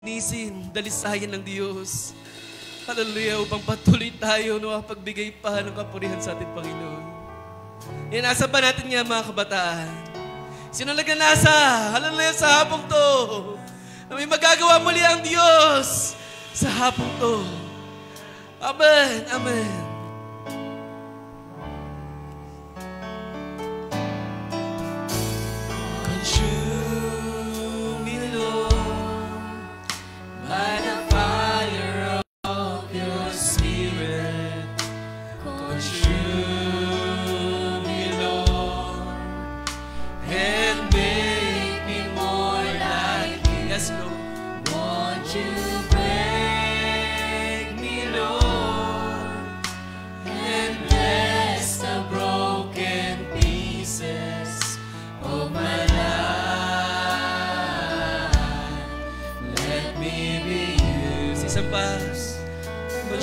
Nisin, dalisayan ng Diyos. Hallelujah, upang patuloy tayo na mapagbigay pa ng kapurihan sa ating Panginoon. Inasa pa natin nga mga kabataan. Sino naganasa? Hallelujah, sa hapong to. Na may magagawa muli ang Diyos sa hapong to. Amen, amen.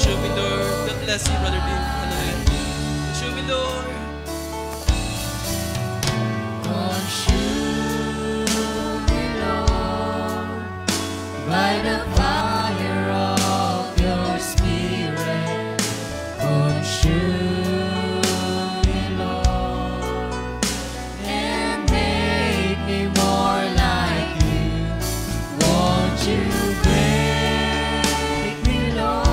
Show me, Lord. God bless you, Brother Bill. Hallelujah. Show me, Lord. Consume me, Lord, by the fire of your Spirit. Consume me, Lord, and make me more like you. Won't you break me, Lord?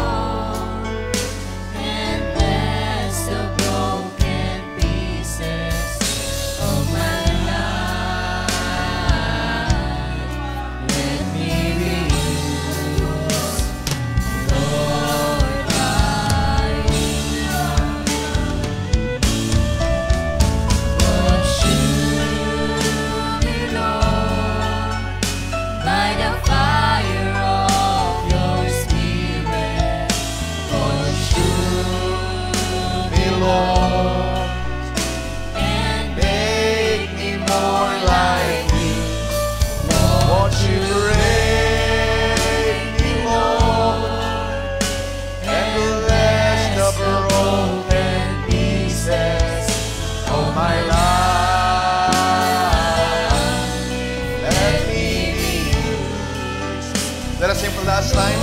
Let us sing for the last time.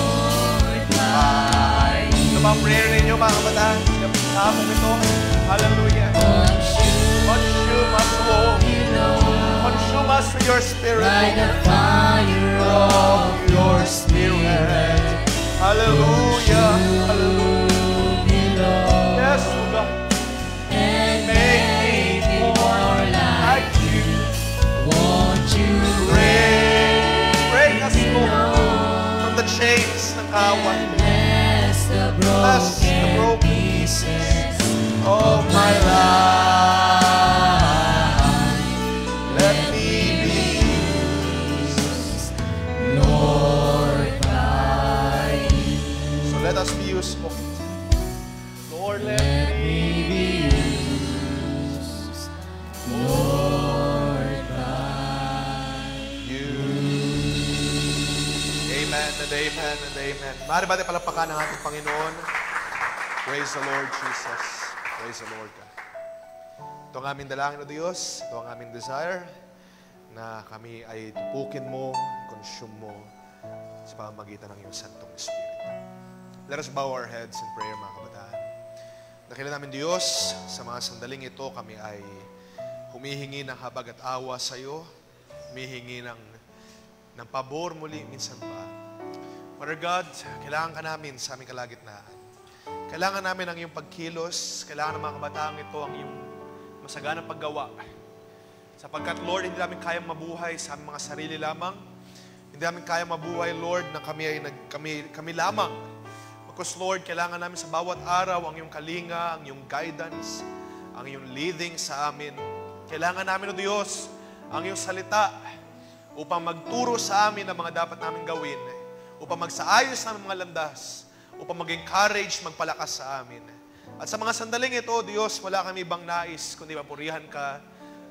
Ito ba ang prayer ninyo mga kabataan? Sa hapong ito. Hallelujah. Consume us, Lord. Consume us with your Spirit. By the fire of your Spirit. Hallelujah. Hallelujah. Yes, God. And make me more like you. Won't you break us, Lord, from the chains ng kawan. Bless the broken pieces of my life. Let me be used, Lord, by you. So let us be useful. Lord, let me be used, Lord, by you. Amen and amen and amen. Maaari ba tayo palapakan ng ating Panginoon? Praise the Lord Jesus. Praise the Lord God. Ito ang aming dalangin o Diyos. Ito ang aming desire na kami ay tupukin mo, consume mo sa pamamagitan ng iyong Santong Espiritu. Let us bow our heads in prayer, mga kabataan. Dakila namin Diyos, sa mga sandaling ito kami ay humihingi ng habag at awa sa iyo, humihingi ng pabor muli minsan pa. Father God, kailangan ka namin sa aming kalagitnaan. Kailangan namin ang iyong pagkilos. Kailangan ng mga kabataan ito ang iyong masaganang paggawa. Sapagkat, Lord, hindi namin kayang mabuhay sa aming mga sarili lamang. Hindi namin kayang mabuhay, Lord, na kami lamang. Because, Lord, kailangan namin sa bawat araw ang iyong kalinga, ang iyong guidance, ang iyong leading sa amin. Kailangan namin, O Diyos, ang iyong salita upang magturo sa amin ang mga dapat namin gawin, upang magsaayos ng mga landas, upang mag-encourage, magpalakas sa amin. At sa mga sandaling ito, Diyos, wala kami ibang nais, kundi mapurihan ka,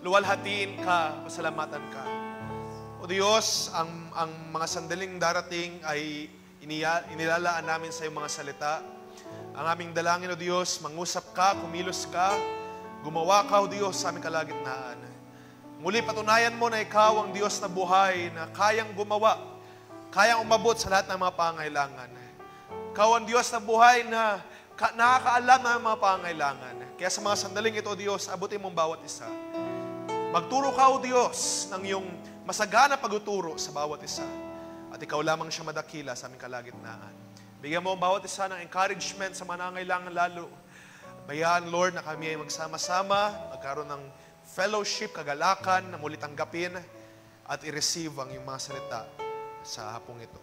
luwalhatiin ka, pasalamatan ka. O Diyos, ang mga sandaling darating ay inilalaan namin sa iyong mga salita. Ang aming dalangin, O Diyos, mangusap ka, kumilos ka, gumawa ka, O Diyos, sa aming kalagitnaan. Muli, patunayan mo na ikaw ang Diyos na buhay, na kayang gumawa, kayang umabot sa lahat ng mga pangailangan. Ikaw ang Diyos na buhay na nakakaalam ng mga pangailangan. Kaya sa mga sandaling ito, Diyos, abutin mong bawat isa. Magturo ka, O Diyos, ng iyong masagana pagtuturo sa bawat isa. At ikaw lamang siya madakila sa aming kalagitnaan. Bigyan mo ang bawat isa ng encouragement sa mga nangailangan lalo. Bayaan, Lord, na kami ay magsama-sama, magkaroon ng fellowship, kagalakan, na muli tanggapin at i-receive ang iyong mga salita sa hapong ito.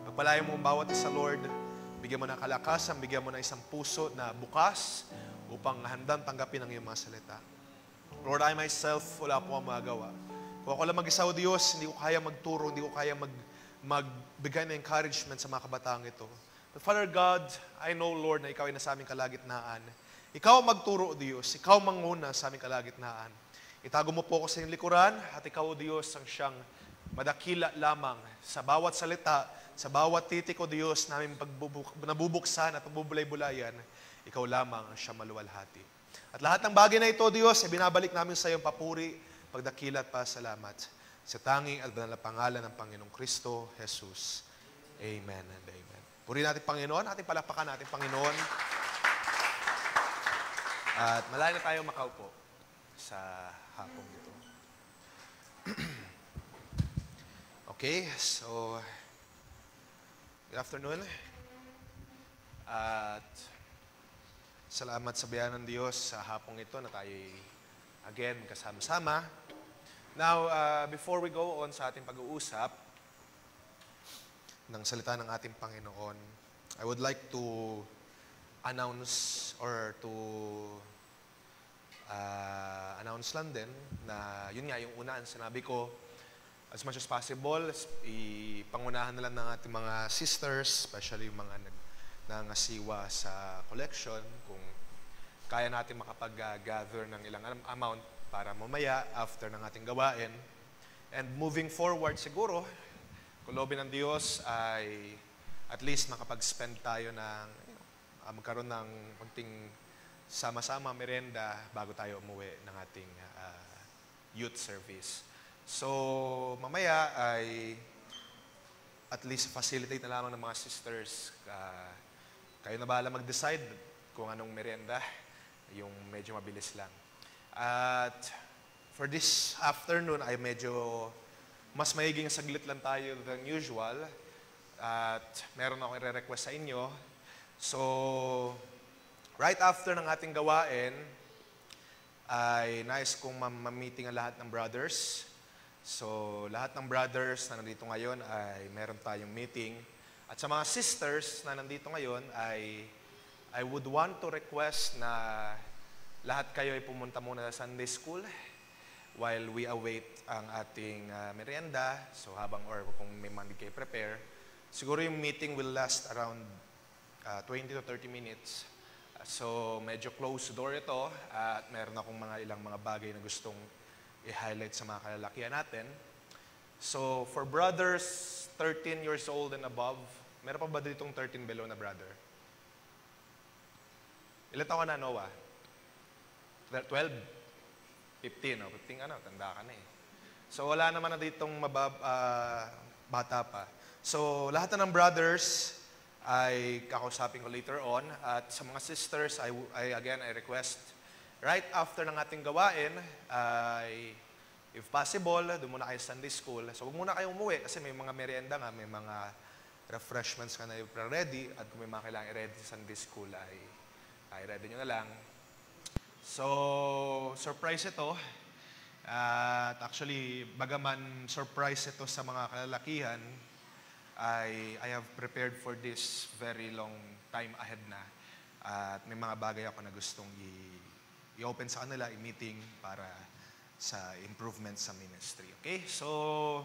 Pagpalayan mo ang bawat isa, Lord. Bigyan mo ng kalakasan, bigyan mo ng isang puso na bukas upang handang tanggapin ang iyong mga salita. Lord, I myself, wala po ang magagawa. Kung ako lang mag-isa, O Diyos, hindi ko kaya magturo, hindi ko kaya magbigay ng encouragement sa mga kabataang ito. But Father God, I know, Lord, na ikaw ay nasa aming kalagitnaan. Ikaw ang magturo, O Diyos. Ikaw manguna sa aming kalagitnaan. Itago mo po ako sa iyong likuran at ikaw, O Diyos, ang siyang madakila lamang sa bawat salita, sa bawat titik, O Diyos, namin nabubuksan at pagbubulay-bulayan, ikaw lamang ang siyang maluwalhati. At lahat ng bagay na ito, Diyos, ay binabalik namin sa iyong papuri, pagdakila at pasalamat sa tanging at banal na pangalan ng Panginoong Kristo, Jesus. Amen and amen. Purihin natin Panginoon, ating palakpakan natin Panginoon. At malayo na tayo makaupo sa hapong ito. Okay, so good afternoon. At salamat sa biyaya ng Diyos sa hapong ito na tayo again kasama-sama. Now, before we go on sa ating pag-uusap ng salita ng ating Panginoon, I would like to announce or to announce lang din na yun nga, yung una ang sinabi ko, as much as possible, ipangunahan na lang ng ating mga sisters, especially yung mga nangasiwa sa collection, kung kaya natin makapag-gather ng ilang amount para mamaya after ng ating gawain. And moving forward siguro, kung loobin ng Diyos ay at least makapag-spend tayo ng magkaroon ng konting sama-sama merienda bago tayo umuwi ng ating youth service. So, mamaya ay at least facilitate na lamang ng mga sisters. Kayo na bahala mag-decide kung anong merienda, yung medyo mabilis lang. At for this afternoon ay medyo mas maiging saglit lang tayo than usual. At meron akong i-request sa inyo. So, right after ng ating gawain, ay nais kong ma-meeting ang lahat ng brothers. So, lahat ng brothers na nandito ngayon ay meron tayong meeting. At sa mga sisters na nandito ngayon ay I would want to request na lahat kayo ay pumunta muna sa Sunday School while we await ang ating merienda. So, habang or kung may mandi kayo prepare. Siguro yung meeting will last around 20 to 30 minutes. So, medyo close door ito at meron akong ilang mga bagay na gustong i-highlight sa mga kalalakihan natin. So, for brothers 13 years old and above, meron pa ba ditong 13 below na brother? Ilan taon ka na, Noah? 12? 15, no? 15 tanda ka na eh. So, wala naman na ditong bata pa. So, lahat na ng brothers ay kakausapin ko later on. At sa mga sisters, I request, right after ng ating gawain, if possible, doon muna kayo sa Sunday School. So, huwag muna kayong umuwi kasi may mga merienda nga, may mga refreshments ka na ready. At kung may mga kailangan i-ready sa Sunday School, ay ready nyo na lang. So, surprise ito. At actually, bagaman surprise ito sa mga kalalakihan, I have prepared for this very long time ahead na. At may mga bagay ako na gustong i-open sa kanila, i-meeting para sa improvement sa ministry. Okay? So,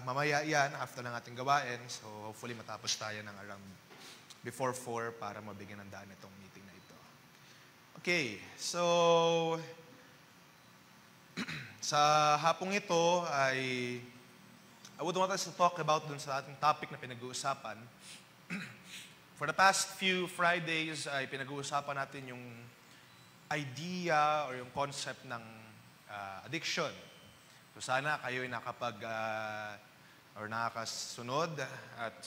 mamaya yan, after ng ating gawain. So, hopefully matapos tayo ng around before 4 para mabigyan ng daan itong meeting na ito. Okay, so sa hapong ito ay I would want us to talk about dun sa ating topic na pinag-uusapan. For the past few Fridays ay pinag-uusapan natin yung idea or yung concept ng addiction. So sana kayo ay or nakakasunod at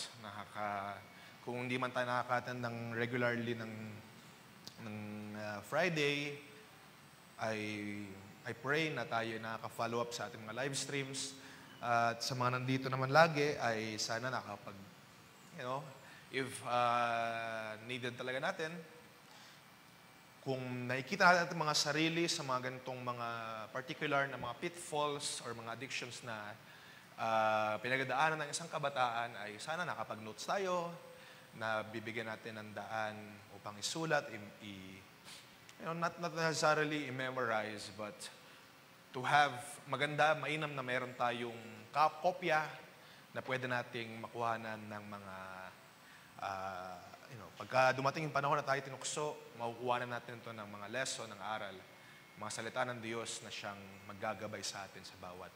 kung hindi man tayo nakaka-attend ng regularly ng Friday, I pray na tayo nakaka-follow up sa ating mga live streams. At sa mga nandito naman lagi ay sana if needed talaga natin, kung nakikita natin mga sarili sa mga ganitong mga particular na mga pitfalls or mga addictions na pinagdaanan ng isang kabataan, ay sana nakapag-notes tayo, na bibigyan natin ng daan upang isulat, not necessarily i-memorize, but to have maganda, mainam na meron tayong kopya na pwede nating makuhanan ng mga, pagka dumating yung panahon na tayo tinukso, makukuhanan natin ito ng mga lesson, ng aral, mga salita ng Diyos na siyang maggagabay sa atin sa bawat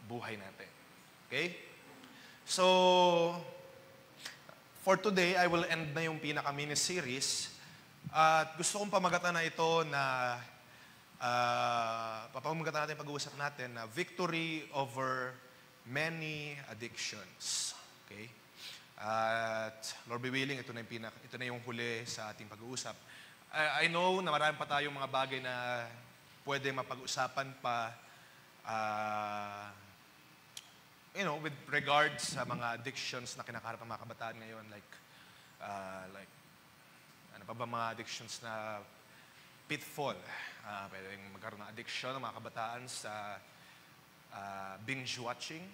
buhay natin. Okay? So, for today, I will end na yung pinaka-mini-series. At gusto kong pamagatan na ito na papamagatan natin, pag-uusap natin na victory over many addictions. Okay? At Lord be willing, ito na yung huli sa ating pag-uusap. I know na marami pa tayong mga bagay na pwede mapag-usapan pa with regards sa mga addictions na kinakaharap ng mga kabataan ngayon, like ano pa ba mga addictions na pitfall. Pwedeng magkaroon ng addiction ng mga kabataan sa binge watching,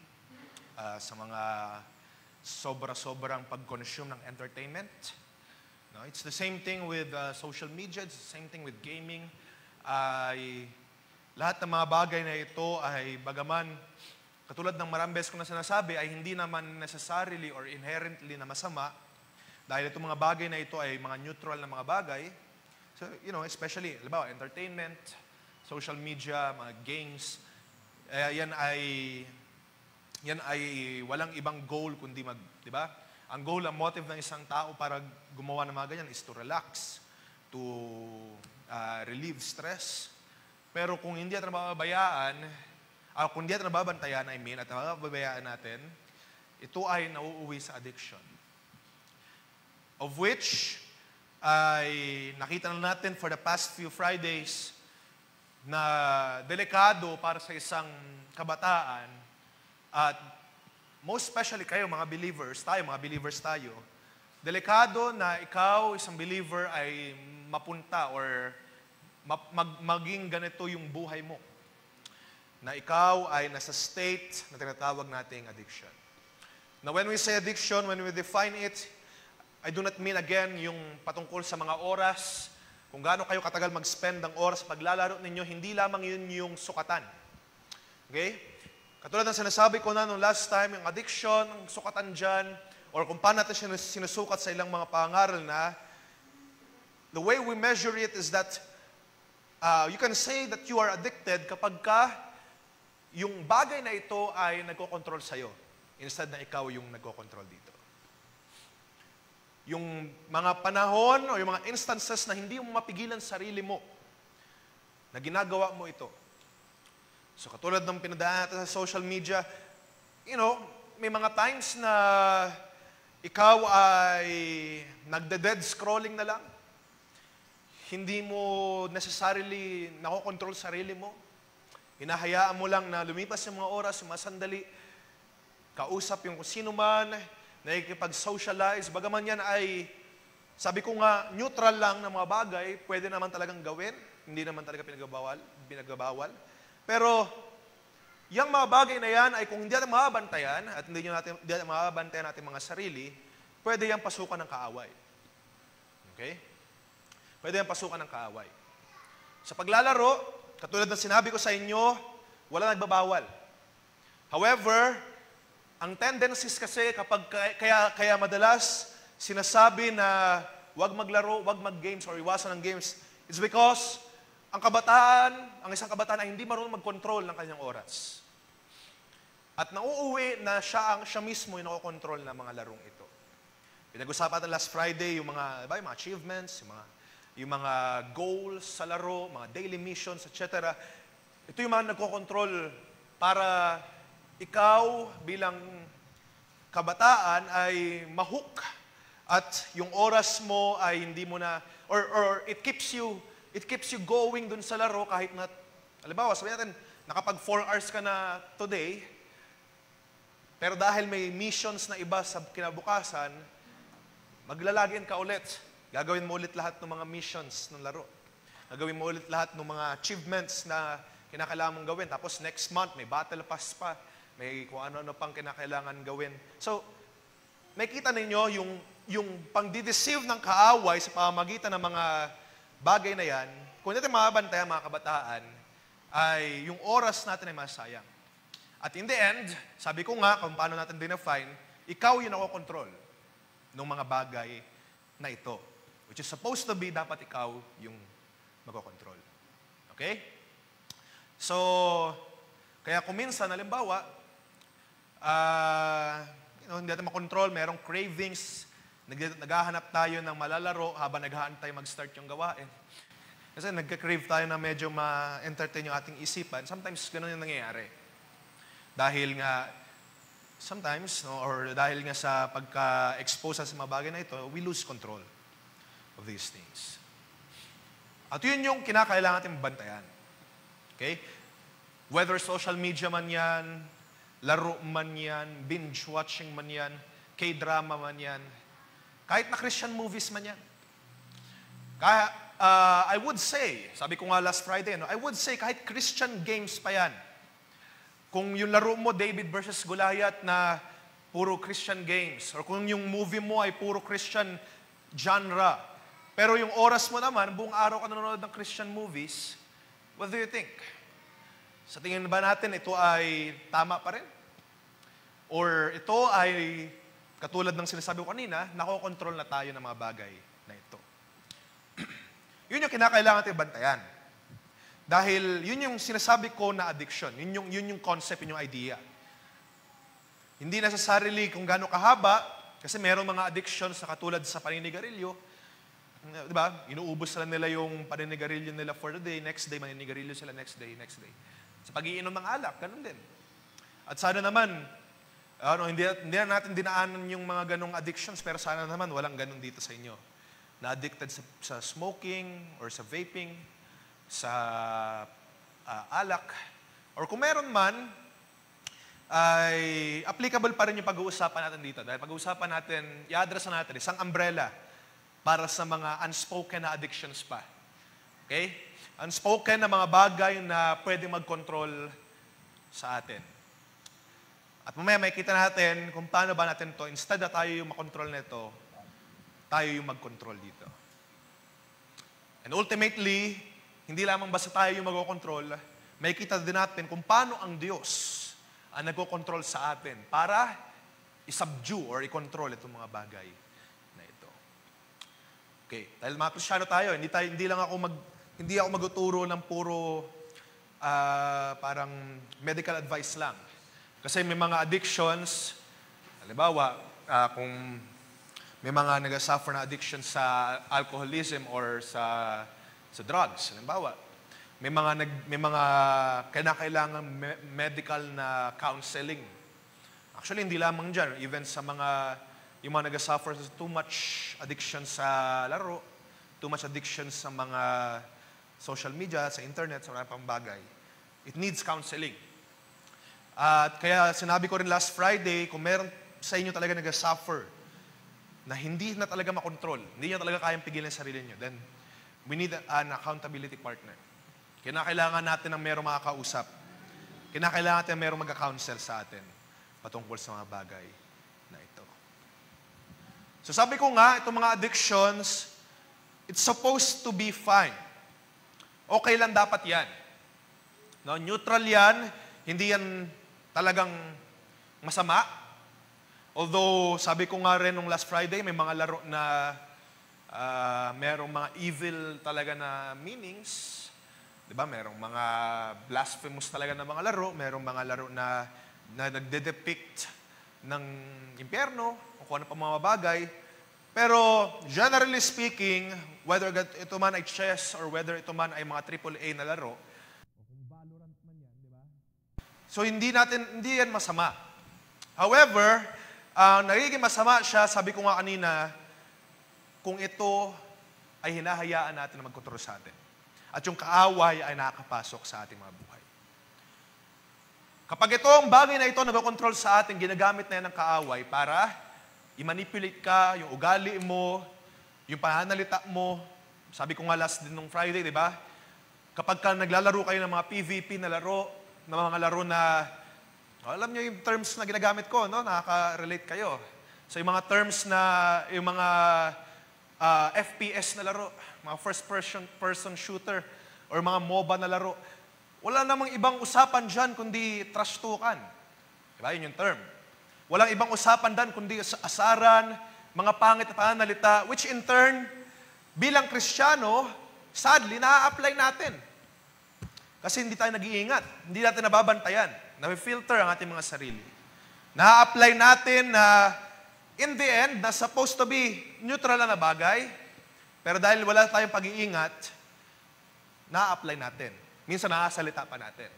sa mga sobra-sobrang pag-consume ng entertainment. No, it's the same thing with social media, it's the same thing with gaming. Lahat ng mga bagay na ito ay bagaman katulad ng maraming beses ko na sinasabi, ay hindi naman necessarily or inherently na masama dahil itong mga bagay na ito ay mga neutral na mga bagay. So, especially, halimbawa, entertainment, social media, mga games, yan ay walang ibang goal kundi di ba? Ang goal, ang motive ng isang tao para gumawa ng mga ganyan is to relax, to relieve stress. Pero kung hindi natin nababayaan, kung hindi natin nababantayan, at nababayaan natin, ito ay nauuwi sa addiction. Of which, ay nakita na natin for the past few Fridays na delikado para sa isang kabataan at most especially kayo mga believers tayo, delikado na ikaw, isang believer, ay mapunta or maging ganito yung buhay mo. Na ikaw ay nasa state na tinatawag nating addiction. Now when we say addiction, when we define it, I do not mean again yung patungkol sa mga oras, kung gaano kayo katagal mag-spend ng oras paglalaro ninyo, hindi lamang yun yung sukatan. Okay? Katulad ng sinasabi ko na nung last time, yung addiction, ang sukatan dyan, or kung paano natin sinusukat sa ilang mga pangaral na, the way we measure it is that you can say that you are addicted kapag yung bagay na ito ay nagkocontrol sa'yo, instead na ikaw yung nagkocontrol dito. Yung mga panahon o yung mga instances na hindi mo mapigilan sarili mo, na ginagawa mo ito. So katulad ng pinadaan natin sa social media, may mga times na ikaw ay nagde-dead scrolling na lang. Hindi mo necessarily nakokontrol sarili mo. Hinahayaan mo lang na lumipas yung mga oras, yung mga sandali, kausap yung kung sino man, nakikipag-socialize, bagaman yan ay, sabi ko nga, neutral lang na mga bagay, pwede naman talagang gawin, hindi naman talaga pinagbabawal. Pero, yung mga bagay na yan ay kung hindi natin mababantayan, at hindi natin mababantayan natin mga sarili, pwede yan pasukan ng kaaway. Okay? Pwede yan pasukan ng kaaway. Sa paglalaro, katulad ng sinabi ko sa inyo, wala nagbabawal. However, ang tendencies kasi kapag kaya madalas sinasabi na wag maglaro, wag mag-games or iwasan ng games, it's because ang isang kabataan ay hindi marunong mag-control ng kanyang oras. At nauuwi na siya mismo yung nakokontrol ng mga larong ito. Pinag-usapan natin last Friday yung mga achievements, yung mga goals sa laro, mga daily missions, etc. Ito yung mga nagkocontrol para ikaw bilang kabataan ay mahook at yung oras mo ay hindi mo na, or it keeps you going dun sa laro kahit na, halimbawa, sabihin natin, nakapag 4 hours ka na today, pero dahil may missions na iba sa kinabukasan, maglalagin ka ulit. Gagawin mo ulit lahat ng mga missions ng laro. Gagawin mo ulit lahat ng mga achievements na kinakailangan mong gawin. Tapos next month, may battle pass pa. May kung ano-ano pang kinakailangan gawin. So, makita ninyo yung pang-deceive ng kaaway sa pamamagitan ng mga bagay na yan, kung natin mababantayan mga kabataan, ay yung oras natin ay masayang. At in the end, sabi ko nga, kung paano natin define, ikaw yung nakokontrol ng mga bagay na ito. Which is supposed to be, dapat ikaw yung magkocontrol. Okay? So, kaya kung minsan, halimbawa, hindi natin makontrol, merong cravings, naghahanap tayo ng malalaro habang naghahantay mag-start yung gawain. Kasi nagka-crave tayo na medyo ma-entertain yung ating isipan. Sometimes, ganun yung nangyayari. Dahil nga, sometimes, or dahil nga sa pagka-expose sa mga bagay na ito, we lose control of these things. At yun yung kinakailangan natin bantayan. Okay? Whether social media man yan, laro man yan, binge-watching man yan, K-drama man yan, kahit na Christian movies man yan. Kaya, I would say, sabi ko nga last Friday, I would say kahit Christian games pa yan, kung yung laro mo, David versus Goliath na puro Christian games, or kung yung movie mo ay puro Christian genre, pero yung oras mo naman, buong araw ka nanonood ng Christian movies, what do you think? Sa tingin ba natin, ito ay tama pa rin? Or ito ay, katulad ng sinasabi ko kanina, nakokontrol na tayo ng mga bagay na ito. Yun yung kinakailangan natin bantayan. Dahil yun yung sinasabi ko na addiction. Yun yung concept, yun yung idea. Hindi necessarily kung gaano kahaba, kasi mayroong mga addictions na katulad sa paninigarilyo. Di ba? Inuubos sila nila yung paninigarilyo nila for the day, next day, maninigarilyo sila next day. Sa pag-iinom ng alak, ganun din. At sana naman, hindi na natin dinaanan yung mga ganong addictions, pero sana naman walang ganun dito sa inyo. Na-addicted sa smoking or sa vaping, sa alak, or kung meron man, ay applicable pa rin yung pag-uusapan natin dito. Dahil pag-uusapan natin, i-address natin isang umbrella para sa mga unspoken na addictions pa. Okay? Unspoken na mga bagay na pwedeng mag-control sa atin. At mamaya makikita natin kung paano ba natin to, instead na tayo yung makontrol nito, tayo yung mag-control dito. And ultimately, hindi lamang basta tayo yung mag-control, makikita din natin kung paano ang Diyos ang nag-control sa atin para i-subdue or i-control itong mga bagay na ito. Okay, dahil mga Kristiyano tayo, hindi ako magtuturo ng puro parang medical advice lang. Kasi may mga addictions, halimbawa, kung may mga nag-suffer na addiction sa alcoholism or sa drugs, halimbawa, may mga kinakailangan medical na counseling. Actually, hindi lamang dyan. Even sa yung mga nag-suffer sa too much addiction sa laro, too much addiction sa mga social media, sa internet, sa mga pang bagay. It needs counseling. At kaya sinabi ko rin last Friday, kung meron sa inyo talaga nag-suffer, na hindi na talaga makontrol, hindi nyo talaga kayang pigilan sa sarili nyo, then we need an accountability partner. Kinakailangan natin ng merong makakausap. Kinakailangan natin ng merong mag-counsel sa atin patungkol sa mga bagay na ito. So sabi ko nga, itong mga addictions, it's supposed to be fine. Okay lang dapat yan. No, neutral yan, hindi yan talagang masama. Although, sabi ko nga rin nung last Friday, may mga laro na merong mga evil talaga na meanings. Diba? Merong mga blasphemous talaga na mga laro. Merong mga laro na nagde-depict ng impyerno o kung ano pa mga bagay. Pero, generally speaking, whether ito man ay chess or whether ito man ay mga AAA na laro, o kung Valorant man yan, di ba? So hindi yan masama. However, nagiging masama siya, sabi ko nga kanina, kung ito ay hinahayaan natin na magkontrol sa atin. At yung kaaway ay nakakapasok sa ating mga buhay. Kapag itong bagay na ito nagkokontrol sa atin, ginagamit na yan ng kaaway para i-manipulate ka, yung ugali mo, yung pananalita mo. Sabi ko nga last din nung Friday, di ba? Kapag naglalaro kayo ng mga PVP na laro, ng mga laro na, alam niyo yung terms na ginagamit ko, no? Nakaka-relate kayo. So yung mga terms na, yung mga FPS na laro, mga first person shooter, or mga MOBA na laro, wala namang ibang usapan dyan kundi trash talkan. Diba? Yun yung term. Walang ibang usapan dyan kundi asaran, mga pangit na pananalita, which in turn, bilang Kristiyano, sadly, na-apply natin. Kasi hindi tayo nag-iingat. Hindi natin nababantayan. Na-filter ang ating mga sarili. Na-apply natin na, in the end, na supposed to be neutral na bagay, pero dahil wala tayong pag-iingat, na-apply natin. Minsan nakasalita pa natin.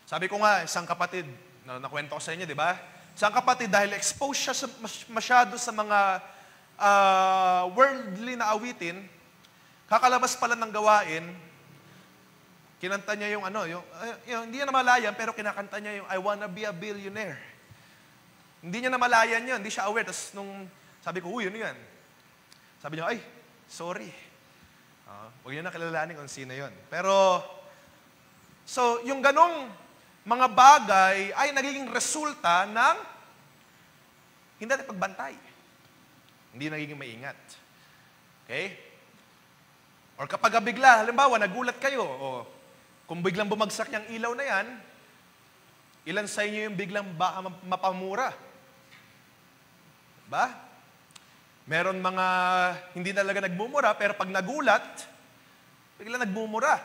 Sabi ko nga, isang kapatid, nakwento ko sa inyo, di ba? Isang kapatid, dahil exposed siya masyado sa mga worldly na awitin, kakalabas pala ng gawain, kinanta niya yung hindi niya namalayan, pero kinakanta niya yung I wanna be a billionaire. Hindi niya namalayan yun, hindi siya aware. Tapos nung sabi ko, yun yan. Sabi niya, ay, sorry. Huwag niyo na kilalanin kung sino yun. Pero, so, yung ganong mga bagay ay nagiging resulta ng hindi natin pagbantay. Hindi nagiging maingat. Okay? Or kapag bigla, halimbawa, nagulat kayo, o kung biglang bumagsak yung ilaw na yan, ilan sa inyo yung biglang baka mapamura? Ba? Meron mga hindi talaga nagmumura, pero pag nagulat, biglang nagmumura.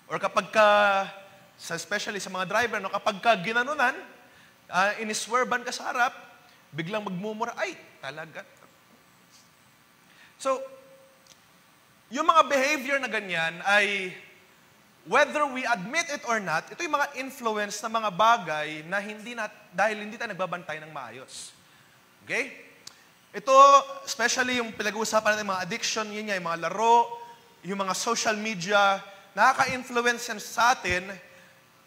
Or kapag especially sa mga driver, no, kapag ginanunan, iniswerban ka sa harap, biglang magmumura, ay, talaga. So, yung mga behavior na ganyan ay, whether we admit it or not, ito yung mga influence na mga bagay na dahil hindi tayo nagbabantay ng maayos. Okay? Ito, especially yung pinag-uusapan natin, mga addiction, yun nga, yung mga laro, yung mga social media, nakaka-influence yan sa atin,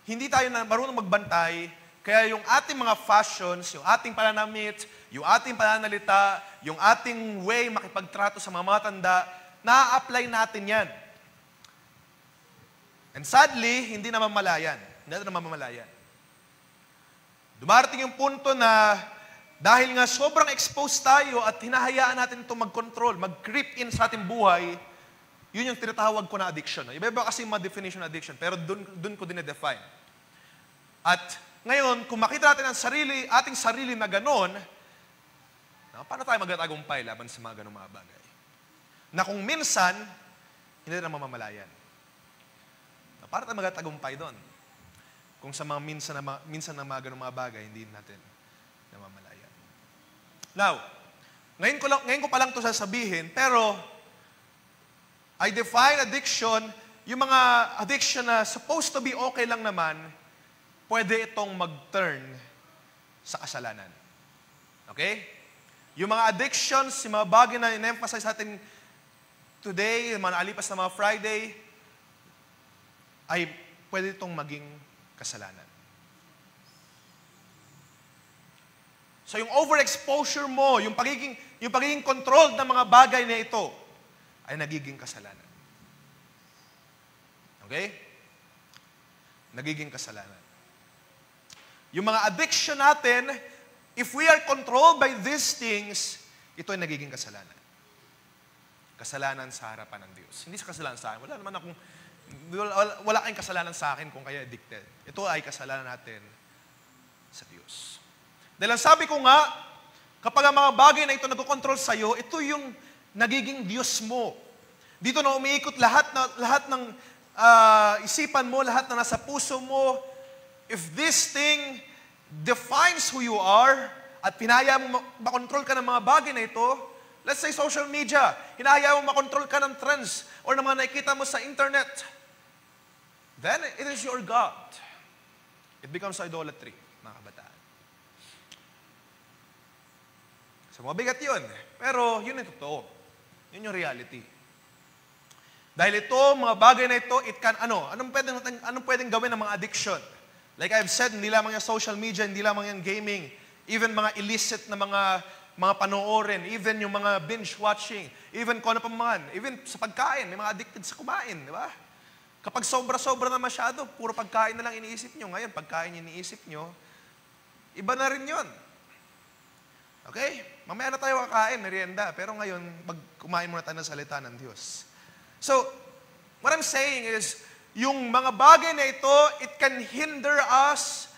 hindi tayo marunong magbantay, kaya yung ating mga fashions, yung ating pananamit, yung ating pananalita, yung ating way makipagtrato sa mga matanda, na-apply natin yan. And sadly, hindi naman malayan. Hindi natin naman mamalayan. Dumarating yung punto na dahil nga sobrang exposed tayo at hinahayaan natin ito mag-control, mag-creep in sa ating buhay, yun yung tinatawag ko na addiction. Iba-iba kasi yung mga definition ng addiction, pero dun ko dinedefine. At ngayon, kung makita natin ang ating sarili na ganon, paano tayo magtatagumpay laban sa mga ganong mga bagay? Na kung minsan, hindi na mamamalayan. Paano tayo magtatagumpay doon? Kung sa mga minsan na mga ganong mga bagay, hindi natin namamalayan. Now, ngayon ko pa lang ito sasabihin, pero I define addiction, yung mga addiction na supposed to be okay lang naman, pwede itong mag-turn sa kasalanan. Okay? Yung mga addictions, yung mga bagay na in-emphasize natin today, yung mga naalipas na mga Friday, ay pwede itong maging kasalanan. So yung overexposure mo, yung pagiging controlled ng mga bagay na ito, ay nagiging kasalanan. Okay? Nagiging kasalanan. Yung mga addiction natin, if we are controlled by these things, ito ay nagiging kasalanan. Kasalanan sa harapan ng Diyos. Hindi sa kasalanan sa akin. Wala kayong kasalanan sa akin kung kayo addicted. Ito ay kasalanan natin sa Diyos. Dahil ang sabi ko nga, kapag ang mga bagay na ito nagkocontrol sa'yo, ito yung nagiging Diyos mo. Dito na umiikot lahat ng isipan mo, lahat na nasa puso mo. If this thing defines who you are, at pinahaya mo makontrol ka ng mga bagay na ito, let's say social media, hinahaya mo makontrol ka ng trends or ng mga nakikita mo sa internet, then it is your God. It becomes idolatry, mga kabataan. So, mabigat yun. Pero, yun yung totoo. Yun yung reality. Dahil ito, mga bagay na ito, it can, anong pwedeng gawin ng mga addiction? Like I've said, hindi lamang yung social media, hindi lamang yung gaming, even mga illicit na mga panoorin, even yung mga binge watching, even kung ano pa man, even sa pagkain, may mga addicted sa kumain, di ba? Kapag sobra-sobra na masyado, puro pagkain na lang iniisip nyo. Ngayon, pagkain yung iniisip nyo, iba na rin yun. Okay? Mamaya na tayo kakain, merienda. Pero ngayon, kumain muna tayo ng salita ng Diyos. So, what I'm saying is, yung mga bagay na ito, it can hinder us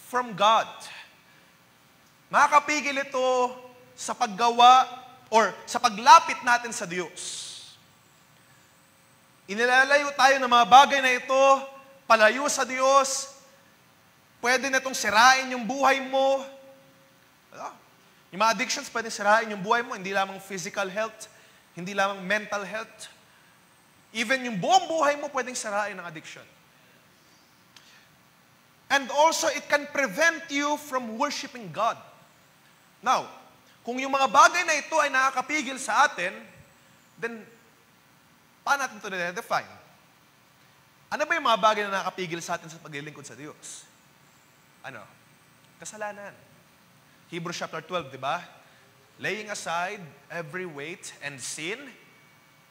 from God. Makakapigil ito sa paggawa or sa paglapit natin sa Diyos. Inilalayo tayo ng mga bagay na ito, palayo sa Diyos, pwede na itong sirain yung buhay mo. Yung mga addictions, pwede sirain yung buhay mo, hindi lamang physical health, hindi lamang mental health. Even yung buong buhay mo pwedeng sirain ng addiction. And also, it can prevent you from worshiping God. Now, kung yung mga bagay na ito ay nakakapigil sa atin, then, paano natin ito na-define? Ano ba yung mga bagay na nakakapigil sa atin sa paglilingkod sa Diyos? Ano? Kasalanan. Hebrews chapter 12, di ba? Laying aside every weight and sin,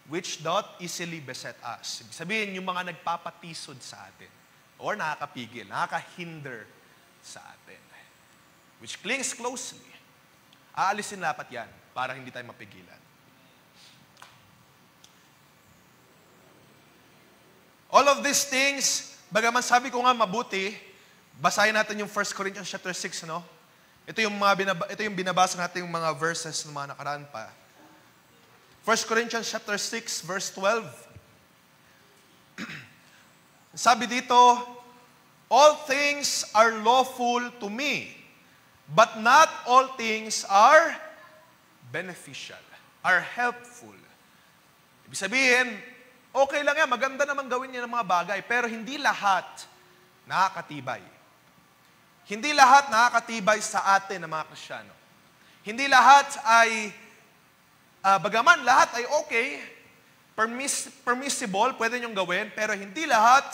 which doth easily beset us. Ibig sabihin, yung mga nagpapatisod sa atin, or nakakapigil, nakakahinder sa atin, which clings closely. Aalisin dapat yan para hindi tayo mapigilan. All of these things, bagaman sabi ko nga mabuti, basahin natin yung 1 Corinthians chapter 6, no? Ito yung binabasa natin yung mga verses ng mga nakaraan pa. 1 Corinthians chapter 6, verse 12. Sabi dito, all things are lawful to me, but not all things are beneficial, are helpful. Ibig sabihin, okay lang yan, maganda naman gawin niya ng mga bagay, pero hindi lahat nakakatibay. Hindi lahat nakakatibay sa atin ng mga Kristiyano. Hindi lahat ay bagaman lahat ay okay, permissible, pwede niyong gawin, pero hindi lahat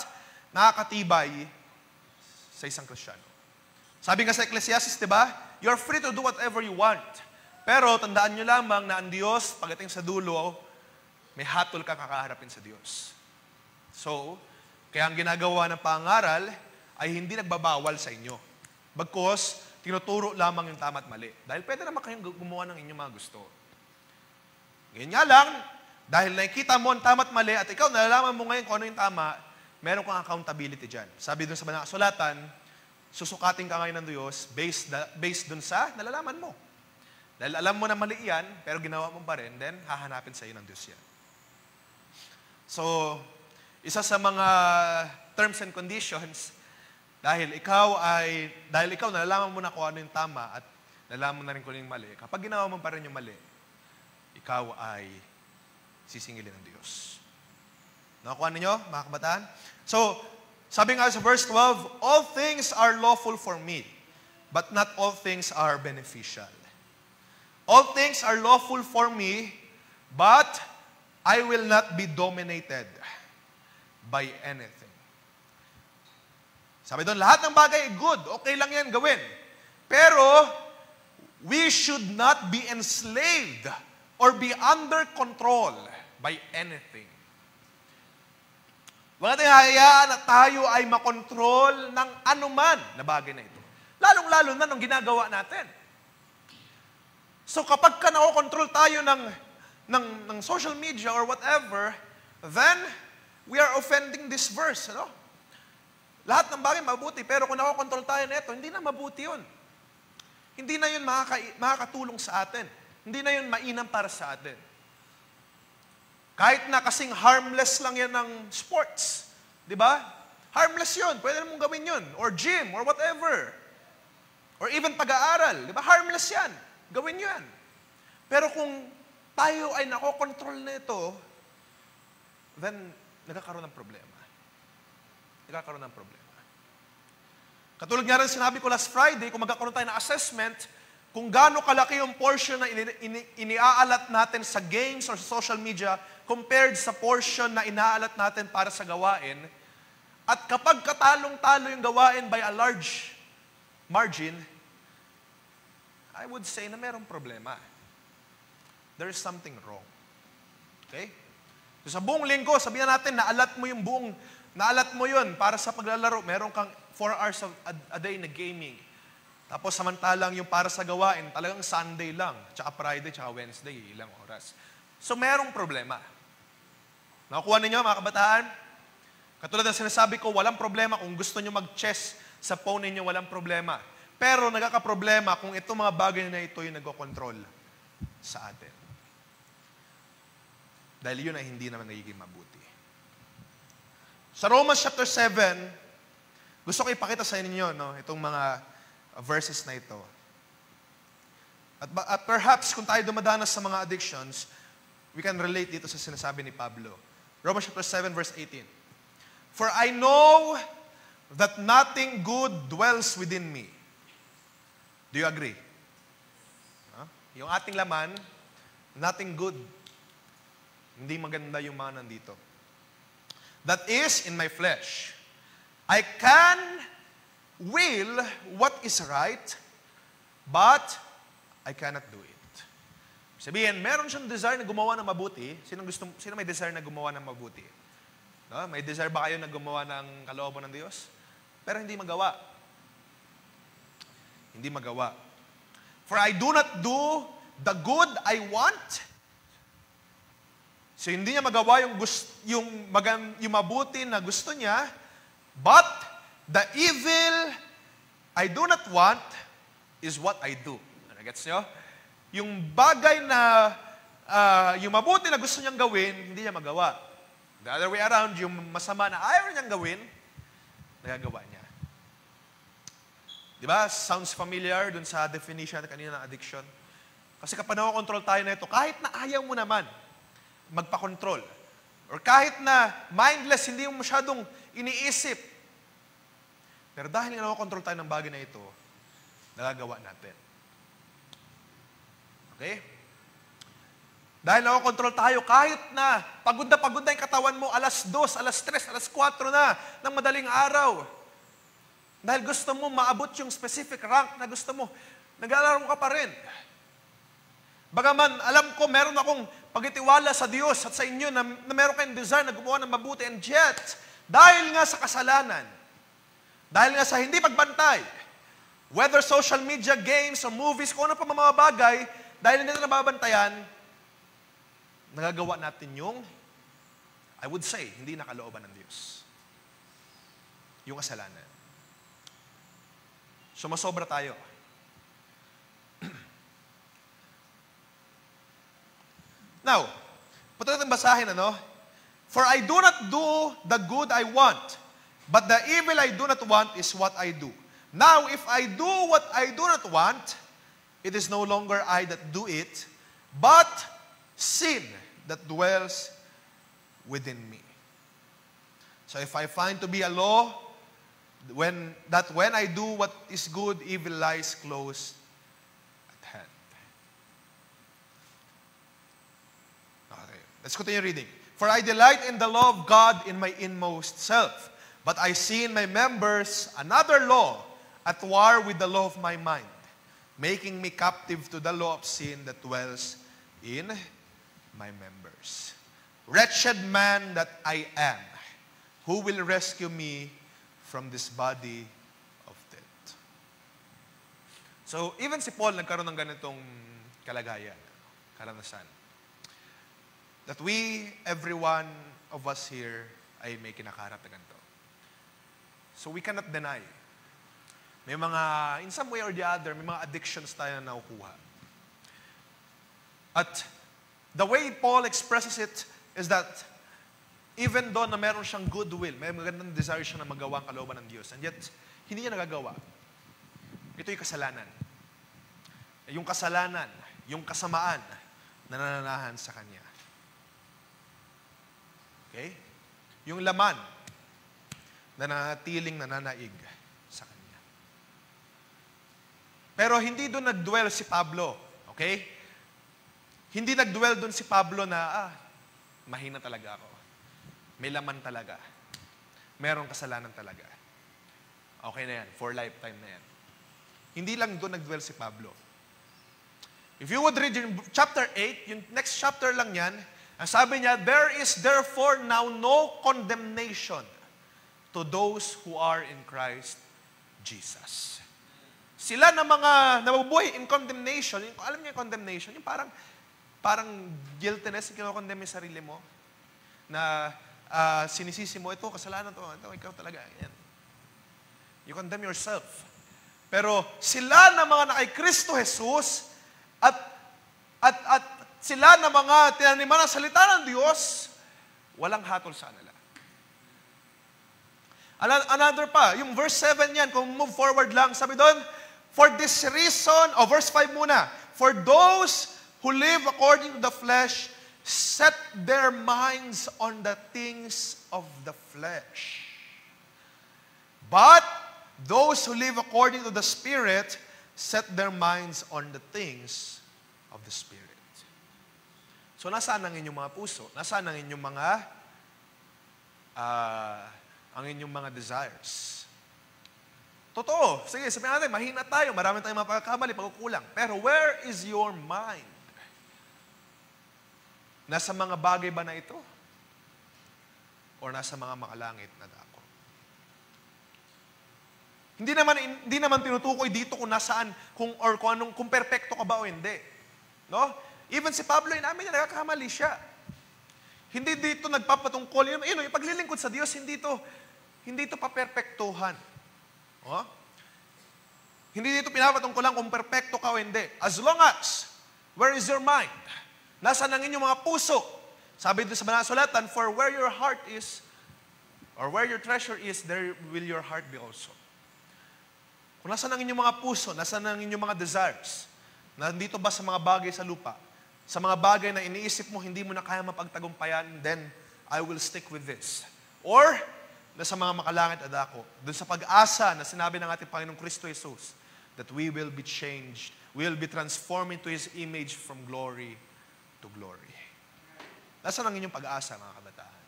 nakakatibay sa isang Kristiyano. Sabi nga sa Ecclesiastes, di ba? You're free to do whatever you want. Pero tandaan niyo lamang na ang Diyos, pagdating sa dulo, may hatol kang kakaharapin sa Diyos. So, kaya ang ginagawa ng pangaral ay hindi nagbabawal sa inyo. Bagkus, tinuturo lamang yung tama at mali. Dahil pwede naman kayong gumawa ng inyong mga gusto. Ngayon nga lang, dahil nakikita mo ang tama at mali at ikaw nalalaman mo ngayon kung ano yung tama, meron kang accountability dyan. Sabi dun sa mga kasulatan, susukatin ka ngayon ng Diyos based dun sa nalalaman mo. Dahil alam mo na mali yan, pero ginawa mo pa rin, then hahanapin sa iyo ng Diyos yan. So, isa sa mga terms and conditions, dahil ikaw nalalaman mo na kung ano yung tama at nalalaman mo na rin kung ano yung mali, kapag ginawa mo pa rin yung mali, ikaw ay sisingilin ng Diyos. Nakuha ninyo, mga kabataan? So, sabi nga sa verse 12, all things are lawful for me, but not all things are beneficial. All things are lawful for me, but I will not be dominated by anything. Sabi doon, lahat ng bagay good, okay lang yan gawin. Pero, we should not be enslaved or be under control by anything. Huwag natin hayaan na tayo ay makontrol ng anuman na bagay na ito. Lalong-lalo na nung ginagawa natin. So kapag ka nakokontrol tayo ng social media or whatever, then we are offending this verse. Ano? Lahat ng bagay mabuti, pero kung nakokontrol tayo nito, hindi na mabuti yun. Hindi na yun makakatulong sa atin. Hindi na yun mainam para sa atin. Kahit na kasing harmless lang yan ng sports. Di ba? Harmless yun. Pwede mong gawin yun. Or gym, or whatever. Or even pag-aaral. Di ba? Harmless yan. Gawin yan. Pero kung tayo ay nakokontrol na ito, then nagkakaroon ng problema. Nagkakaroon ng problema. Katulad nga rin sinabi ko last Friday, kung magkakaroon tayo ng assessment, kung gaano kalaki yung portion na iniaalat natin sa games or sa social media compared sa portion na inaalat natin para sa gawain, at kapag katalong-talo yung gawain by a large margin, I would say na merong problema. There is something wrong. Okay? So sa buong linggo, sabihin natin, naalat mo yun para sa paglalaro. Meron kang 4 hours a day na gaming. Tapos samantalang yung para sa gawain, talagang Sunday lang, tsaka Friday, tsaka Wednesday, ilang oras. So merong problema. Nakukuha ninyo mga kabataan? Katulad ng sinasabi ko, walang problema kung gusto nyo mag-chess sa phone ninyo, walang problema. Pero nagkakaproblema kung itong mga bagay na ito yung nagkocontrol sa atin. Dahil yun ay hindi naman nagiging mabuti. Sa Romans chapter 7, gusto ko ipakita sa inyo itong mga verses na ito. At perhaps kung tayo dumadanas sa mga addictions, we can relate dito sa sinasabi ni Pablo. Romans chapter 7 verse 18. For I know that nothing good dwells within me. Do you agree? Yung ating laman, nothing good. Hindi maganda yung mga nandito. That is in my flesh. I can will what is right, but I cannot do it. Sabihin, meron siyang desire na gumawa ng mabuti. Sino may desire na gumawa ng mabuti? No? May desire ba kayo na gumawa ng kalooban ng Diyos? Pero hindi magawa. Hindi magawa. For I do not do the good I want. So hindi niya magawa yung mabuti na gusto niya, but the evil I do not want is what I do. Gets nyo? Yung bagay na, yung mabuti na gusto niyang gawin, hindi niya magawa. The other way around, yung masama na ayaw niyang gawin, nagagawa niya. Di ba? Sounds familiar dun sa definition natin kanina ng addiction. Kasi kapag nakokontrol tayo na ito, kahit na ayaw mo naman magpakontrol, or kahit na mindless, hindi mo masyadong iniisip, pero dahil nga nakokontrol tayo ng bagay na ito, nagagawa natin. Okay? Dahil nakokontrol tayo, kahit na pagod na yung katawan mo, alas 2, alas 3, alas 4 na ng madaling araw. Dahil gusto mo maabot yung specific rank na gusto mo, nag-aalaro ka pa rin. Bagaman, alam ko, meron akong pagtitiwala sa Diyos at sa inyo na meron kayong desire na gumawa ng mabuti, and yet, dahil nga sa kasalanan, dahil nga sa hindi pagbantay, whether social media, games, or movies, kung ano pa mga bagay, dahil hindi na nababantayan, nagagawa natin yung, I would say, hindi nakalooban ng Diyos. Yung kasalanan. Sumasobra tayo. Now, punta natin basahin, For I do not do the good I want, but the evil I do not want is what I do. Now, if I do what I do not want, it is no longer I that do it, but sin that dwells within me. So if I find to be a law, when I do what is good, evil lies close at hand. Okay, let's continue reading. For I delight in the law of God in my inmost self, but I see in my members another law at war with the law of my mind, making me captive to the law of sin that dwells in my members. Wretched man that I am, who will rescue me from this body of death? So, even si Paul nagkaroon ng ganitong kalagayan, karanasan. That every one of us here, ay may kinakaharap na ganito. So, we cannot deny. May mga, in some way or the other, may mga addictions tayo na nakukuha. At the way Paul expresses it is that even though na meron siyang goodwill, may magandang desire siya na magawa ang kalooban ng Diyos, and yet, hindi niya nagagawa. Ito yung kasalanan. Yung kasalanan, yung kasamaan na nananahan sa Kanya. Okay? Yung laman na nanatiling nananaig sa Kanya. Pero hindi doon nagdwell si Pablo. Okay? Hindi nagdwell doon si Pablo na, mahina talaga ako. May laman talaga. Merong kasalanan talaga. Okay na yan. For lifetime na yan. Hindi lang doon nagdwell si Pablo. If you would read in chapter 8, yung next chapter lang yan, ang sabi niya, there is therefore now no condemnation to those who are in Christ Jesus. Sila na mga nabubuhay in condemnation, alam niyo yung condemnation, yung parang guiltiness, kinokondemn yung sarili mo, na sinisisi mo, ito, kasalanan to, ikaw talaga, yan. You condemn yourself. Pero sila na mga nakay Kristo Jesus, at sila na mga tinaniman ng salita ng Diyos, walang hatol sa kanila. Another pa, yung verse 7 yan, kung move forward lang, sabi doon, for this reason, verse 5 muna, for those who live according to the flesh, set their minds on the things of the flesh. But those who live according to the Spirit, set their minds on the things of the Spirit. So, nasaan ang inyong mga puso? Nasaan ang inyong mga desires? Totoo. Sige, sabihin natin, mahina tayo. Marami tayong mapagkakamali, pagkukulang. Pero where is your mind? Nasa mga bagay ba na ito? O nasa mga makalangit na dako? Hindi naman tinutukoy dito kung nasaan, kung perpekto ka ba o hindi. No? Even si Pablo, inamin niya, nagkakamali siya. Hindi dito nagpapatungkol. Yung paglilingkod sa Diyos, hindi ito paperpektuhan. Oh? Hindi dito pinapatungkulan kung perpekto ka o hindi. As long as, where is your mind? Nasaan ang inyong mga puso? Sabi dito sa Banal na Sulatan, for where your heart is, or where your treasure is, there will your heart be also. Kung nasaan ang inyong mga puso, nasaan ang inyong mga desires, nandito ba sa mga bagay sa lupa, sa mga bagay na iniisip mo, hindi mo na kaya mapagtagumpayan, then I will stick with this. Or, nasa mga makalangit at dako, dun sa pag-asa na sinabi ng ating Panginoong Kristo Jesus, that we will be changed, we will be transformed into His image from glory to glory. Nasaan ang inyong pag-asa, mga kabataan?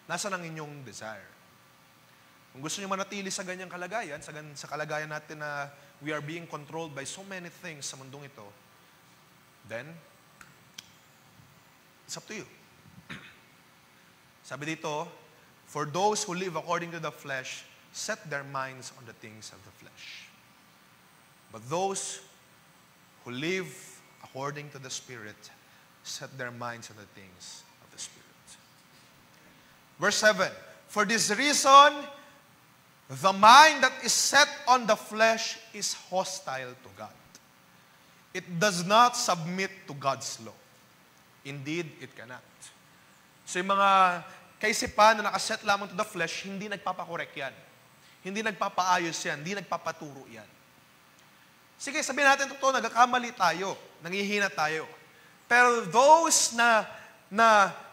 Nasaan ang inyong desire? Kung gusto niyo manatili sa ganyang kalagayan, sa kalagayan natin na we are being controlled by so many things sa mundong ito, then, it's up to you. Sabi dito, for those who live according to the flesh, set their minds on the things of the flesh. But those who live according to the Spirit, set their minds on the things of the Spirit. Verse 7, for this reason, the mind that is set on the flesh is hostile to God. It does not submit to God's law. Indeed, it cannot. So yung mga kaisipan na nakaset lamang to the flesh, hindi nagpapakorek yan. Hindi nagpapaayos yan. Hindi nagpapaturo yan. Sige, sabihin natin totoo, nagkakamali tayo. Nangihina tayo. Pero those na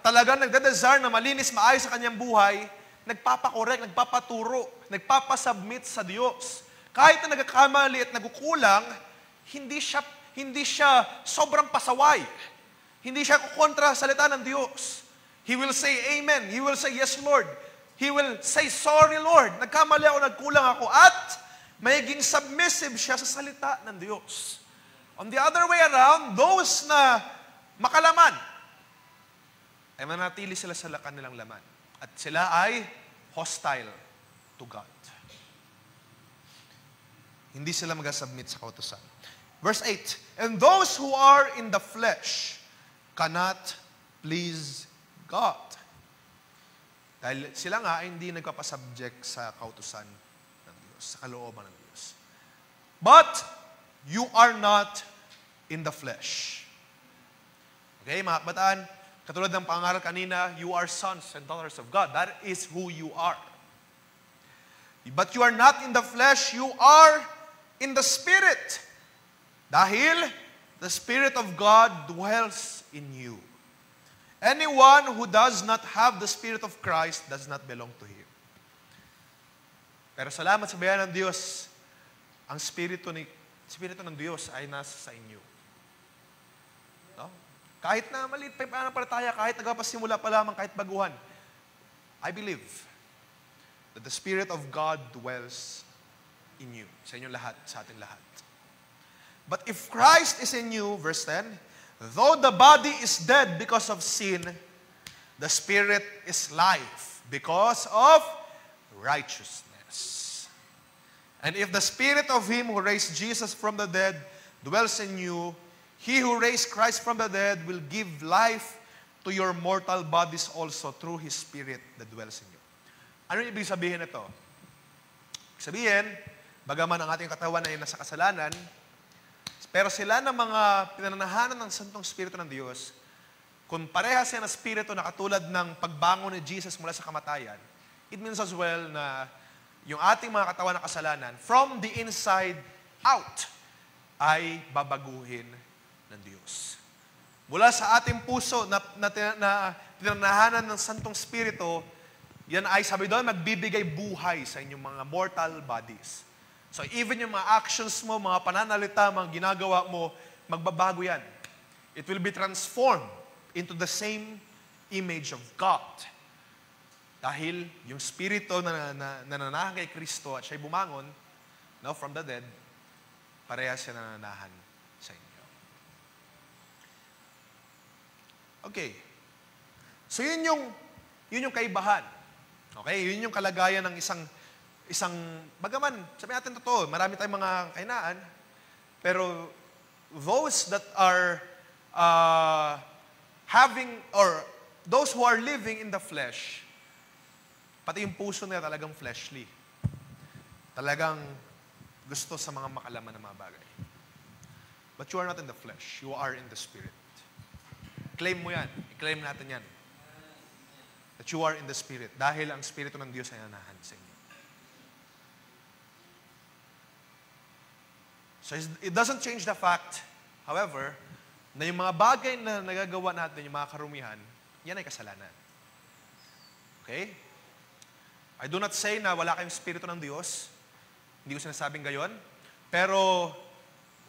talagang nagdadesire na malinis, maayos sa kanyang buhay, nagpapakorek, nagpapaturo, nagpapasubmit sa Diyos. Kahit na nagkakamali at nagkukulang, hindi siya sobrang pasaway. Hindi siya kukontra sa salita ng Diyos. He will say, Amen. He will say, Yes, Lord. He will say, Sorry, Lord. Nagkamali ako, nagkulang ako. At magiging submissive siya sa salita ng Diyos. On the other way around, those na makalaman, ay manatili sila sa kanilang laman. At sila ay hostile to God. Hindi sila mag-submit sa kautusan. Verse 8, and those who are in the flesh cannot please God. Dahil sila nga ay hindi nagpapasubject sa kautusan ng Diyos, sa kalooban ng Diyos. But, you are not in the flesh. Okay, mga kabataan, katulad ng pangaral kanina, you are sons and daughters of God. That is who you are. But you are not in the flesh, you are in the Spirit. Dahil, the Spirit of God dwells in you. Anyone who does not have the Spirit of Christ does not belong to Him. Pero salamat sa bayan ng Diyos, ang Espiritu ni Espiritu ng Diyos ay nasa sa inyo. No? Kahit na maliit pa yung pananampalataya, kahit nagpapasimula pa lamang, kahit baguhan, I believe that the Spirit of God dwells in you. Sa inyo lahat, sa atin lahat. But if Christ is in you, verse 10, though the body is dead because of sin, the Spirit is life because of righteousness. And if the Spirit of Him who raised Jesus from the dead dwells in you, He who raised Christ from the dead will give life to your mortal bodies also through His Spirit that dwells in you. Ano ibig sabihin ito? Sabihin, bagaman ang ating katawan ay nasa kasalanan, pero sila ng mga pinananahanan ng Santong Espiritu ng Diyos, kung parehas yan na Espiritu na katulad ng pagbangon ni Jesus mula sa kamatayan, it means as well na yung ating mga katawan na kasalanan, from the inside out, ay babaguhin ng Diyos. Mula sa ating puso na pinananahanan ng Santong Espiritu, yan ay, sabi doon, magbibigay buhay sa inyong mga mortal bodies. So even yung mga actions mo, mga pananalita, mga ginagawa mo, magbabago yan. It will be transformed into the same image of God. Dahil yung Espiritu na nananahan kay Kristo at siya'y bumangon, no, from the dead, parehas siya nananahan sa inyo. Okay. So yun yung kaibahan. Okay? Yun yung kalagayan ng isang, bagaman, sabi natin totoo, marami tayong mga kahinaan, pero those that are those who are living in the flesh, pati yung puso nila talagang fleshly. Talagang gusto sa mga makalaman ng mga bagay. But you are not in the flesh. You are in the Spirit. Claim mo yan. I-claim natin yan. That you are in the Spirit. Dahil ang Espiritu ng Diyos ay nanahan sa inyo. So it doesn't change the fact, however, na yung mga bagay na nagagawa natin, yung mga karumihan, yan ay kasalanan. Okay? I do not say na wala kayong Espiritu ng Diyos. Hindi ko sinasabing gayon. Pero,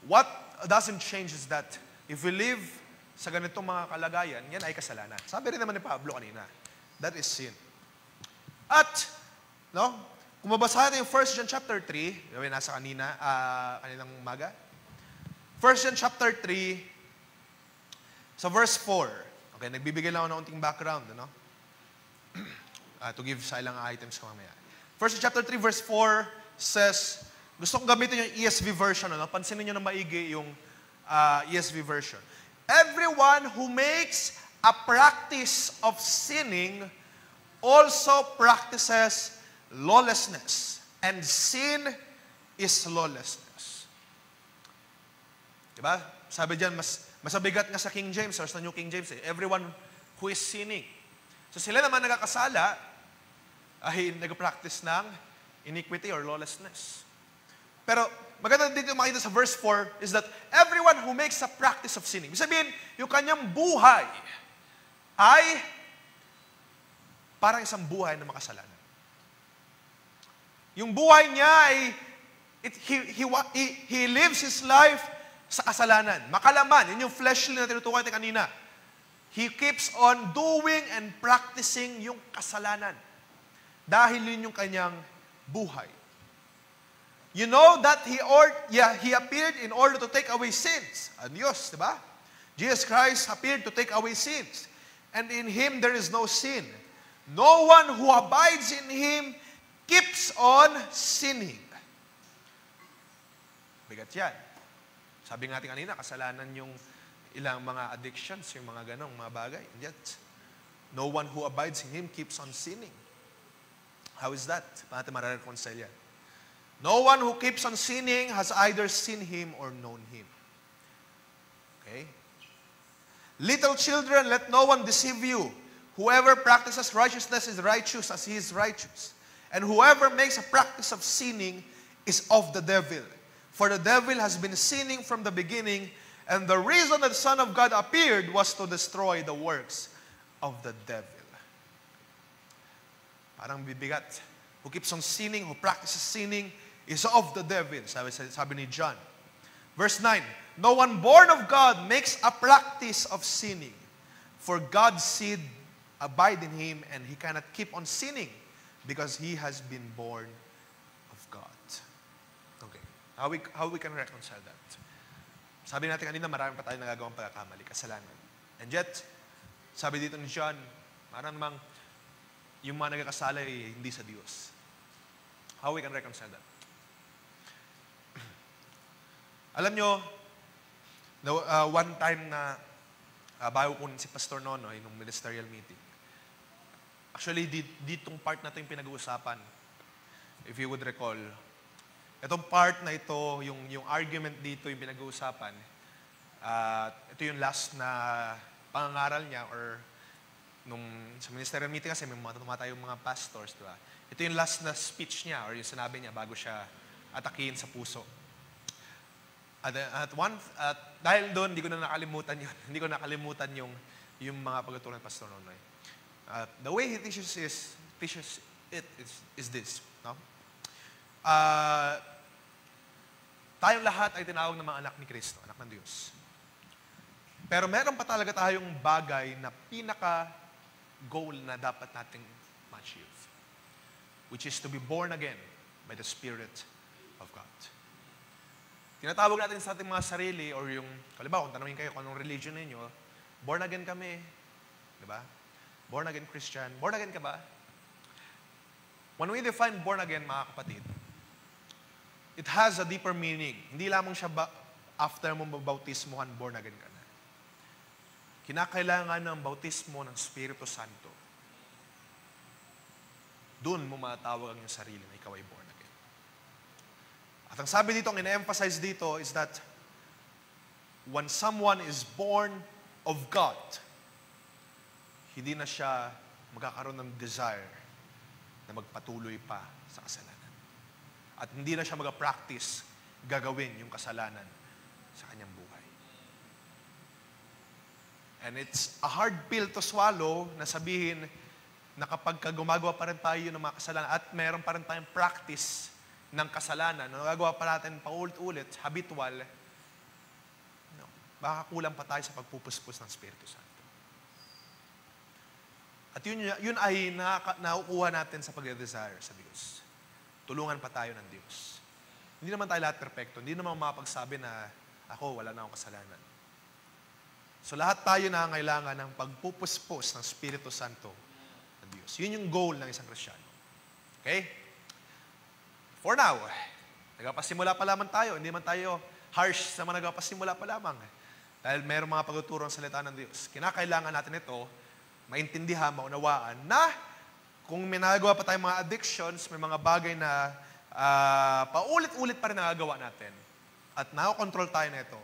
what doesn't change is that if we live sa ganitong mga kalagayan, yan ay kasalanan. Sabi rin naman ni Pablo kanina, that is sin. At, no? Kung mabasa natin yung 1 John chapter 3, gawin nasa kaninang umaga. 1 John chapter 3, sa verse 4. Okay, nagbibigay lang ako ng unting background, ano? To give sa ilang items ko mamaya. 1 John chapter 3, verse 4 says, gusto kong gamitin yung ESV version, ano? Pansinin nyo na maigi yung ESV version. Everyone who makes a practice of sinning also practices lawlessness, and sin is lawlessness. Diba? Sabi diyan, mas mabigat nga sa King James or sa New King James, everyone who is sinning. So sila naman nagkakasala ay nag-practice ng iniquity or lawlessness. Pero maganda dito makita sa verse 4 is that everyone who makes a practice of sinning. Ibig sabihin, yung kanyang buhay ay parang isang buhay na makasalanan. Yung buhay niya ay, he lives his life sa kasalanan. Makalaman, yun yung fleshly na tinutukoy natin kanina. He keeps on doing and practicing yung kasalanan. Dahil yun yung kanyang buhay. You know that he appeared in order to take away sins. Ang Diyos, di ba? Jesus Christ appeared to take away sins. And in Him there is no sin. No one who abides in Him keeps on sinning. Bigat yan. Sabi nga natin kanina, kasalanan yung ilang mga addictions, yung mga ganong mga bagay. And yet, no one who abides in Him keeps on sinning. How is that? Paano natin marareconcile yan? No one who keeps on sinning has either seen Him or known Him. Okay? Little children, let no one deceive you. Whoever practices righteousness is righteous as he is righteous. And whoever makes a practice of sinning is of the devil. For the devil has been sinning from the beginning, and the reason that the Son of God appeared was to destroy the works of the devil. Parang bibigat. Who keeps on sinning, who practices sinning, is of the devil, sabi ni John. Verse 9, no one born of God makes a practice of sinning, for God's seed abide in him, and he cannot keep on sinning because he has been born of God. Okay, how we can reconcile that? Sabi natin kanina, marami pa tayong nagagawang pagkakamali, kasalanan. And yet, sabi dito ni John, maramang yung mga nagkakasala ay hindi sa Diyos. How we can reconcile that? Alam nyo, one time na bago ko si Pastor Nonoy nung ministerial meeting, actually, ditong part na ito yung pinag-uusapan. If you would recall, itong part na ito, yung argument dito yung pinag-uusapan, ito yung last na pangangaral niya or sa ministerial meeting kasi may tumatayong mga pastors, diba? Ito yung last na speech niya or yung sinabi niya bago siya atakihin sa puso. Dahil doon, hindi ko na nakalimutan yun. Hindi ko nakalimutan yung mga pagtuturo ng Pastor Nonoy. The way he teaches it is this. No? Tayong lahat ay tinawag ng mga anak ni Kristo, anak ng Diyos. Pero meron pa talaga tayong bagay na pinaka-goal na dapat nating ma-achieve, which is to be born again by the Spirit of God. Tinatawag natin sa ating mga sarili or yung, halimbawa, kung tanongin kayo kung anong religion ninyo, born again kami. Diba? Born again Christian. Born again ka ba? When we define born again, mga kapatid, it has a deeper meaning. Hindi lamang siya after mo mabautismohan, born again ka na. Kinakailangan ng bautismo ng Espiritu Santo. Doon mo matawag ang iyong sarili na ikaw ay born again. At ang sabi dito, ang ina-emphasize dito is that when someone is born of God, hindi na siya magkakaroon ng desire na magpatuloy pa sa kasalanan. At hindi na siya mag-practice gagawin yung kasalanan sa kanyang buhay. And it's a hard pill to swallow na sabihin na kapag gumagawa pa rin tayo ng mga kasalanan at meron pa rin tayong practice ng kasalanan, na nagagawa pa natin paulit-ulit, habitual, baka kulang pa tayo sa pagpupuspos ng Espiritu Santo. At yun ay nakukuha natin sa pag-desire sa Diyos. Tulungan pa tayo ng Diyos. Hindi naman tayo lahat perfecto. Hindi naman mapagsabi na ako, wala na akong kasalanan. So lahat tayo nangangailangan ng pagpupuspos ng Espiritu Santo ng Diyos. Yun yung goal ng isang Kristiyano. Okay? For now, nagpapasimula pa lamang tayo. Hindi man tayo harsh sa mga nagpapasimula pa lamang. Dahil mayroong mga pagtuturo ng salita ng Diyos. Kinakailangan natin ito, maintindihan, maunawaan, na kung may nagagawa pa tayong mga addictions, may mga bagay na paulit-ulit pa rin nagagawa natin, at nakokontrol tayo na ito,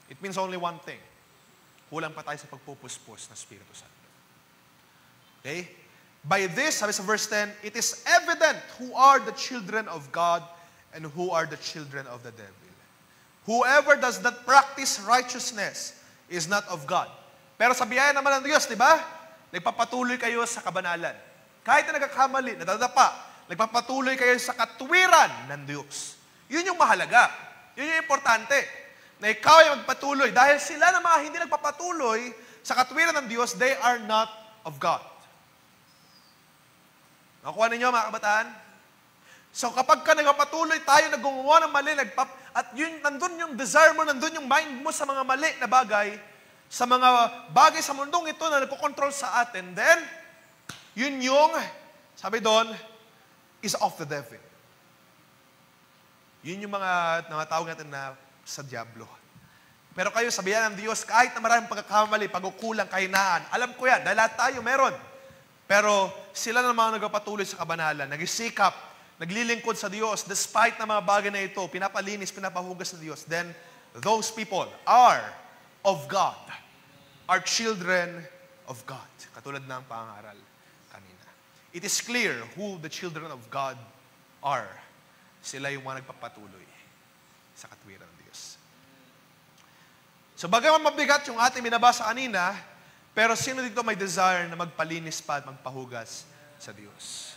it means only one thing. Kulang pa tayo sa pagpupuspos ng Espiritu Santo. Okay? By this, sabi sa verse 10, it is evident who are the children of God and who are the children of the devil. Whoever does not practice righteousness is not of God. Pero sa biyaya naman ng Diyos, di ba? Nagpapatuloy kayo sa kabanalan. Kahit na nagkakamali, nadadapa, nagpapatuloy kayo sa katwiran ng Diyos. Yun yung mahalaga. Yun yung importante. Na ikaw ay magpatuloy. Dahil sila na mga hindi nagpapatuloy sa katwiran ng Diyos, they are not of God. Nakuha ninyo, mga kabataan? So kapag ka nagpapatuloy tayo, naggumawa ng mali, at yun, nandun yung desire mo, nandun yung mind mo sa mga mali na bagay, sa mga bagay sa mundong ito na nagkocontrol sa atin, then, yun yung, sabi doon, is of the devil. Yun yung mga tawag natin na sa diablo. Pero kayo, sabihan ng Diyos, kahit na maraming pagkakamali, pagkukulang, kahinaan, alam ko yan, dahil lahat tayo meron. Pero sila na mga nagpapatuloy sa kabanalan, nagisikap, naglilingkod sa Diyos, despite na mga bagay na ito, pinapalinis, pinapahugas sa Diyos, then those people are of God, are children of God. Katulad ng pangaral kanina. It is clear who the children of God are. Sila yung mga nagpapatuloy sa katwiran ng Diyos. So bagaman mabigat yung ating binabasa kanina, pero sino dito may desire na magpalinis pa at magpahugas sa Diyos?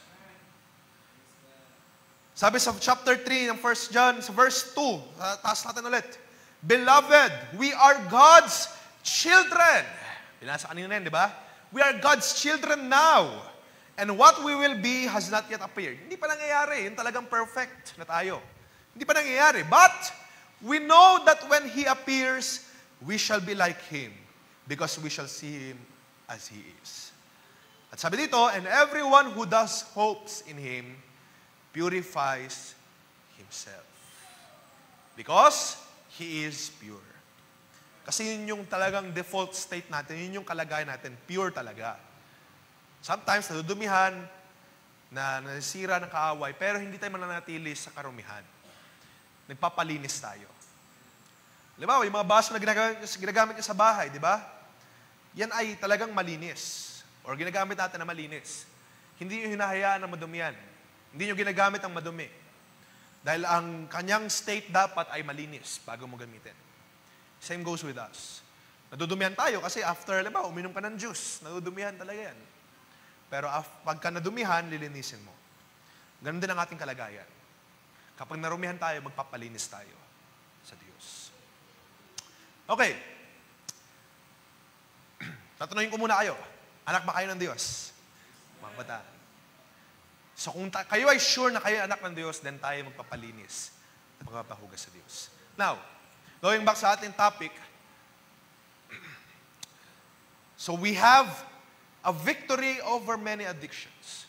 Sabi sa chapter 3 ng 1 John, sa verse 2, taas natin ulit. Beloved, we are God's children. Binasa kanina yun, di ba? We are God's children now. And what we will be has not yet appeared. Hindi pa nangyayari. Yun talagang perfect na tayo. Hindi pa nangyayari. But, we know that when He appears, we shall be like Him. Because we shall see Him as He is. At sabi dito, and everyone who does hopes in Him purifies himself. Because He is pure. Kasi yun yung talagang default state natin, yun yung kalagayan natin, pure talaga. Sometimes, nadudumihan, na nasira ng kaaway, pero hindi tayo mananatili sa karumihan. Nagpapalinis tayo. Halimbawa, yung mga baso na ginagamit niya sa bahay, di ba? Yan ay talagang malinis. Or ginagamit natin na malinis. Hindi yung hinahayaan na madumihan. Hindi yung ginagamit ang madumi. Dahil ang kanyang state dapat ay malinis bago mo gamitin. Same goes with us. Nadudumihan tayo kasi after, halimbawa, uminom ka ng juice, nadudumihan talaga yan. Pero pagka nadumihan, lilinisin mo. Ganun din ang ating kalagayan. Kapag narumihan tayo, magpapalinis tayo sa Diyos. Okay. Tatanungin ko muna kayo. Anak ba kayo ng Diyos? Mga bata. So kung kayo ay sure na kayo anak ng Diyos, then tayo magpapalinis at magpapahugas sa Diyos. Now, going back sa ating topic, so we have a victory over many addictions.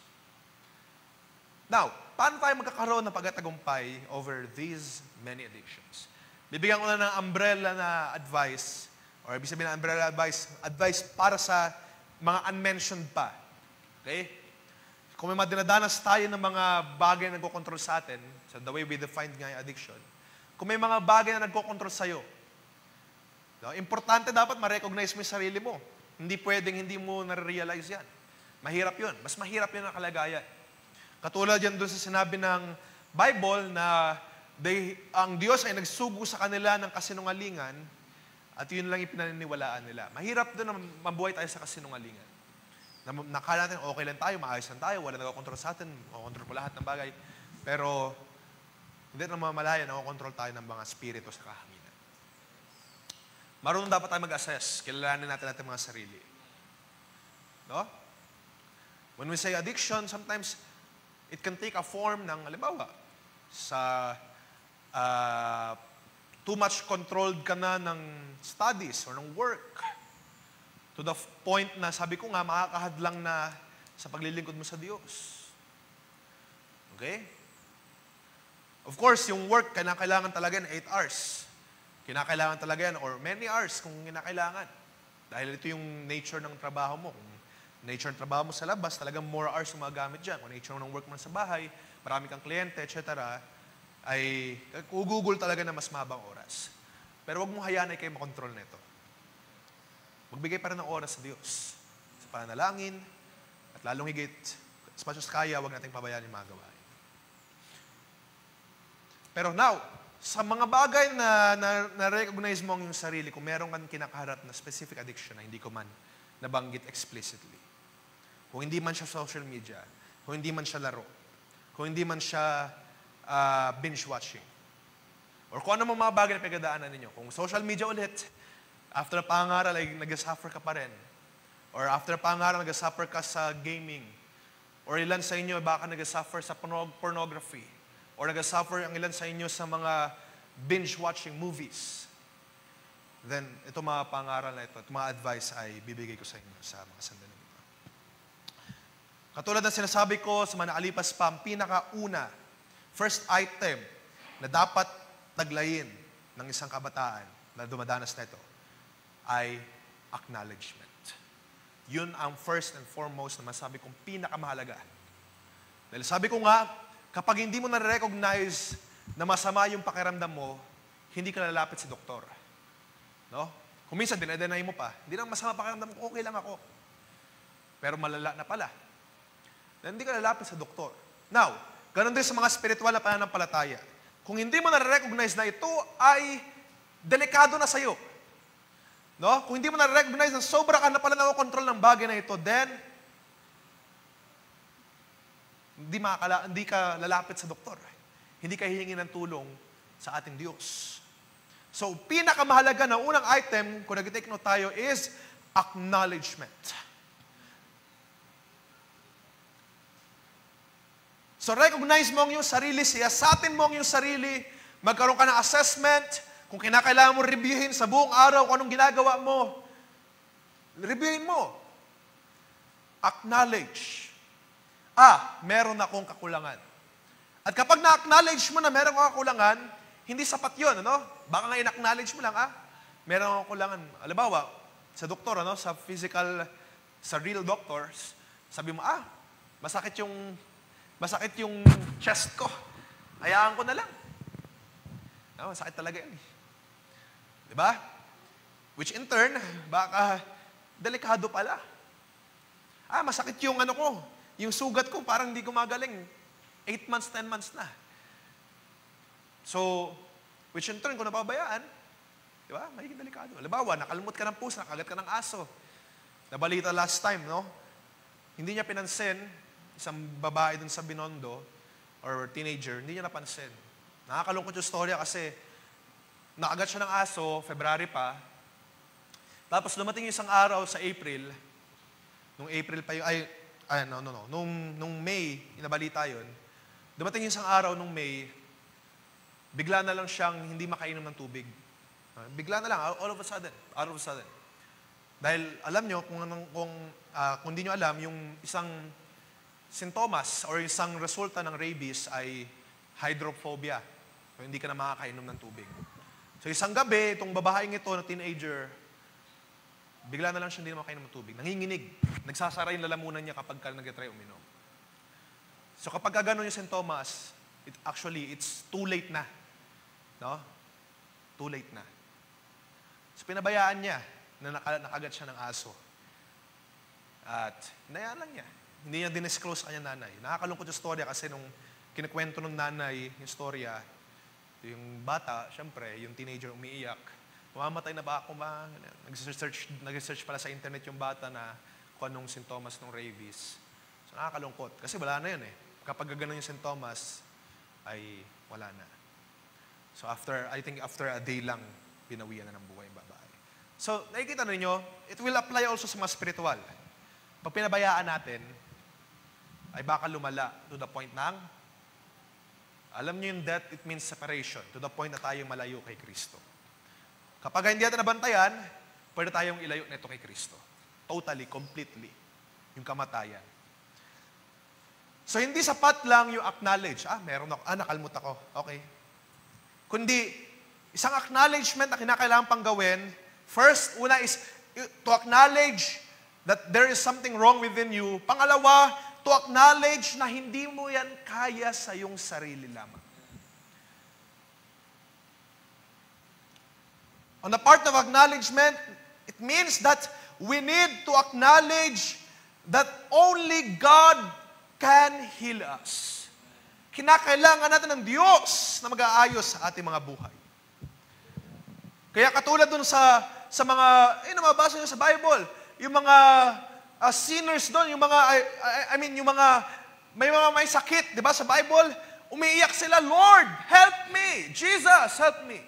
Now, paano tayo magkakaroon ng pagkatagumpay over these many addictions? Bibigyan ko na ng umbrella na advice, or ibig sabihin ng umbrella advice para sa mga unmentioned pa. Okay? Kung may madinadanas tayo ng mga bagay na nagkocontrol sa atin, so the way we define nga yung addiction, kung may mga bagay na nagkocontrol sa'yo, no, importante dapat ma-recognize mo yung sarili mo. Hindi pwedeng hindi mo na-realize yan. Mahirap yun. Mas mahirap yun ang kalagayan. Katulad yan doon sa sinabi ng Bible na ang Diyos ay nagsugo sa kanila ng kasinungalingan at yun lang ipinaniniwalaan nila. Mahirap doon na mabuhay tayo sa kasinungalingan. Nakala natin, okay lang tayo, maayos lang tayo, wala nagkocontrol sa atin, makocontrol ko lahat ng bagay. Pero, hindi na mamalaya, nagkocontrol tayo ng mga spirito sa kahanginan. Marunong dapat tayo mag-assess, kilalanin natin mga sarili. No? When we say addiction, sometimes, it can take a form ng, halimbawa, sa too much controlled ka na ng studies or ng work. To the point na, sabi ko nga, makakahadlang na sa paglilingkod mo sa Diyos. Okay? Of course, yung work, kinakailangan talaga yan 8 hours. Kinakailangan talaga yan, or many hours kung kinakailangan. Dahil ito yung nature ng trabaho mo. Kung nature ng trabaho mo sa labas, talagang more hours yung magagamit dyan. Kung nature ng work mo sa bahay, marami kang kliyente, etc., ay ugugol talaga na mas mahabang oras. Pero wag mo hayaan ay kayo makontrol nito. Magbigay pa rin ng oras sa Diyos. Sa panalangin, at lalong higit, as much as kaya, huwag nating pabayaan yung mga gawain. Pero now, sa mga bagay na na-recognize mo ang iyong sarili, kung meron kang kinakaharap na specific addiction na hindi ko man nabanggit explicitly, kung hindi man siya social media, kung hindi man siya laro, kung hindi man siya binge-watching, or kung ano mga bagay na pagdadaanan ninyo, kung social media ulit, after pangaral ay nag-suffer ka pa rin. Or after pangaral, nag-suffer ka sa gaming. Or ilan sa inyo baka nag-suffer sa pornography. Or nag-suffer ang ilan sa inyo sa mga binge-watching movies. Then, ito mga pangaral na ito, ito mga advice ay bibigay ko sa inyo sa mga sandali ito. Katulad ng sinasabi ko sa mga naalipas pa, ang pinakauna, first item na dapat taglayin ng isang kabataan na dumadanas na ito, ay acknowledgement. Yun ang first and foremost na masabi kong pinakamahalaga. Dahil sabi ko nga, kapag hindi mo na-recognize na masama yung pakiramdam mo, hindi ka lalapit sa doktor. No? Kung minsan, dinadenay mo pa, hindi lang masama pakiramdam ko, okay lang ako. Pero malala na pala. Then, hindi ka lalapit sa doktor. Now, ganun din sa mga spiritual na pananampalataya. Kung hindi mo na-recognize na ito ay delikado na sa'yo, no? Kung hindi mo na-recognize na sobra ka na pala nakokontrol ng bagay na ito, then, hindi ka lalapit sa doktor. hindi ka hihingi ng tulong sa ating Diyos. So, pinakamahalaga na unang item, kung nag-take note tayo, is acknowledgement. So, recognize mo ang iyong sarili, siyasatin mo ang iyong sarili, magkaroon ka ng assessment, kung kinakailangan mo reviewin sa buong araw kung anong ginagawa mo, reviewin mo. Acknowledge. Meron akong kakulangan. At kapag na-acknowledge mo na meron akong kakulangan, hindi sapat yun, ano? Baka nga in-acknowledge mo lang, meron akong kakulangan. Halimbawa, sa doktor, sa physical, sa real doctors, sabi mo, masakit yung chest ko. Hayaan ko na lang. Masakit talaga yun. Diba? Which in turn, baka delikado pala. Masakit yung yung sugat ko, parang hindi gumagaling. 8 months, 10 months na. So, which in turn, kung napabayaan, diba? Magiging delikado. Halimbawa, nakalmot ka ng pusa, nakagat ka ng aso. Nabalita last time, no? Hindi niya pinansin, isang babae dun sa Binondo, or teenager, hindi niya napansin. Nakakalungkot yung storya kasi nakagat siya ng aso, February pa. Tapos dumating yung isang araw sa April, nung April pa yung, nung May, inabalita yun, dumating yung isang araw nung May, bigla na lang siyang hindi makainom ng tubig. Bigla na lang, all of a sudden, out of a sudden. Dahil alam nyo, kung hindi nyo alam, yung isang sintomas or isang resulta ng rabies ay hydrophobia. So, hindi ka na makakainom ng tubig. So, isang gabi, itong babaeng ito na teenager, bigla na lang siya hindi na makainom ng tubig. Nanginginig. Nagsasara yung lalamunan niya kapag ka nag-try uminom. So, kapag gano'n yung sintomas, it's too late na. No? Too late na. So, pinabayaan niya na nakagat siya ng aso. At, hinayaan lang niya. Hindi niya dinisclose sa kanyang nanay. Nakakalungkot yung storya kasi nung kinikwento ng nanay yung storya, yung bata, syempre, yung teenager umiiyak. Mamamatay na ba ako ma? Nag-search pala sa internet yung bata na kung anong sintomas ng rabies. So, nakakalungkot. Kasi wala na yun eh. Kapag gano'n yung sintomas, ay wala na. So, I think after a day lang, binawian na ng buhay yung babae. So, nakikita na ninyo, it will apply also sa mga spiritual. Pag pinabayaan natin, ay baka lumala to the point ng, alam niyo yung death, it means separation, to the point na tayong malayo kay Kristo. Kapag hindi natin nabantayan, pwede tayong ilayo nito kay Kristo. Totally, completely. Yung kamatayan. So, hindi sapat lang yung acknowledge. Meron ako. Nakalmot ako. Okay. Kundi, isang acknowledgement na kinakailangan pang gawin, first, una is to acknowledge that there is something wrong within you. Pangalawa, to acknowledge na hindi mo yan kaya sa iyong sarili lamang. On the part of acknowledgement, it means that we need to acknowledge that only God can heal us. Kinakailangan natin ng Diyos na mag-aayos sa ating mga buhay. Kaya katulad dun sa mga, nababasa nyo sa Bible, yung mga sinners doon, yung mga, may sakit, di ba, sa Bible, umiiyak sila, Lord, help me! Jesus, help me!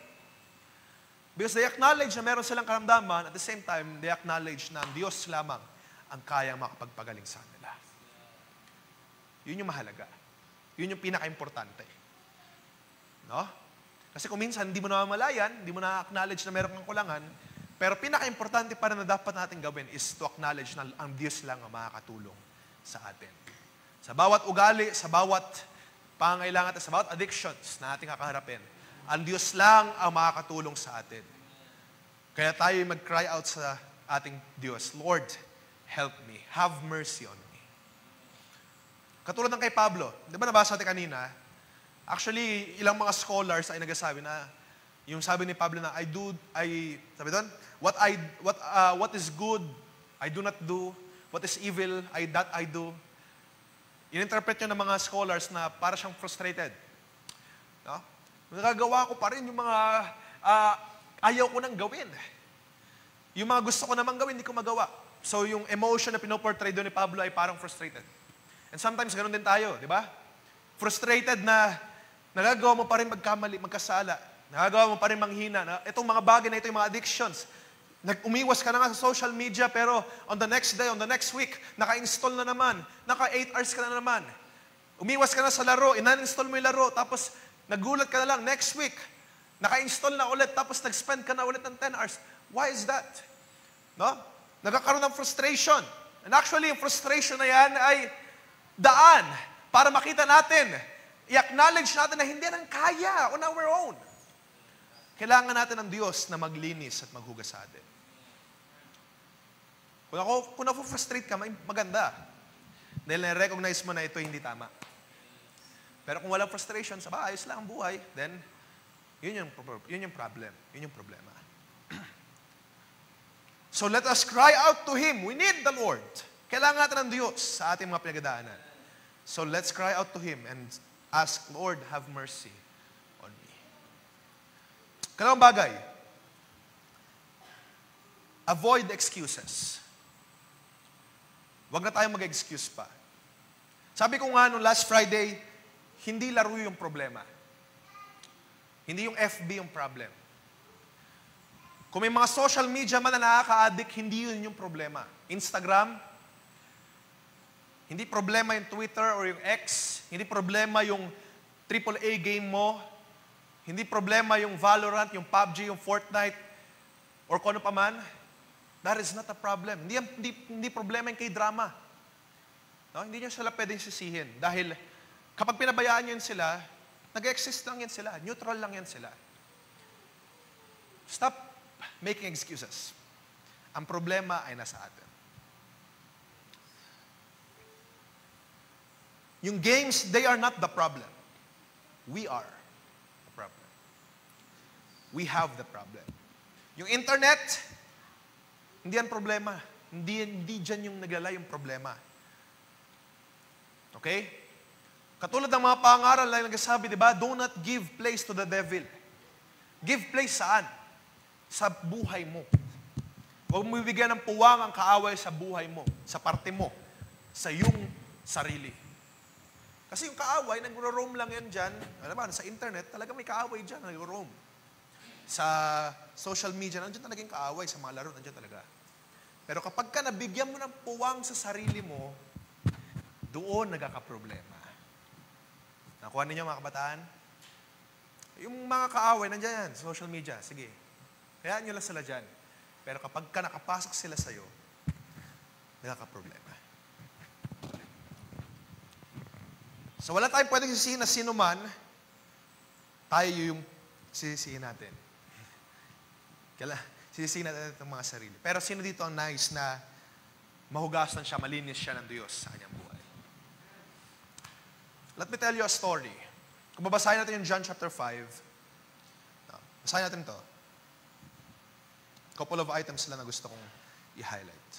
Because they acknowledge na meron silang karamdaman, at the same time, they acknowledge na ang Diyos lamang ang kayang makapagpagaling sa nila. Yun yung mahalaga. Yun yung pinaka-importante. No? Kasi kung minsan, hindi mo namamalayan, hindi mo na-acknowledge na meron kang kulangan, pero pinaka-importante para na dapat natin gawin is to acknowledge na ang Diyos lang ang makakatulong sa atin. Sa bawat ugali, sa bawat pangangailangan at sa bawat addictions na ating kakaharapin, ang Diyos lang ang makakatulong sa atin. Kaya tayo mag-cry out sa ating Diyos, Lord, help me. Have mercy on me. Katulad ng kay Pablo. Di ba nabasa natin kanina? Actually, ilang mga scholars ay nagsasabi na, yung sabi ni Pablo na, sabi doon, what is good, I do not do. What is evil, that I do. In-interpret nyo ng mga scholars na para siyang frustrated. No? Nagagawa ko pa rin yung mga ayaw ko nang gawin. Yung mga gusto ko namang gawin, hindi ko magawa. So yung emotion na pinoportray doon ni Pablo ay parang frustrated. And sometimes ganoon din tayo, di ba? Frustrated na Nagagawa mo pa rin magkamali, magkasala. Nagagawa mo pa rin manghina. Itong mga bagay na ito, yung mga addictions. Umiwas ka na nga sa social media, pero on the next day, on the next week, naka-install na naman. Naka 8 hours ka na naman. Umiwas ka na sa laro, inan-install mo yung laro, tapos nagulat ka na lang, next week, naka-install na ulit, tapos nag-spend ka na ulit ng 10 hours. Why is that? No? Nagkakaroon ng frustration. And actually, yung frustration na yan ay daan para makita natin, i-acknowledge natin na hindi natin kaya on our own. Kailangan natin ng Diyos na maglinis at maghugas sa atin. Kung na-frustrate ka, maganda. Dahil na-recognize mo na ito hindi tama. Pero kung walang frustration, ayos lang ang buhay, then, yun yung problem. Yun yung problema. So let us cry out to Him. We need the Lord. Kailangan natin ng Diyos sa ating mga pinagdaanan. So let's cry out to Him and ask, Lord, have mercy on me. Kalawang bagay, avoid excuses. Huwag na tayong mag-excuse pa. Sabi ko nga nung last Friday, hindi laro yung problema. Hindi yung FB yung problem. Kung may mga social media man na nakaka-addict, hindi yun yung problema. Instagram, hindi problema yung Twitter or yung X, hindi problema yung AAA game mo, hindi problema yung Valorant, yung PUBG, yung Fortnite, or kung ano pa man. That is not a problem. Hindi problema yung K-drama. No? Hindi nyo sila pwedeng sisihin. Dahil kapag pinabayaan nyo yun sila, nag-exist lang yan sila. Neutral lang yan sila. Stop making excuses. Ang problema ay nasa atin. Yung games, they are not the problem. We are the problem. We have the problem. Yung internet, hindi yan problema. Hindi dyan yung naglala yung problema. Okay? Katulad ng mga pangaral na nagsasabi, di ba? Do not give place to the devil. Give place saan? Sa buhay mo. Huwag mo bibigyan ng puwang ang kaaway sa buhay mo, sa parte mo, sa iyong sarili. Kasi yung kaaway, nag-roam lang yan dyan. Alam ba, sa internet, talaga may kaaway dyan, nag-roam. Sa social media, nandiyan talaga yung kaaway, sa mga laro, nandiyan talaga. Pero kapag ka nabigyan mo ng puwang sa sarili mo, doon nagkakaproblema. Nakuha ninyo mga kabataan? Yung mga kaaway, nandiyan yan, social media, sige. Kaya nyo lang sila dyan. Pero kapag ka nakapasok sila sa'yo, nagkakaproblema. So wala tayong pwedeng sisihin na sino man, tayo yung sisihin natin. Sisihin natin itong mga sarili. Pero sino dito ang nice na mahugasan siya, malinis siya ng Diyos sa kanyang buhay? Let me tell you a story. Kung babasahin natin yung John chapter 5, basahin natin ito. Couple of items lang na gusto kong i-highlight.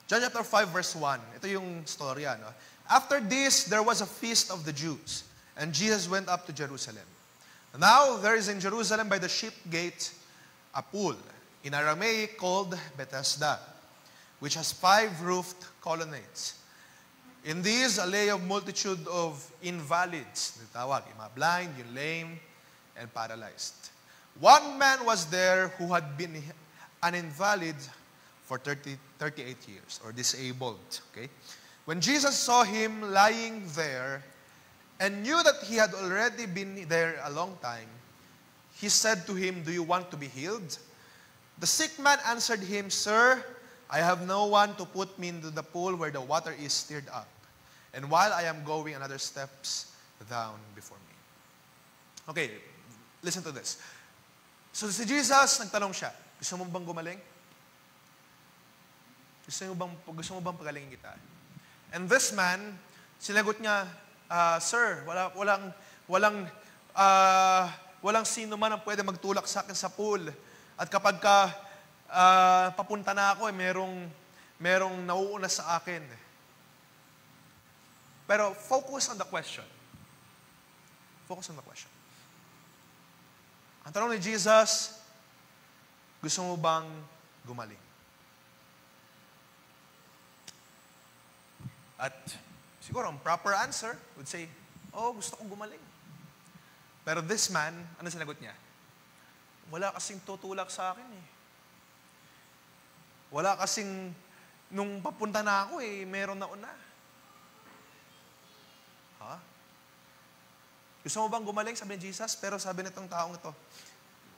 John chapter 5 verse 1. Ito yung storya. No? After this, there was a feast of the Jews, and Jesus went up to Jerusalem. Now, there is in Jerusalem by the sheep gate a pool, in Aramaic called Bethesda, which has 5 roofed colonnades. In these, a lay of multitude of invalids, yung mga blind, yung lame, and paralyzed. One man was there who had been an invalid for 38 years, or disabled. Okay? When Jesus saw him lying there, and knew that he had already been there a long time, he said to him, "Do you want to be healed?" The sick man answered him, "Sir, I have no one to put me into the pool where the water is stirred up. And while I am going, another steps down before me." Okay, listen to this. So si Jesus, nagtanong siya, gusto mo bang gumaling? Gusto mo bang pagalingin kita? And this man, sinagot niya, "Sir, walang sino man ang pwede magtulak sa akin sa pool. At kapag papunta na ako, merong nauuna sa akin." Pero focus on the question. Focus on the question. Ang tanong ni Jesus, gusto mo bang gumaling? At siguro ang proper answer would say, "Oh, gusto kong gumaling." Pero this man, ano sinagot niya? Wala kasing tutulak sa akin eh. Wala kasing, nung papunta na ako meron na una. Ha? Gusto mo bang gumaling? Sabi ni Jesus. Pero sabi nitong taong ito,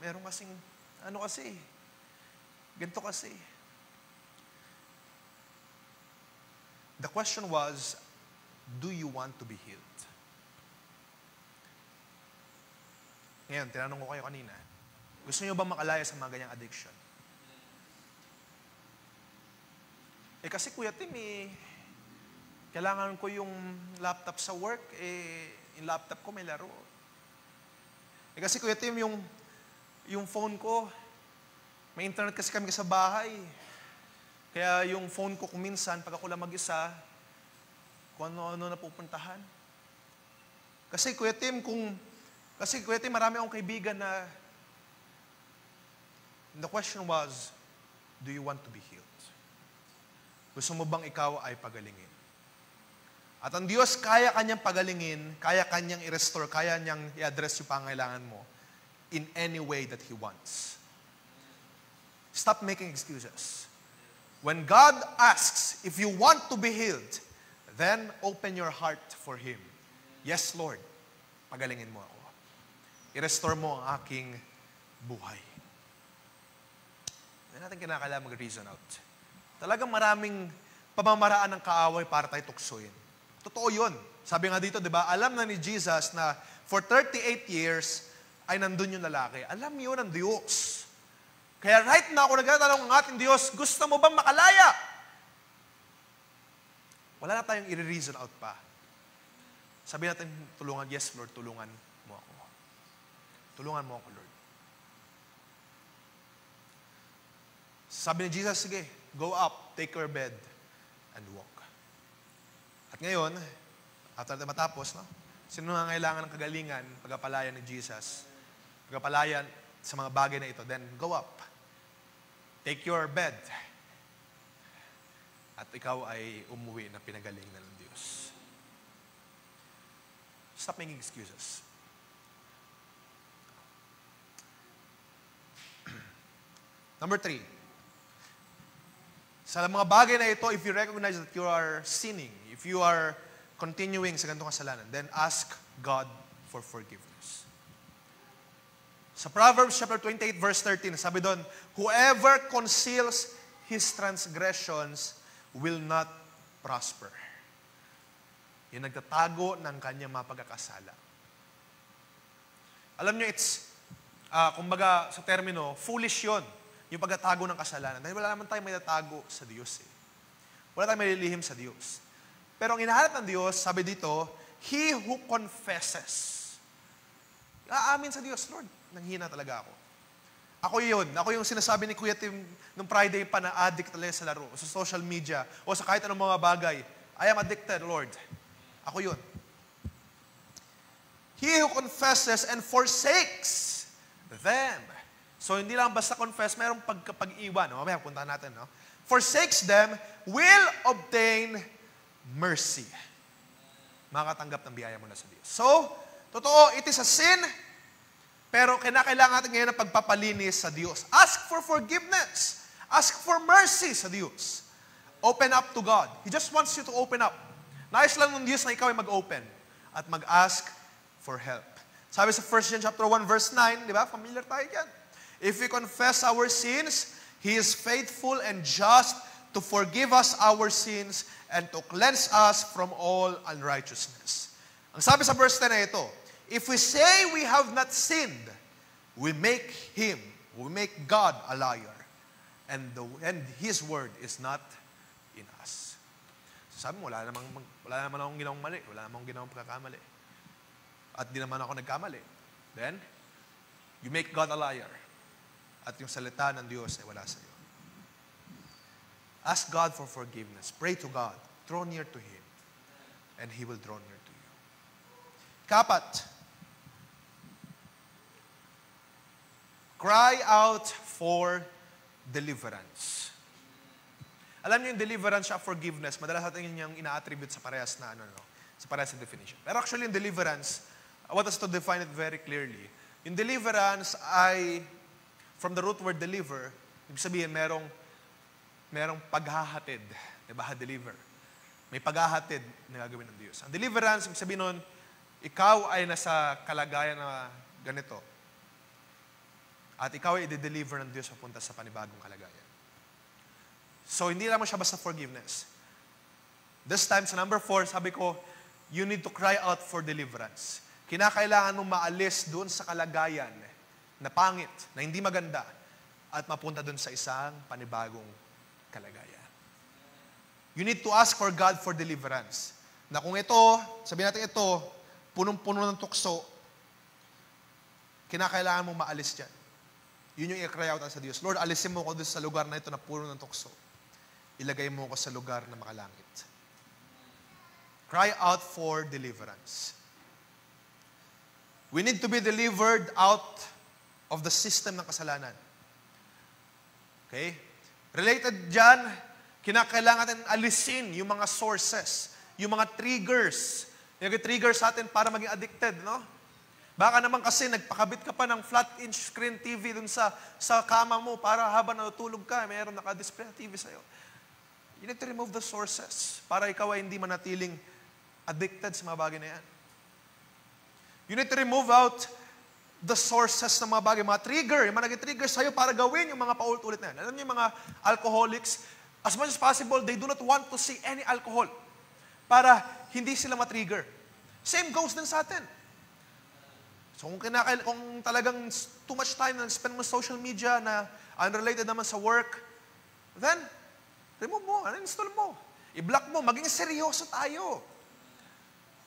meron kasing, ganito kasi. The question was, do you want to be healed? Ngayon, tinanong ko kayo kanina, gusto niyo ba makalaya sa mga ganyang addiction? Kasi Kuya Tim, kailangan ko yung laptop sa work, yung laptop ko may laro. Kasi Kuya Tim, yung phone ko, may internet kasi kami sa bahay. Kaya yung phone ko kuminsan, pag ako lang mag-isa, kung ano-ano napupuntahan. Kasi Kuya Tim, marami akong kaibigan na the question was, do you want to be healed? Gusto mo bang ikaw ay pagalingin? At ang Diyos, kaya kanyang pagalingin, kaya kanyang i-restore, kaya niyang i-address yung pangailangan mo in any way that He wants. Stop making excuses. When God asks if you want to be healed, then open your heart for Him. Yes, Lord, pagalingin mo ako. I-restore mo ang aking buhay. Hindi natin kinakailangan mag-reason out. Talagang maraming pamamaraan ng kaaway para tayo tuksoin. Totoo yun. Sabi nga dito, di ba, alam na ni Jesus na for 38 years ay nandun yung lalaki. Alam yun ng Diyos. Kaya right now, kung nagtatanong ang ating Diyos, gusto mo bang makalaya? Wala na tayong i-reason out pa. Sabi natin, tulungan, yes Lord, tulungan mo ako. Tulungan mo ako, Lord. Sabi ni Jesus, sige, go up, take your bed, and walk. At ngayon, after matapos, sino nga kailangan ng kagalingan, pagkapalayan ni Jesus, pagkapalayan sa mga bagay na ito, then go up. Take your bed. At ikaw ay umuwi na pinagaling na ng Diyos. Stop making excuses. Number 3. Sa mga bagay na ito, if you recognize that you are sinning, if you are continuing sa ganitong kasalanan, then ask God for forgiveness. Sa Proverbs chapter 28, verse 13, sabi doon, whoever conceals his transgressions will not prosper. Yung nagtatago ng kanyang mga pagkakasala. Alam nyo, it's, kumbaga sa termino, foolish yun. Yung pagtatago ng kasalanan. Dahil wala naman tayong may tatago sa Diyos. Wala tayong malilihim sa Diyos. Pero ang hinahanap ng Diyos, sabi dito, he who confesses. Aamin sa Diyos, Lord, nanghina talaga ako. Ako yun. Ako yung sinasabi ni Kuya Tim nung Friday pa na addict talaga sa laro, sa social media, o sa kahit anong mga bagay. I am addicted, Lord. Ako yun. He who confesses and forsakes them. So, hindi lang basta confess, mayroong pag-iwan. Mamaya, puntahan natin. Forsakes them will obtain mercy. Makatanggap ng biyaya mula sa Diyos. So, totoo, it is a sin, pero kinakailangan natin ngayon ng pagpapalinis sa Diyos. Ask for forgiveness. Ask for mercy sa Diyos. Open up to God. He just wants you to open up. Nais lang ng Diyos na ikaw ay mag-open at mag-ask for help. Sabi sa 1 John chapter 1 verse 9, di ba? Familiar tayo dyan. If we confess our sins, He is faithful and just to forgive us our sins and to cleanse us from all unrighteousness. Ang sabi sa verse 10 na ito, if we say we have not sinned, we make God a liar, and His word is not in us. So sabi mo, wala naman akong ginawang mali, wala naman akong ginawang pagkakamali. At di naman ako nagkamali. Then, you make God a liar. At yung salita ng Diyos ay wala sa iyo. Ask God for forgiveness. Pray to God. Draw near to Him. And He will draw near to you. 4, cry out for deliverance. Alam niyo yung deliverance at forgiveness, madalas natin yung ina-attribute sa parehas na sa parehas na definition. Pero actually yung deliverance, I want us to define it very clearly. Yung deliverance ay, from the root word deliver, ibig sabihin merong paghahatid. Diba? Deliver. May paghahatid na gagawin ng Diyos. Ang deliverance, ibig sabihin nun, ikaw ay nasa kalagayan na ganito. At ikaw ay i-deliver ng Diyos papunta sa panibagong kalagayan. So, hindi naman siya basta forgiveness. This time, sa number 4, sabi ko, you need to cry out for deliverance. Kinakailangan mong maalis doon sa kalagayan na pangit, na hindi maganda, at mapunta doon sa isang panibagong kalagayan. You need to ask for God for deliverance. Na kung ito, sabihin natin ito, punong-puno ng tukso, kinakailangan mong maalis dyan. Yun yung i-cry out sa Diyos. Lord, alisin mo ko doon sa lugar na ito na puno ng tukso. Ilagay mo ko sa lugar na makalangit. Cry out for deliverance. We need to be delivered out of the system ng kasalanan. Okay? Related dyan, kinakailangan natin alisin yung mga sources, yung mga triggers. Yung trigger sa atin para maging addicted, no? Baka naman kasi nagpakabit ka pa ng flat-inch screen TV dun sa kama mo para habang natutulog ka, mayroon naka-display na TV sa'yo. You need to remove the sources para ikaw ay hindi manatiling addicted sa mga bagay na yan. You need to remove out the sources ng mga bagay, mga trigger, yung mga nag-trigger sa'yo para gawin yung mga paulit-ulit na yan. Alam niyo yung mga alcoholics, as much as possible, they do not want to see any alcohol para hindi sila matrigger. Same goes din sa atin. So kung talagang too much time na spend mo sa social media na unrelated naman sa work, then, remove mo, uninstall mo, i-block mo, maging seryoso tayo.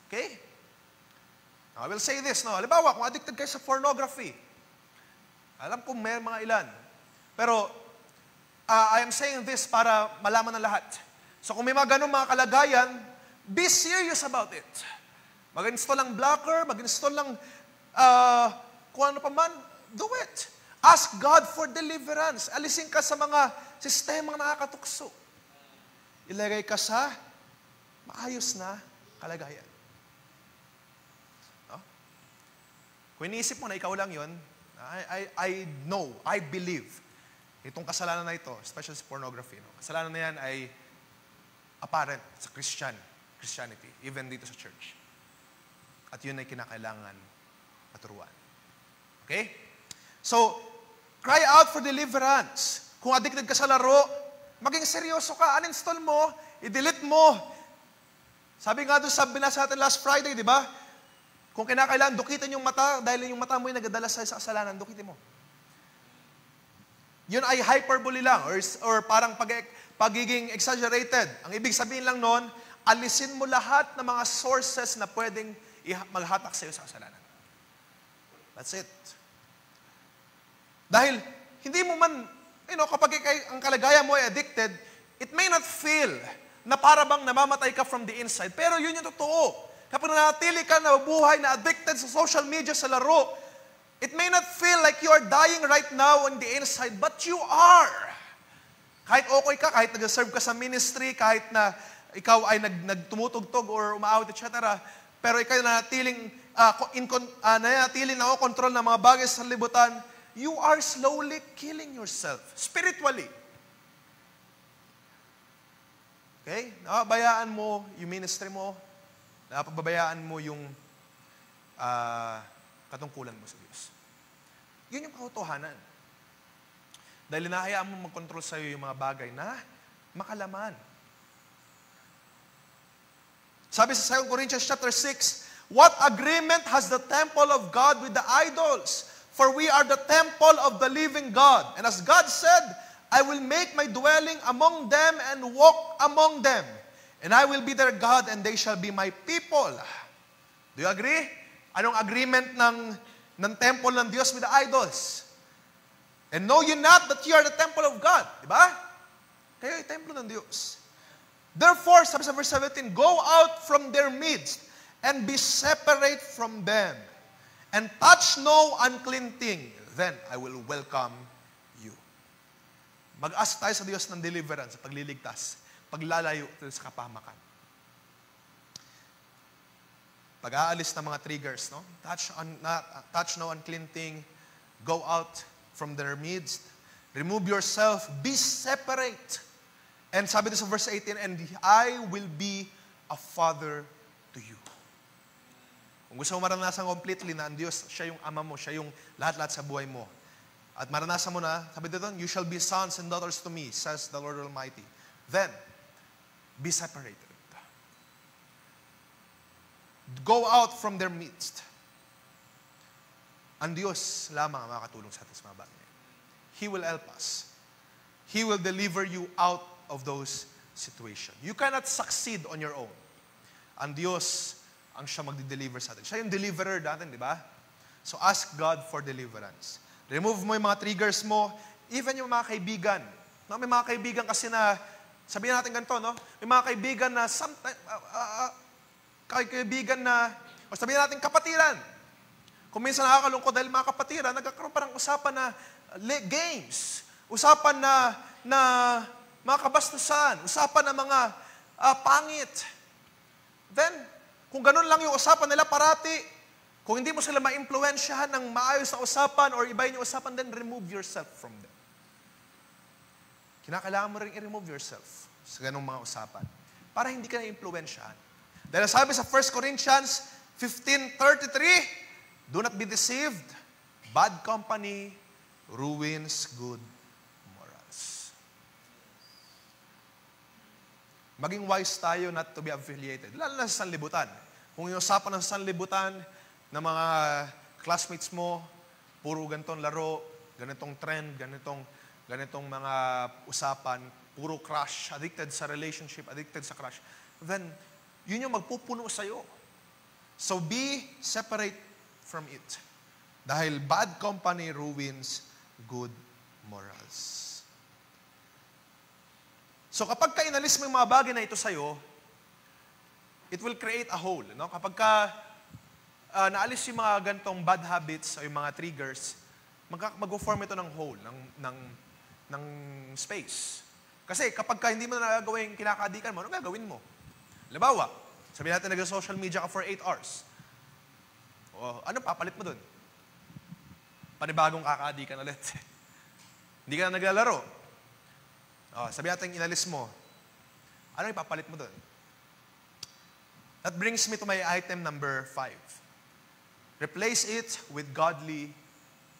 Okay? Now, I will say this, no? Halimbawa, kung addicted kayo sa pornography, alam ko may mga ilan. Pero, I am saying this para malaman ng lahat. So kung may mga ganun mga kalagayan, be serious about it. Mag-install ng blocker, mag-install ng kung ano pa man, do it. Ask God for deliverance. Alisin ka sa mga sistemang nakakatukso. Ilagay ka sa maayos na kalagayan. No? Kung iniisip mo na ikaw lang yun, I know, I believe, itong kasalanan na ito, especially sa pornography, no? Kasalanan na yan ay apparent sa Christianity, even dito sa church. At yun ay kinakailangan maturuan. Okay? So, cry out for deliverance. Kung addicted ka sa laro, maging seryoso ka, uninstall mo, i-delete mo. Sabi nga doon sa binasa natin last Friday, di ba? Kung kinakailangan, dukitin yung mata, dahil yung mata mo yung nagadala sa kasalanan, dukitin mo. Yun ay hyperbole lang, or parang pagiging exaggerated. Ang ibig sabihin lang nun, alisin mo lahat ng mga sources na pwedeng maghatak sa iyo sa kasalanan. That's it. Dahil, hindi mo man, kapag ang kalagayan mo ay addicted, it may not feel na para bang namamatay ka from the inside. Pero yun yung totoo. Kapag nanatili ka na buhay na addicted sa social media, sa laro, it may not feel like you are dying right now on the inside, but you are. Kahit okay ka, kahit nag-serve ka sa ministry, kahit na ikaw ay nagtumutugtog or umaawit, etc., pero ikaw nanatiling na control ng mga bagay sa libutan, you are slowly killing yourself, spiritually. Okay? Napabayaan mo yung ministry mo, napabayaan mo yung katungkulan mo sa Diyos. Yun yung katotohanan. Dahil hinahayaan mo mag-control sa iyo yung mga bagay na makalaman. Sabi sa 2 Corinthians chapter 6, what agreement has the temple of God with the idols? For we are the temple of the living God. And as God said, I will make my dwelling among them and walk among them. And I will be their God and they shall be my people. Do you agree? Anong agreement ng temple ng Diyos with the idols? And know you not that you are the temple of God. Diba? Kayo ay templo ng Diyos. Therefore, sabi sa verse 17, go out from their midst and be separate from them, and touch no unclean thing. Then I will welcome you. Mag-ask tayo sa Diyos ng deliverance, pagliligtas, paglalayo sa kapahamakan. Pag-aalis ng mga triggers, no? Touch no unclean thing, go out from their midst, remove yourself, be separate. And sabi dito sa verse 18, and I will be a father to you. Kung gusto mo maranasan completely na ang Diyos, siya yung ama mo, siya yung lahat-lahat sa buhay mo. At maranasan mo na, sabi dito, you shall be sons and daughters to me, says the Lord Almighty. Then, be separated. Go out from their midst. Ang Diyos lamang ang makakatulong sa atin sa mga bagay. He will help us. He will deliver you out of those situations. You cannot succeed on your own. Ang Diyos ang siya magdi-deliver sa atin. Siya yung deliverer natin, di ba? So ask God for deliverance. Remove mo yung mga triggers mo, even yung mga kaibigan. No, may mga kaibigan kasi na, sabihin natin ganito, no? May mga kaibigan na sometimes, kaibigan na, o sabihin natin kapatiran. Kung minsan nakakalungkot dahil mga kapatiran, nagkakaroon parang usapan na games, usapan na mga kabastusan, usapan na mga pangit. Then, kung ganun lang yung usapan nila parati, kung hindi mo sila ma-impluensyahan ng maayos na usapan or ibahin yung usapan, then remove yourself from them. Kinakailangan mo rin i-remove yourself sa ganung mga usapan para hindi ka na-impluensyahan. Dahil sabi sa 1 Corinthians 15:33, do not be deceived. Bad company ruins good morals. Maging wise tayo not to be affiliated. Lalo na sa sanlibutan. Kung yung usapan ng sanlibutan ng mga classmates mo, puro ganitong laro, ganitong trend, ganitong mga usapan, puro crush, addicted sa relationship, addicted sa crush, then yun yung magpupuno sa'yo. So be separate from it. Dahil bad company ruins good morals. So kapag ka inalis mo yung mga bagay na ito sa'yo, it will create a hole. No? Kapag ka naalis yung mga ganitong bad habits o yung mga triggers, mag-form ito ng hole, ng space. Kasi kapag ka hindi mo na nagagawin yung kinakadikan mo, ano gagawin mo? Halimbawa, sabihin natin nag-social media ka for 8 hours. O, ano papalit mo dun? Panibagong kakadikan ulit. Hindi ka na naglalaro. O, sabihin natin inalis mo. Ano ipapalit mo dun? That brings me to my item number 5. Replace it with godly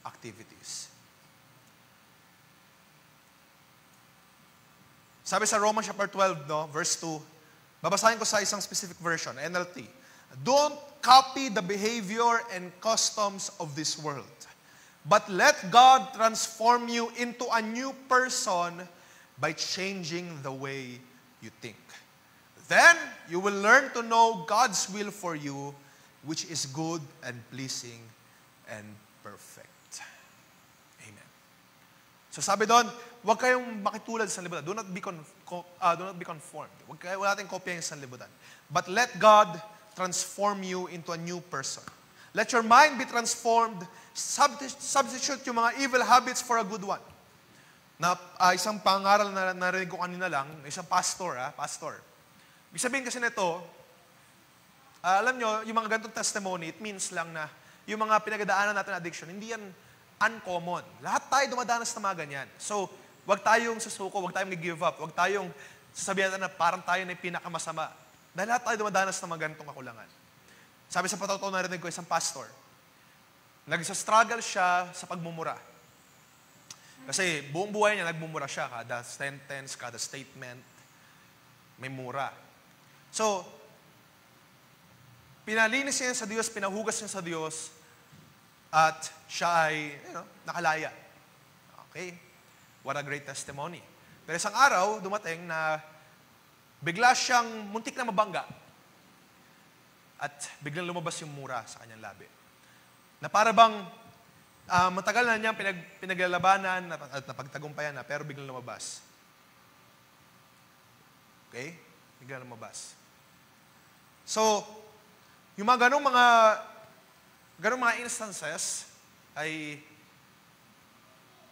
activities. Sabi sa Romans chapter 12, no, verse 2, babasahin ko sa isang specific version, NLT. Don't copy the behavior and customs of this world, but let God transform you into a new person by changing the way you think. Then you will learn to know God's will for you, which is good and pleasing and perfect. Amen. So sabi doon, huwag kayong makitulad sa sanlibutan. Do not be conformed. Wala natin kopya yung sanlibutan. But let God transform you into a new person. Let your mind be transformed. Substitute yung mga evil habits for a good one. Isang pangaral na narinig ko kanina lang, isang pastor. Ibig sabihin kasi nito, alam nyo, yung mga ganitong testimony, it means lang na yung mga pinagdaanan natin addiction, hindi yan uncommon. Lahat tayo dumadanas na mga ganyan. So, wag tayong susuko, wag tayong give up, wag tayong sasabihin na parang tayo na yung pinakamasama. Dahil lahat tayo dumadanas na mga ganitong kakulangan. Sabi sa patotoo narinig ko, isang pastor, nagsa-struggle siya sa pagmumura. Kasi buong buhay niya, nagmumura siya. Kada sentence, kada statement, may mura. So, pinalinis niya sa Diyos, pinahugas niya sa Diyos, at siya ay, nakalaya. Okay? What a great testimony. Pero isang araw, dumating na bigla siyang muntik na mabangga. At biglang lumabas yung mura sa kanyang labi. Na para bang matagal na niyang pinaglalabanan at napagtagumpayan na, pero biglang lumabas. Okay? Biglang lumabas. So, yung mga ganong mga instances ay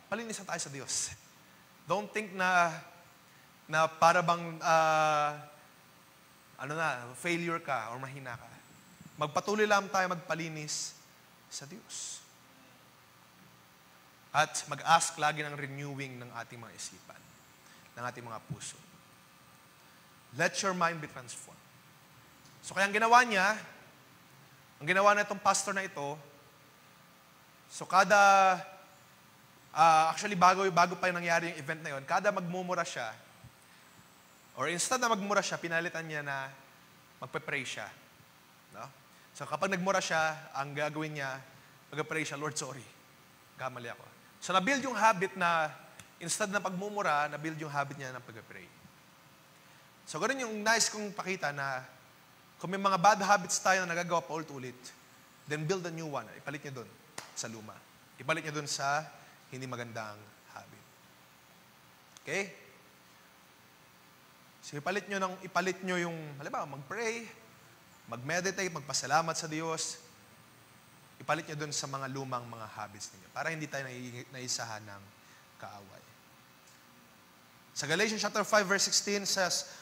palinisan tayo sa Diyos. Don't think na para bang failure ka or mahina ka. magpatuloy lang tayo magpalinis sa Diyos. At mag-ask lagi ng renewing ng ating mga isipan, ng ating mga puso. Let your mind be transformed. So kaya ang ginawa niya, ang ginawa na itong pastor na ito, so actually bago pa yung nangyari yung event na yun, kada magmumura siya, or instead na magmura siya, pinalitan niya na magpe-pray siya. No? So kapag nagmura siya, ang gagawin niya, magpe-pray siya, Lord, sorry, kamali ako. So na-build yung habit na, instead na pagmumura, na-build yung habit niya ng pag-pray. So ganun yung nice kong pakita na, kung may mga bad habits tayo na nagagawa pa ulit, then build a new one. Ipalit niyo dun sa luma. Ipalit niyo dun sa hindi magandang habit. Okay? So ipalit niyo yung, halimbawa, mag-pray, mag-meditate, magpasalamat sa Diyos. Ipalit niyo dun sa mga lumang mga habits niyo para hindi tayo naisahan ng kaaway. Sa Galatians chapter 5 verse 16 says,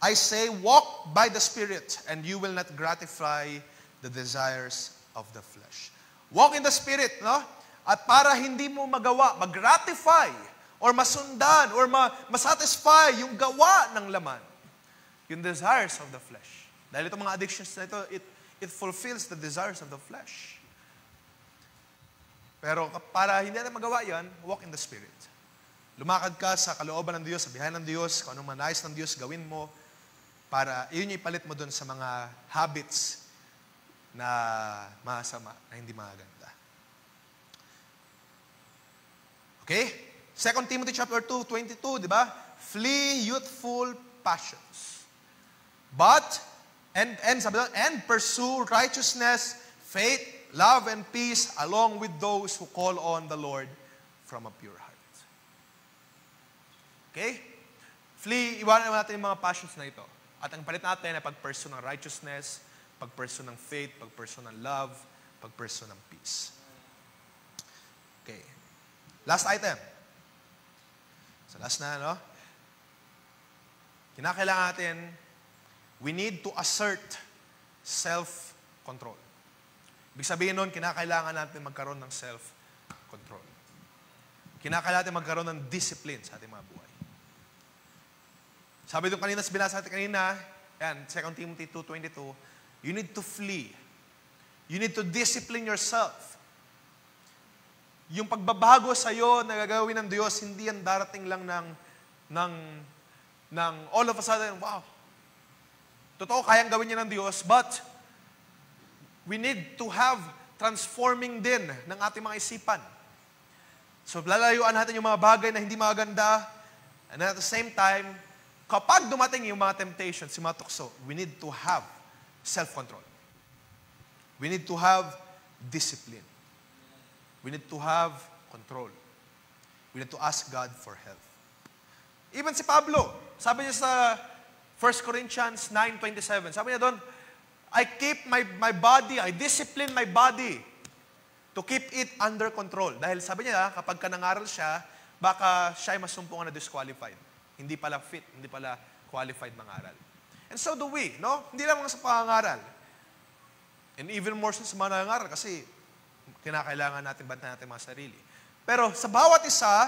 I say, walk by the Spirit, and you will not gratify the desires of the flesh. Walk in the Spirit, no? At para hindi mo magawa, mag-gratify, or masundan, or masatisfy yung gawa ng laman, yung desires of the flesh. Dahil itong mga addictions na ito, it fulfills the desires of the flesh. Pero para hindi natin magawa yan, walk in the Spirit. Lumakad ka sa kalooban ng Diyos, sa biyahe ng Diyos, kung anong manais ng Diyos, gawin mo, para yun yung ipalit mo dun sa mga habits na masama, na hindi maganda. Okay? 2 Timothy chapter 2:22, di ba? Flee youthful passions. And pursue righteousness, faith, love, and peace along with those who call on the Lord from a pure heart. Okay? Flee, iwanan natin yung mga passions na ito. At ang palit natin ay pag-pursue ng righteousness, pag-pursue ng faith, pag-pursue ng love, pag-pursue ng peace. Okay. Last item. So last na, no? Kinakailangan natin, we need to assert self-control. Ibig sabihin nun, kinakailangan natin magkaroon ng self-control. Kinakailangan natin magkaroon ng discipline sa ating mga buhay. Sabi doon kanina, binasa natin kanina, yan, 2 Timothy 2:22, you need to flee. You need to discipline yourself. Yung pagbabago sa iyo na gagawin ng Diyos, hindi yan darating lang ng all of a sudden, wow. Totoo, kayang gawin niya ng Diyos, but we need to have transforming din ng ating mga isipan. So, lalayuan natin yung mga bagay na hindi maganda, and at the same time, kapag dumating yung mga temptations, yung mga tukso, we need to have self-control. We need to have discipline. We need to have control. We need to ask God for help. Even si Pablo, sabi niya sa 1 Corinthians 9:27, sabi niya doon, I keep my body, I discipline my body to keep it under control. Dahil sabi niya, kapag ka nangaral siya, baka siya ay masumpungan na disqualified. Hindi pala fit, hindi pala qualified mangaral. And so do we, no? Hindi lang sa pangangaral. And even more so sa mga nangangaral kasi kinakailangan natin bantayan natin mga sarili. Pero sa bawat isa,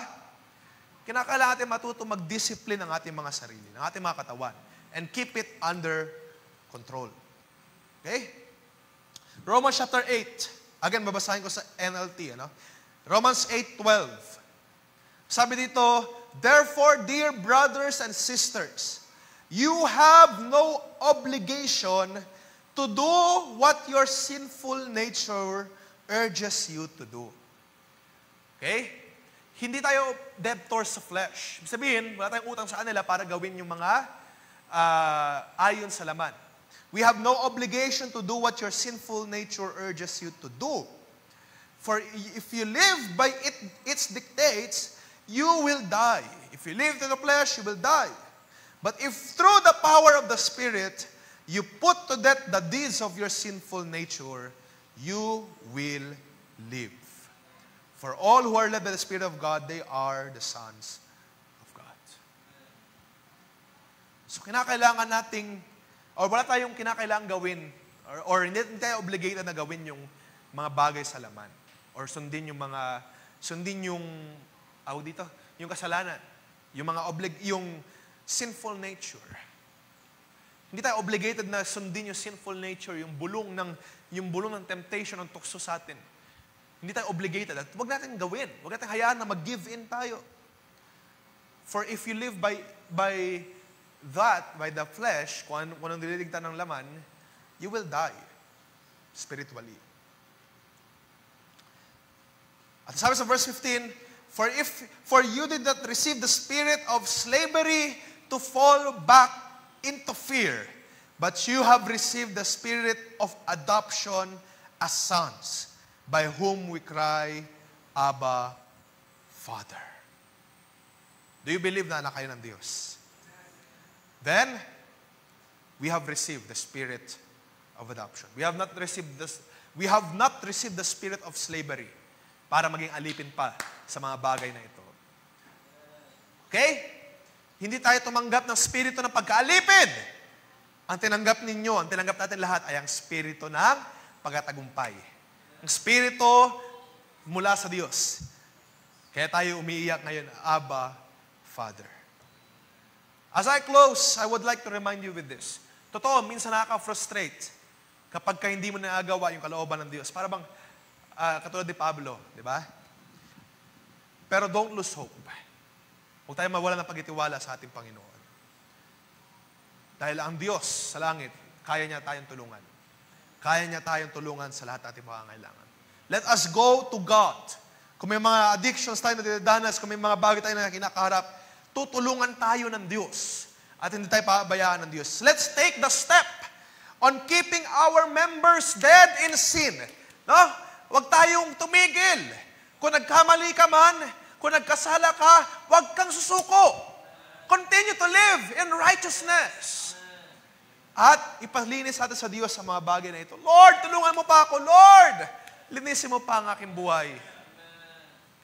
kinakailangan natin matuto mag-discipline ng ating mga sarili, ng ating mga katawan, and keep it under control. Okay? Romans chapter 8. Again, babasahin ko sa NLT. Ano? Romans 8:12. Sabi dito, therefore, dear brothers and sisters, you have no obligation to do what your sinful nature urges you to do. Okay? Hindi tayo debtors sa flesh. Ibig sabihin, wala tayong utang sa kanila para gawin yung mga ayon sa laman. We have no obligation to do what your sinful nature urges you to do. For if you live by its dictates, you will die. If you live to the flesh, you will die. But if through the power of the Spirit, you put to death the deeds of your sinful nature, you will live. For all who are led by the Spirit of God, they are the sons of God. So kinakailangan nating, or wala tayong kinakailangan gawin Or hindi tayo obligated na gawin yung mga bagay sa laman. Or sundin yung yung kasalanan. Yung sinful nature. Hindi tayo obligated na sundin yung sinful nature, yung bulong ng temptation ng tukso sa atin. Hindi tayo obligated. At huwag natin gawin. Huwag natin hayaan na mag-give in tayo. For if you live by the flesh, kung anong nililigtan ng laman, you will die spiritually. At sabi sa verse 15, For you did not receive the spirit of slavery to fall back into fear, but you have received the spirit of adoption as sons, by whom we cry, Abba, Father. Do you believe na anak kayo ng Diyos? Then, we have received the spirit of adoption. We have not received the spirit of slavery para maging alipin pa sa mga bagay na ito. Okay? Hindi tayo tumanggap ng spirito ng pagkaalipin. Ang tinanggap natin lahat ay ang spirito ng pagtatagumpay. Ang spirito mula sa Diyos. Kaya tayo umiiyak ngayon, Abba, Father. As I close, I would like to remind you with this. Totoo, minsan nakaka-frustrate kapag hindi mo nagagawa yung kalooban ng Diyos. Para bang, katulad ni Pablo, di ba? Pero don't lose hope. Huwag tayo mawala ng pagtitiwala sa ating Panginoon. Dahil ang Diyos sa langit, kaya niya tayong tulungan. Kaya niya tayong tulungan sa lahat ating pangangailangan. Let us go to God. Kung may mga addictions tayo na dinadanas, kung may mga bagay tayo na kinakaharap, tutulungan tayo ng Diyos. At hindi tayo pabayaan ng Diyos. Let's take the step on keeping our members dead in sin. No? Huwag tayong tumigil. Kung nagkamali ka man, kung nagkasala ka, huwag kang susuko. Continue to live in righteousness. At ipalinis natin sa Diyos sa mga bagay na ito. Lord, tulungan mo pa ako. Lord, linisin mo pa ang aking buhay.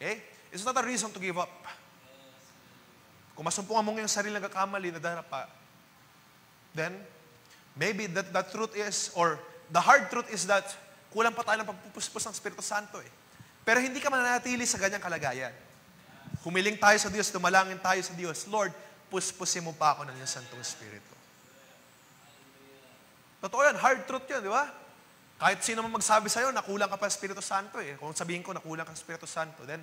Okay? It's not a reason to give up. Kung masumpungan mo ngayong sarili ng kakamali na darap pa, then, maybe the truth is, or the hard truth is that, kulang pa tayo ng pagpupuspos ng Espiritu Santo eh. Pero hindi ka mananatili sa ganyang kalagayan. Humiling tayo sa Diyos, dumalangin tayo sa Diyos. Lord, puspusin mo pa ako ng iyong Santong Espiritu. Totoo yan, hard truth yun, di ba? Kahit sino man magsabi sa'yo, nakulang ka pa sa Espiritu Santo eh. Kung sabihin ko, nakulang ka sa Espiritu Santo, then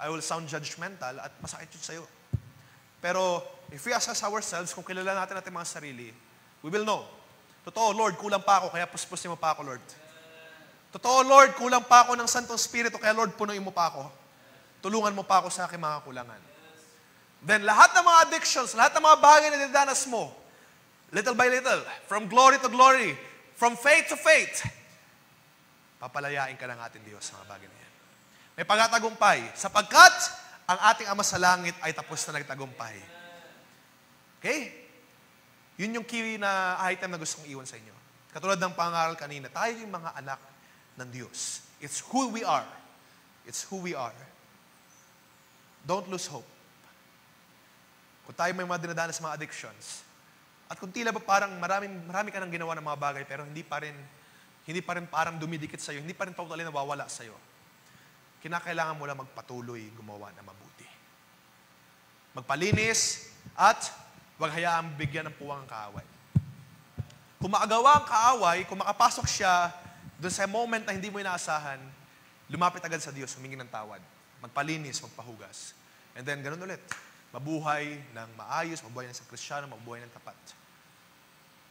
I will sound judgmental at masakit yun sa'yo. Pero, if we assess ourselves, kung kilala natin ating mga sarili, we will know. Totoo, Lord, kulang pa ako, kaya puspusin mo pa ako, Lord. Totoo, Lord, kulang pa ako ng Santong Espiritu, kaya Lord, punuin mo pa ako. Tulungan mo pa ako sa aking mga kulangan. Then, lahat ng mga addictions, lahat ng mga bagay na nidanas mo, little by little, from glory to glory, from faith to faith, papalayain ka ng ating Diyos sa mga bagay na yan. May pagtatagumpay, sapagkat ang ating Ama sa langit ay tapos na nagtagumpay. Okay? Yun yung key na item na gusto kong iwan sa inyo. Katulad ng pangaral kanina, tayo yung mga anak ng Diyos. It's who we are. It's who we are. Don't lose hope. Kung tayo may mga dinadanas sa mga addictions, at kung tila ba parang marami ka nang ginawa ng mga bagay, pero hindi pa rin parang dumidikit sa'yo, hindi pa rin totally nawawala sa'yo, kinakailangan mo lang magpatuloy gumawa na mabuti. Magpalinis at huwag hayaang bigyan ng puwang ang kaaway. Kung makagawa ang kaaway, kung makapasok siya doon sa moment na hindi mo inaasahan, lumapit agad sa Diyos, humingi ng tawad. Magpalinis, magpahugas. And then, ganun ulit. Mabuhay ng maayos, mabuhay ng isang Kristiyano, mabuhay ng tapat.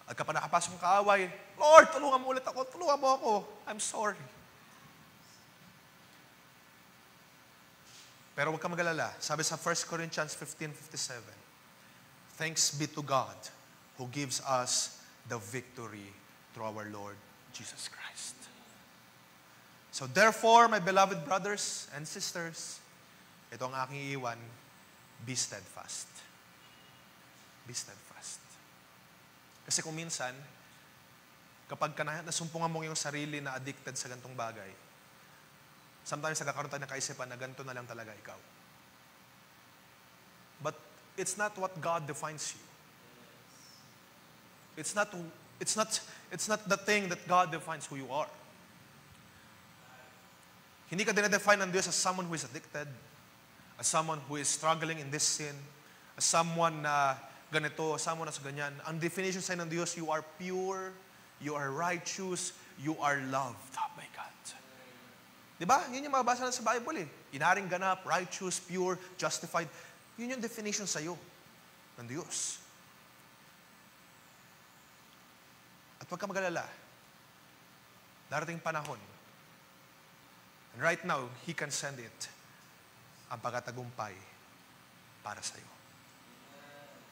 At kapag nakapasok ang kaaway, Lord, tulungan mo ulit ako, tulungan mo ako. I'm sorry. Pero huwag ka mag-alala. Sabi sa 1 Corinthians 15:57, thanks be to God who gives us the victory through our Lord Jesus Christ. So therefore, my beloved brothers and sisters, ito ang aking iiwan, be steadfast. Be steadfast. Kasi kung minsan, kapag nasumpungan mo yung sarili na addicted sa gantong bagay, sometimes nagkakaroon tayo ng kaisipan na ganito na lang talaga ikaw. But it's not what God defines you. It's not It's not the thing that God defines who you are. Hindi ka dinedefine ng Diyos as someone who is addicted, as someone who is struggling in this sin, as someone na ganito, someone na sa ganyan. Ang definition sa'yo ng Diyos, you are pure, you are righteous, you are loved. Oh my God. Diba? Yun yung mababasa na sa Bible eh. Inaring ganap, righteous, pure, justified. Yun yung definition sa'yo ng Diyos. At huwag ka mag-alala. Darating panahon. And right now, He can send it. Ang pagkatagumpay para sa iyo.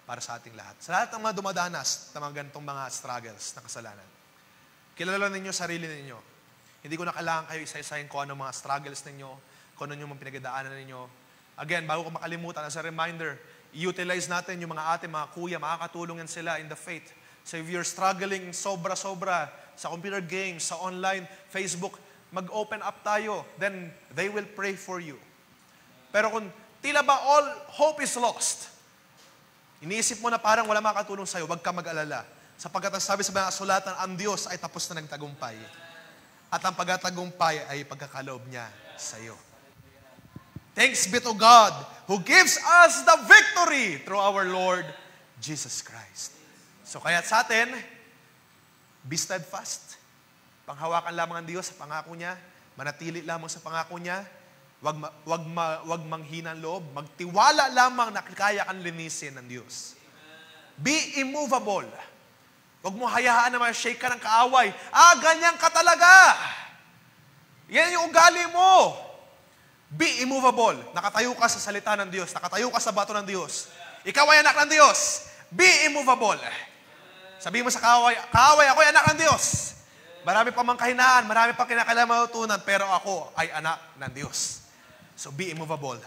Para sa ating lahat. Sa lahat ng mga dumadanas ng mga ganitong mga struggles na kasalanan. Kilala ninyo sarili ninyo. Hindi ko na kailangan kayo isa-isahin kung ano mga struggles ninyo, kung ano yung mga pinagdaanan ninyo. Again, bago ko makalimutan, as a reminder, i-utilize natin yung mga ate, mga kuya, makakatulong yan sila in the faith. So if you're struggling sobra-sobra sa computer games, sa online, Facebook, mag-open up tayo, then they will pray for you. Pero kung tila ba all hope is lost, iniisip mo na parang wala makatulong sa'yo, huwag ka mag-alala. Sapagkat ang sabi sa mga kasulatan, ang Diyos ay tapos na nagtagumpay. At ang pagkatagumpay ay pagkakaloob niya sa'yo. Thanks be to God who gives us the victory through our Lord Jesus Christ. So kaya sa atin, be steadfast. Panghawakan lamang ang Diyos sa pangako niya. Manatili lamang sa pangako niya. Wag manghina ang loob. Magtiwala lamang na kaya kang linisin ng Diyos. Be immovable. Wag mo hayaan na ma-shake ka ng kaaway. Ganyan ka talaga. Yan yung ugali mo. Be immovable. Nakatayo ka sa salita ng Diyos. Nakatayo ka sa bato ng Diyos. Ikaw ay anak ng Diyos. Be immovable. Sabihin mo sa kaaway, ako ay anak ng Diyos. Marami pa mang kahinaan, marami pa kinakailangan matutunan, pero ako ay anak ng Diyos. So be immovable.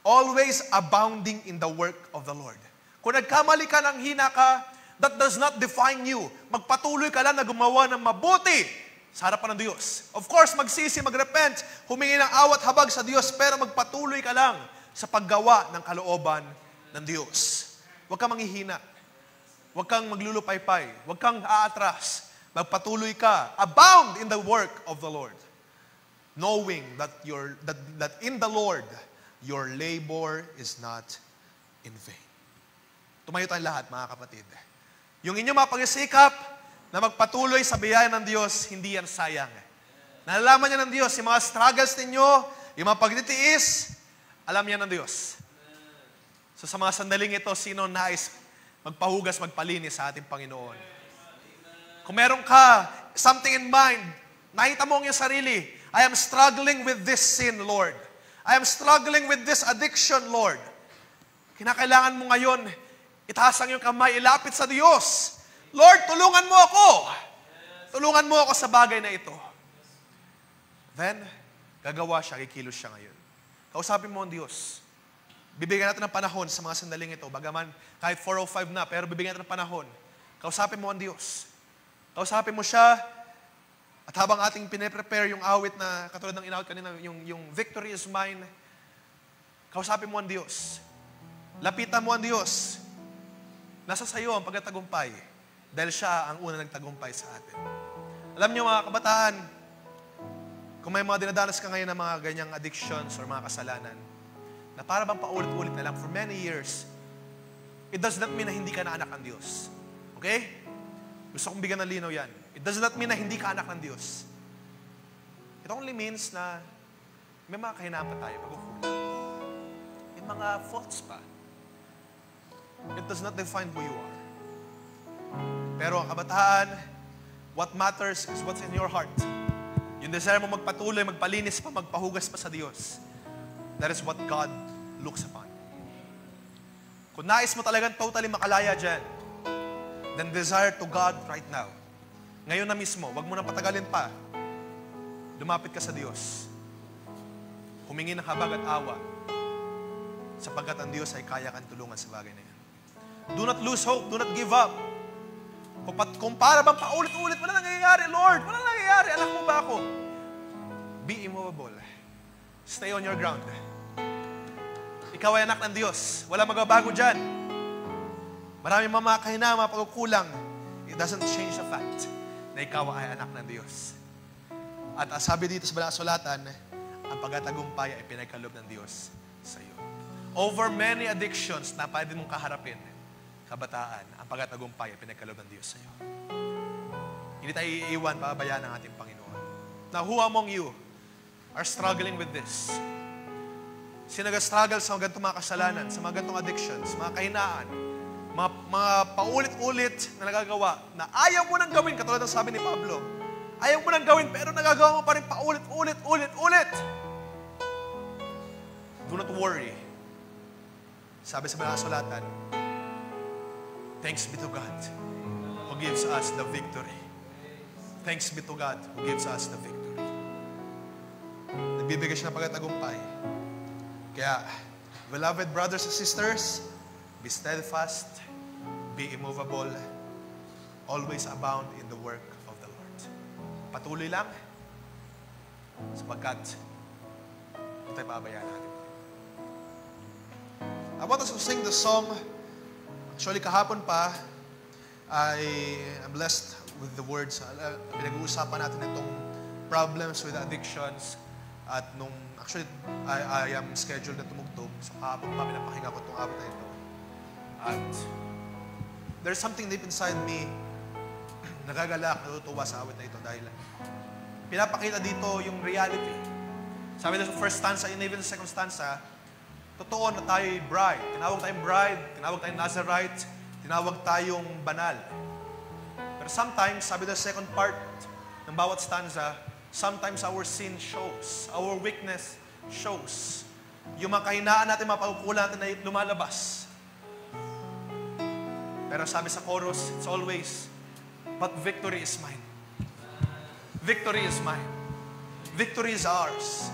Always abounding in the work of the Lord. Kung nagkamali ka ng hina ka, that does not define you. Magpatuloy ka lang na gumawa ng mabuti sa harapan ng Diyos. Of course, magsisi, magrepent, humingi ng awat habag sa Diyos, pero magpatuloy ka lang sa paggawa ng kalooban ng Diyos. Huwag kang manghihina. Huwag kang maglulupaypay. Huwag kang aatras. Magpatuloy ka. Abound in the work of the Lord. Knowing that in the Lord, your labor is not in vain. Tumayo tayong lahat, mga kapatid. Yung inyong mga pagsisikap na magpatuloy sa biyaya ng Diyos, hindi yan sayang. Nalalaman niya ng Diyos, yung mga struggles ninyo, yung mga pagtitiis, alam niya ng Diyos. So sa mga sandaling ito, sino nais magpahugas, magpalinis sa ating Panginoon? Kung meron ka something in mind, nakita mo ang iyong sarili, I am struggling with this sin, Lord. I am struggling with this addiction, Lord. Kinakailangan mo ngayon, itaas ang iyong kamay, ilapit sa Diyos. Lord, tulungan mo ako. Tulungan mo ako sa bagay na ito. Then, gagawa siya, kikilos siya ngayon. Kausapin mo ang Diyos. Bibigyan natin ng panahon sa mga sandaling ito. Bagaman kahit 4:05 na, pero bibigyan natin ng panahon. Kausapin mo ang Diyos. Kausapin mo siya. At habang ating pine-prepare yung awit na katulad ng inawit kanina, yung victory is mine, kausapin mo ang Diyos. Lapitan mo ang Diyos. Nasa sayo ang pagkatagumpay dahil siya ang unang nagtagumpay sa atin. Alam niyo mga kabataan, kung may mga dinadanas ka ngayon ng mga ganyang addictions or mga kasalanan, na para bang paulit-ulit na lang for many years, it does not mean na hindi ka na anak ng Diyos. Okay? Gusto kong bigyan ng linaw yan. It does not mean na hindi ka anak ng Diyos. It only means na may mga kahinaan pa tayo, magkukulang. May mga faults pa. It does not define who you are. Pero ang kabataan, what matters is what's in your heart. Yung desire mo magpatuloy, magpalinis pa, magpahugas pa sa Diyos. That is what God looks upon. Kung nais mo talagang totally makalaya dyan, then desire to God right now. Ngayon na mismo, wag mo nang patagalin pa. Lumapit ka sa Diyos. Humingi ng habag at awa. Sapagkat ang Diyos ay kaya kang tulungan sa bagay na yan. Do not lose hope. Do not give up. Kung para bang paulit-ulit, wala nangyayari, Lord. Wala nangyayari. Anak mo ba ako? Be immovable. Stay on your ground. Ikaw ay anak ng Diyos. Wala magbabago dyan. Maraming mga kahinaan, mga pagkukulang. It doesn't change the fact na ikaw ay anak ng Diyos. At sabi dito sa Banal na Sulatan, ang pagtatagumpay ay pinagkaloob ng Diyos sa iyo. Over many addictions na pwede mong kaharapin, kabataan, ang pagtatagumpay ay pinagkaloob ng Diyos sa iyo. Hindi tayo iiwan, pababayaan ng ating Panginoon. Now, who among you are struggling with this? Sino nag-struggle sa mga ganitong mga kasalanan, sa mga ganitong addictions, mga kahinaan, mga paulit-ulit na nagagawa, na ayaw mo nang gawin, katulad ng sabi ni Pablo, ayaw mo nang gawin, pero nagagawa mo pa rin paulit-ulit. Do not worry. Sabi sa Banal na Sulatan, thanks be to God who gives us the victory. Thanks be to God who gives us the victory. Nagbibigay siya ng pagtatagumpay. Kaya, beloved brothers and sisters, be steadfast, be immovable, always abound in the work of the Lord. Patuloy lang, sapagkat ito tayo pabayaan natin. I want us to sing the song. Actually, kahapon pa, I'm blessed with the words. Pinag-uusapan natin itong problems with addictions. At nung, actually, I am scheduled na tumugtog. So kahapon pa, pinapahinga ko itong awit na ito. At there's something deep inside me, nagagalak, natutuwa sa awit na ito dahil pinapakita dito yung reality. Sabi na sa first stanza, and even sa second stanza, totoo na tayo'y bride. Tinawag tayong bride, tinawag tayong Nazarite, tinawag tayong banal. Pero sometimes, sabi na sa second part ng bawat stanza, sometimes our sin shows, our weakness shows. Yung mga kahinaan natin, mga pagkukulang natin na lumalabas. Pero sabi sa chorus, it's always, but victory is mine. Victory is mine. Victory is ours.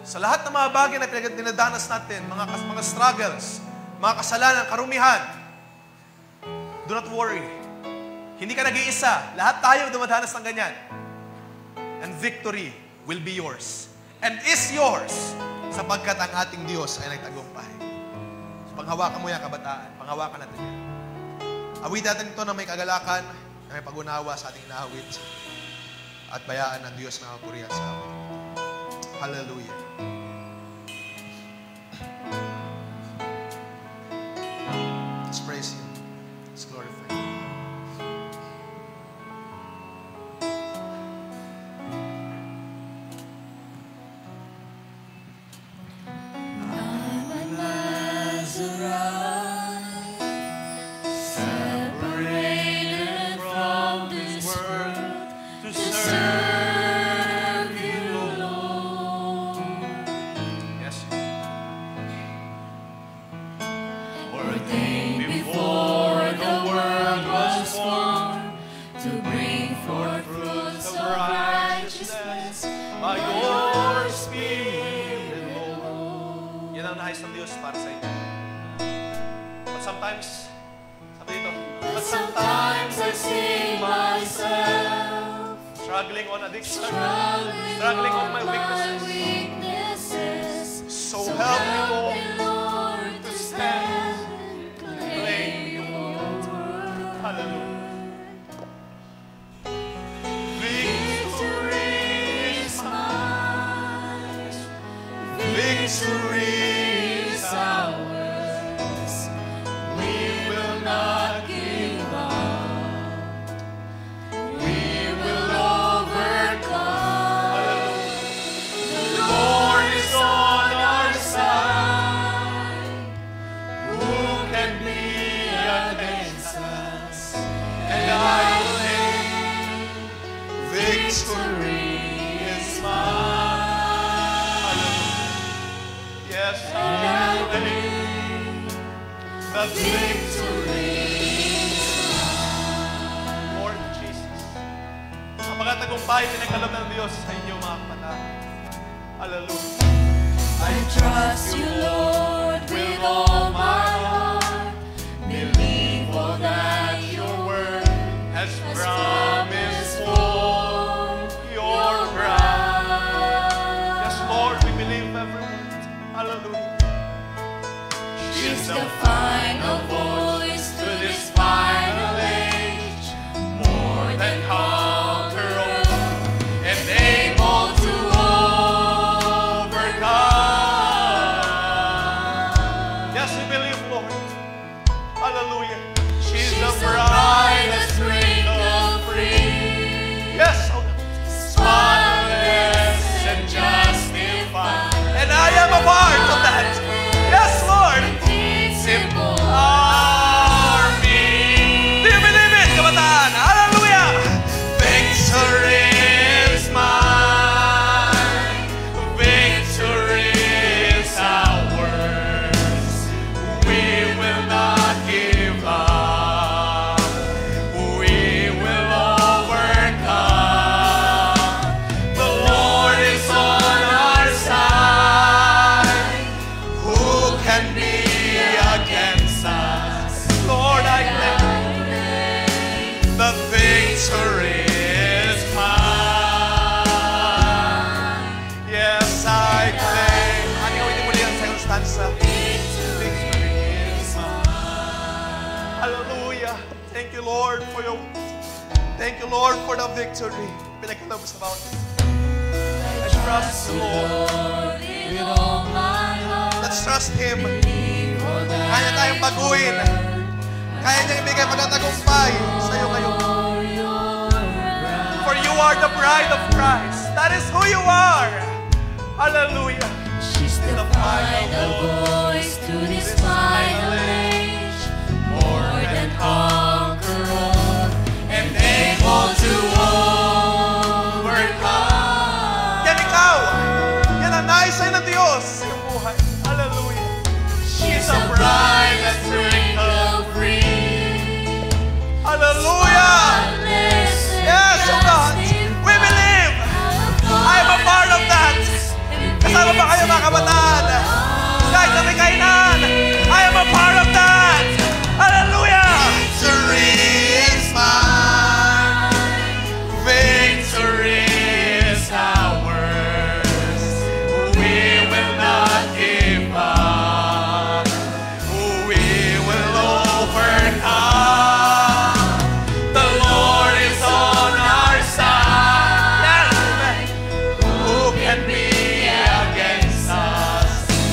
Sa lahat ng mga bagay na dinadanas natin, mga struggles, mga kasalanan, karumihan, do not worry. Hindi ka nag-iisa. Lahat tayo dumadanas ng ganyan. And victory will be yours. And is yours. Sapagkat ang ating Diyos ay nagtagumpay. So, panghawakan mo yan, kabataan. Panghawakan natin yan. Awit natin ito na may kagalakan, na may pag-unawa sa ating inaawit. At bayaan ng Diyos na kapurihan sa amin. Hallelujah. Let's praise Him. Let's glorify Him. Struggling on addiction, struggling on my weaknesses. So help me, Lord, to stand and claim your word. Hallelujah. Victory is mine. Victory is ours. We will not give up. The victory is mine. Lord Jesus, ang pagkatagumpay pinagkaloob ng Diyos sa inyo, mga kapatid. Hallelujah. I trust you, Lord, with all my heart. Believe all that your word Has promised for your bride. Yes, Lord, we believe every word. Hallelujah. She's the final voice to this final age. Hallelujah. Thank you, Lord, for the victory. Pinagkita mo sa mountain. I trust the Lord. With all my heart, Let's trust Him. believe all that Kaya tayong baguhin. Kaya niyang ibigay magtatagumpay sa iyo ngayon. For you are the bride of Christ. That is who you are. Hallelujah. she's the final voice to this final age, more than conqueror and able to overcome. Yan ikaw. Yan ang nais sa'yo ng Diyos sa iyong buhay. Hallelujah. She's a bride that's wrinkled free. Hallelujah. Yes, oh God. We believe. I am a part of that. Kasama ba kayo mga kabataan? Kahit kami kainan, I am a part of that. Hallelujah. Victory is mine. Victory is ours. We will not give up. We will overcome. The Lord is on our side. Who can be against us?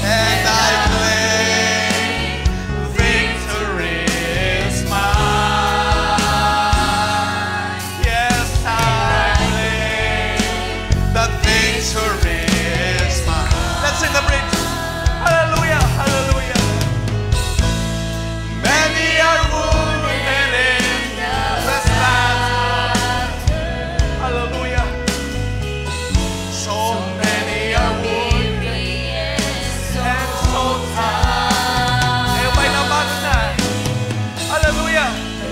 And I claim victory is mine. Yes, I claim that victory is mine. Let's sing the bridge. Hallelujah, hallelujah. Many are wounded in this battle. Hallelujah. So many are wounded and so tired. Eh, may nabago na. Hallelujah.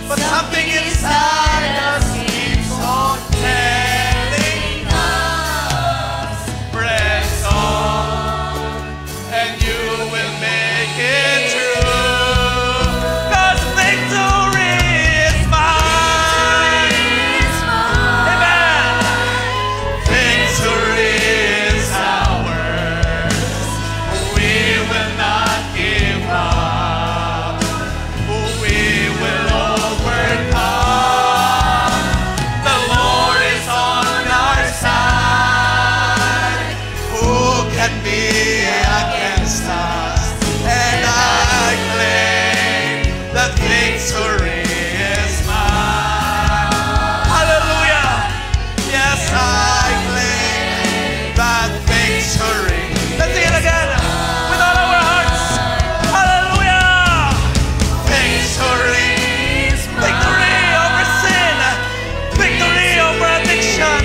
But something inside us keeps on telling us, press on, and you will make it true. 'Cause victory is mine. Amen. Victory is ours. We will not give up. We will overcome. The Lord is on our side. Who can be against us? And I claim that victory is mine. Hallelujah. Yes, I claim that victory. Let's sing it again with all our hearts. Hallelujah. Victory. Victory over sin. Victory over addiction.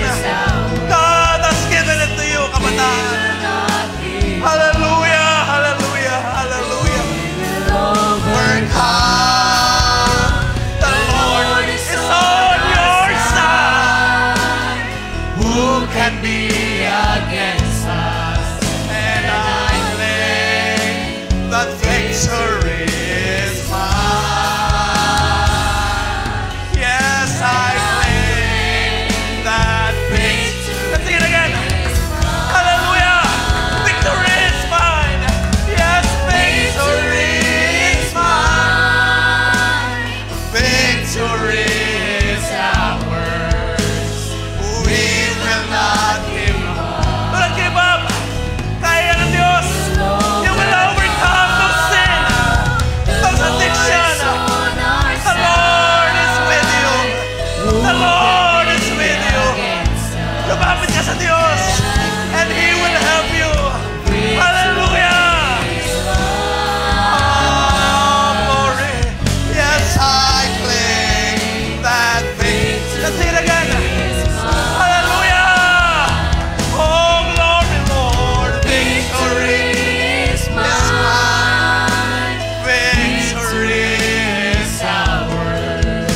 God has given it to you, kabataan. Hallelujah. Hallelujah. Hallelujah. Overcome. The Lord is on your side. Who can be against us? And I claim that victory is mine. Yes, I claim that victory. Let's sing it again. Hallelujah. Victory is mine. Yes, victory is mine. Victory is ours. We will not give up. Do not give up. Kaya ng Diyos. You will overcome those sin, those addiction. The Lord is with you. The Lord is with you. Lumapit ka sa Diyos, and He will help you. Hallelujah. Oh, glory. Yes, I claim that victory. Let's sing it again. Hallelujah. Oh, glory, Lord. Victory is mine. Victory is ours.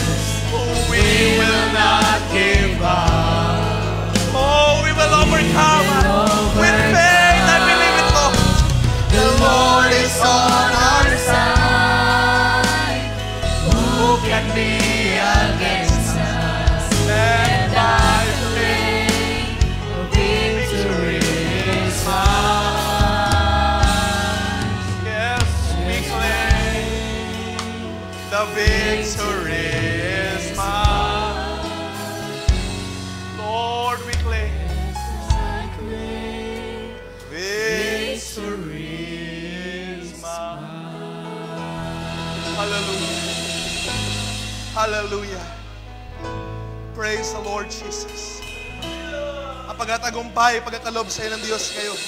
We will not give up. Oh, we will overcome. With faith, I believe it, Lord. The Lord is on our side. Who can be against us? And I claim victory is mine. Yes, we claim the Victory is mine. Lord, we claim victory is mine. Hallelujah. Hallelujah. Praise the Lord Jesus. Ang pagkatagumpay, pagkakalob sa iyo ng Diyos ngayon.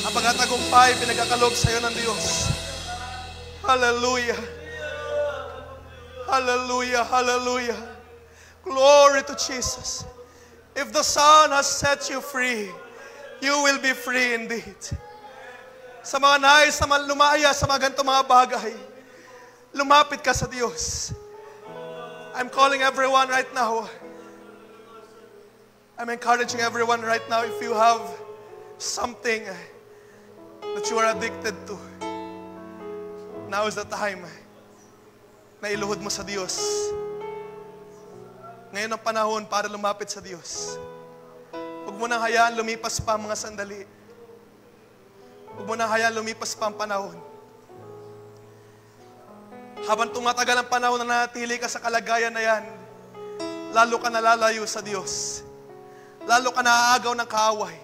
Ang pagkatagumpay, pinagkakalob sa iyo ng Diyos. Hallelujah. Hallelujah. Hallelujah. Glory to Jesus. If the Son has set you free, you will be free indeed. Sa mga nais na lumaya sa mga ganitong mga bagay, lumapit ka sa Diyos. I'm calling everyone right now. I'm encouraging everyone right now, if you have something that you are addicted to, now is the time na iluhod mo sa Diyos. Ngayon ang panahon para lumapit sa Diyos. Huwag mo nang hayaan lumipas pa ang mga sandali. Huwag mo nang hayaan lumipas pa ang panahon. Habang tumatagal ang panahon na nanatili ka sa kalagayan na yan, lalo ka nalalayo sa Diyos. Lalo ka naaagaw ng kaaway.